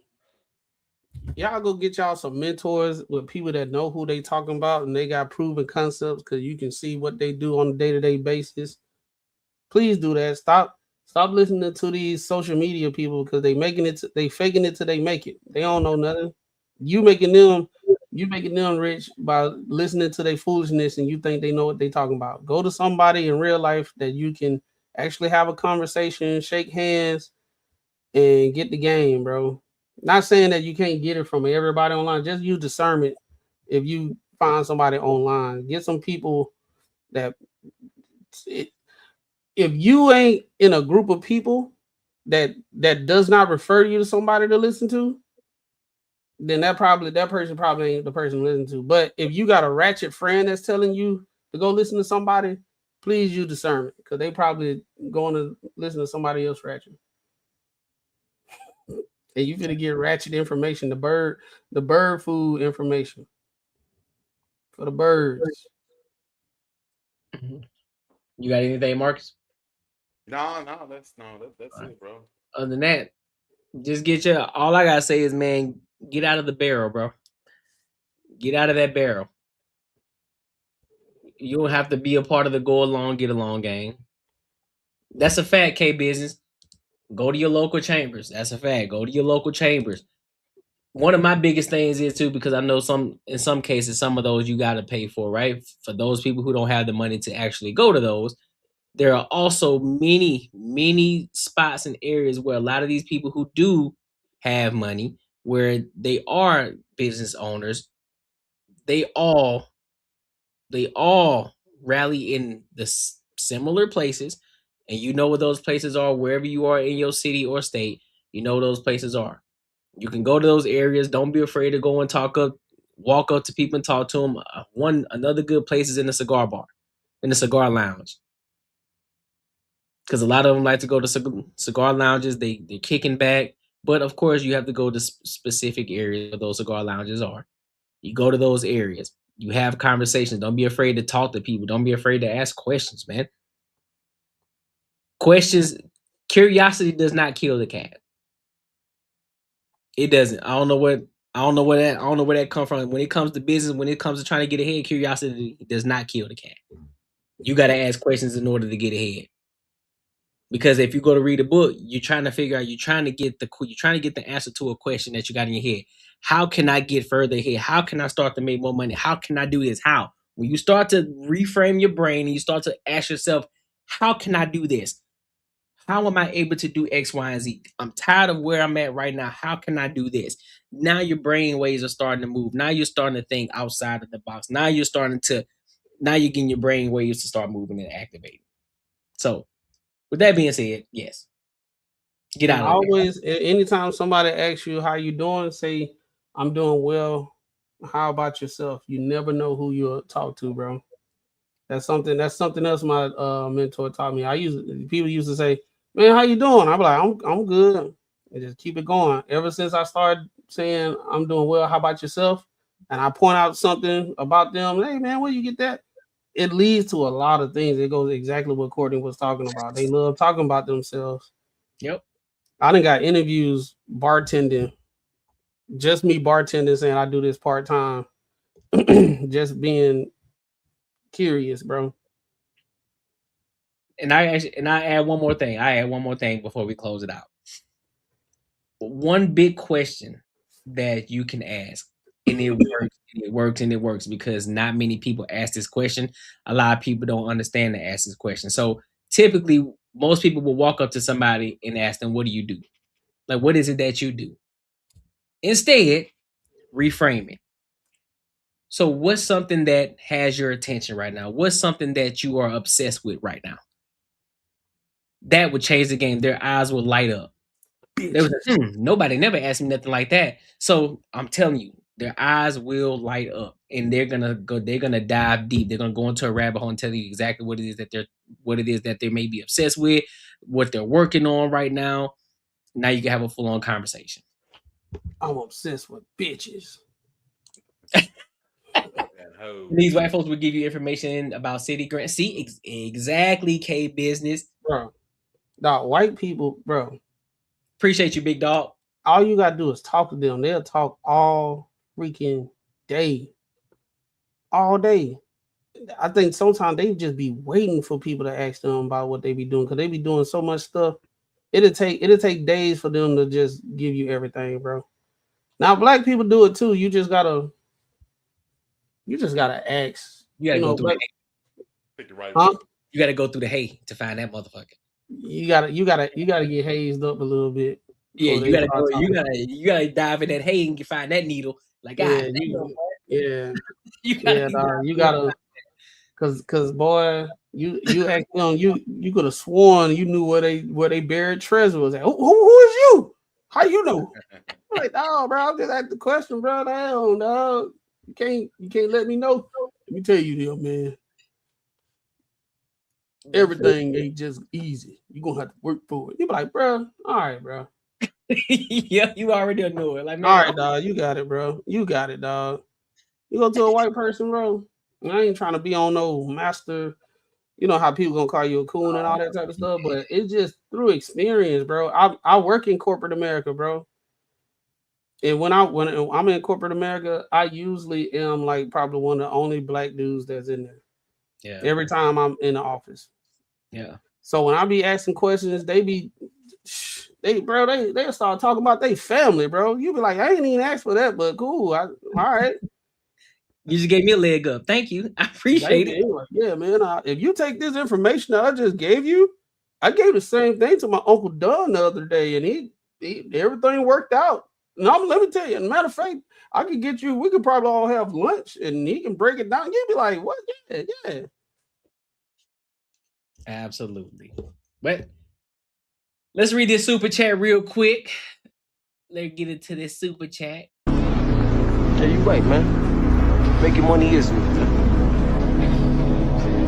A: y'all go get y'all some mentors with people that know who they talking about and they got proven concepts because you can see what they do on a day-to-day basis. Please do that. Stop listening to these social media people because they faking it till they make it. They don't know nothing. You making them rich by listening to their foolishness, and you think they know what they talking about. Go to somebody in real life that you can actually have a conversation, shake hands, and get the game, bro. Not saying that you can't get it from everybody online. Just use discernment. If you find somebody online, get some people that if you ain't in a group of people that does not refer you to somebody to listen to, then that person probably ain't the person to listen to. But if you got a ratchet friend that's telling you to go listen to somebody, please use discernment because they probably going to listen to somebody else ratchet. And you finna get ratchet information, the bird food information for the birds.
C: You got anything, Marcus?
D: No, that's it, bro.
C: Other than that, just get your. All I gotta say is, man, get out of the barrel, bro. Get out of that barrel. You don't have to be a part of the go along, get along gang. That's a fact, K business. Go to your local chambers. That's a fact. Go to your local chambers. One of my biggest things is too, because I know in some cases, some of those you got to pay for, right? For those people who don't have the money to actually go to those, there are also many spots and areas where a lot of these people who do have money, where they are business owners, they all rally in the similar places, and you know what those places are wherever you are in your city or state. You know those places are. You can go to those areas. Don't be afraid to go and walk up to people and talk to them. Another good place is in the cigar bar, in the cigar lounge, because a lot of them like to go to cigar lounges. They're kicking back, but of course you have to go to specific areas where those cigar lounges are. You go to those areas. You have conversations. Don't be afraid to talk to people. Don't be afraid to ask questions, man. Curiosity does not kill the cat. It doesn't. I don't know where that comes from. When it comes to business, when it comes to trying to get ahead, curiosity does not kill the cat. You got to ask questions in order to get ahead. Because if you go to read a book, you're trying to figure out, you're trying to get the answer to a question that you got in your head. How can I get further ahead? How can I start to make more money? How can I do this? How? When you start to reframe your brain and you start to ask yourself, how can I do this? How am I able to do X, Y, and Z? I'm tired of where I'm at right now. How can I do this? Now your brain waves are starting to move. Now you're starting to think outside of the box. Now you're getting your brain waves to start moving and activating. So with that being said, yes. Get out of
A: always, anytime somebody asks you how you doing, say, I'm doing well. How about yourself? You never know who you'll talk to, bro. That's something else my mentor taught me. People used to say, man, how you doing? I'm like, I'm good. And just keep it going. Ever since I started saying I'm doing well, how about yourself? And I point out something about them, hey man, where you get that? It leads to a lot of things. It goes exactly what Courtney was talking about. They love talking about themselves.
C: Yep.
A: I done got interviews bartending, just me bartending, saying I do this part-time, just being curious, bro.
C: And I add one more thing. I add one more thing before we close it out. One big question that you can ask, and it works, and it works, and it works because not many people ask this question. A lot of people don't understand to ask this question. So typically, most people will walk up to somebody and ask them, "What do you do? Like, what is it that you do?" Instead, reframe it. So, what's something that has your attention right now? What's something that you are obsessed with right now? That would change the game. Their eyes will light up. They was like, nobody never asked me nothing like that. So I'm telling you, their eyes will light up, and they're gonna go. They're gonna dive deep. They're gonna go into a rabbit hole and tell you exactly what it is that they may be obsessed with, what they're working on right now. Now you can have a full on conversation.
A: I'm obsessed with bitches.
C: These white folks will give you information about city grants. See, exactly, K business,
A: bro. Dog, white people, bro.
C: Appreciate you, big dog.
A: All you gotta do is talk to them. They'll talk all freaking day, all day. I think sometimes they just be waiting for people to ask them about what they be doing because they be doing so much stuff. It'll take days for them to just give you everything, bro. Now black people do it too. You just gotta ask.
C: You gotta go through
D: the right
A: huh?
C: You gotta go through the hay to find that motherfucker.
A: You gotta get hazed up a little bit.
C: Yeah, you gotta dive in that hay and find that needle. Like,
A: you gotta, cause boy, you act young, you could have sworn you knew where they buried treasure was at. Who is you? How you know? Like, oh, bro, I'm just asking the question, bro. Damn, dog. You can't let me know. Let me tell you, deal, man. Everything ain't just easy. You're gonna have to work for it. You be like, bro, all right, bro.
C: Yeah, you already know it. Like, man,
A: all right, dog, you got it, bro. You got it, dog. You go to a white person, bro. I ain't trying to be on no master. You know how people gonna call you a coon and all that type of stuff, but it's just through experience, bro. I work in corporate America, bro. And when I'm in corporate America, I usually am like probably one of the only black dudes that's in there.
C: Yeah.
A: Every time I'm in the office.
C: Yeah.
A: So when I be asking questions, they'll start talking about their family, bro. You be like, I ain't even asked for that, but cool. All right.
C: You just gave me a leg up. Thank you. I appreciate it.
A: Yeah, man. If you take this information that I just gave you, I gave the same thing to my Uncle Don the other day, and he everything worked out. No, let me tell you. As a matter of fact, I could get you. We could probably all have lunch, and he can break it down. You'd be like, "What? Yeah."
C: Absolutely. But let's read this super chat real quick. Let's get into this super chat.
L: Yeah, you right, man. Making money is me.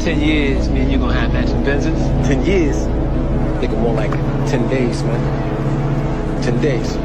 L: 10 years, man, you're gonna have matching Benzes. 10 years? Think more like 10 days, man. 10 days.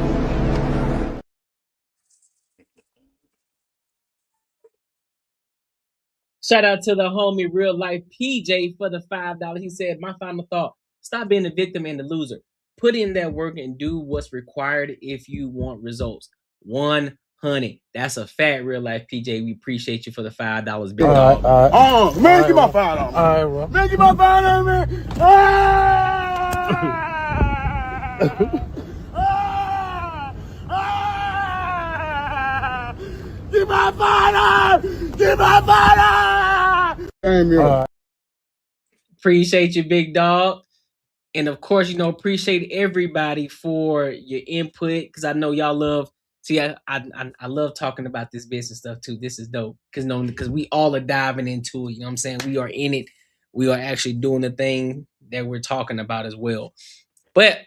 C: Shout out to the homie Real Life PJ for the $5. He said, my final thought, stop being the victim and the loser. Put in that work and do what's required if you want results. 100. That's a fat Real Life PJ. We appreciate you for the $5, big dog.
M: Man, give my $5. All right, man, give my $5, man. Give my $5. Give my $5.
C: Appreciate you, big dog. And of course, appreciate everybody for your input because I know y'all love. See, I love talking about this business stuff too. This is dope because we all are diving into it. You know what I'm saying? We are in it. We are actually doing the thing that we're talking about as well. But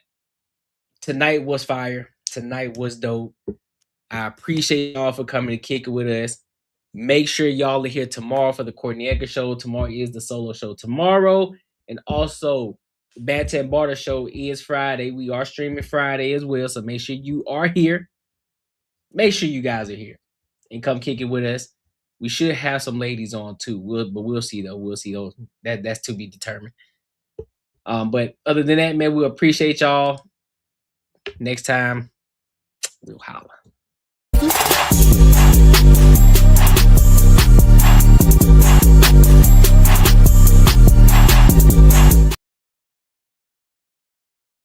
C: tonight was fire. Tonight was dope. I appreciate y'all for coming to kick it with us. Make sure y'all are here tomorrow for the Courtney Ecker Show. Tomorrow is the solo show tomorrow. And also, Banter Barter Show is Friday. We are streaming Friday as well. So make sure you are here. Make sure you guys are here. And come kick it with us. We should have some ladies on too. But we'll see though. We'll see those. That's to be determined. But other than that, man, we appreciate y'all. Next time, we'll holler.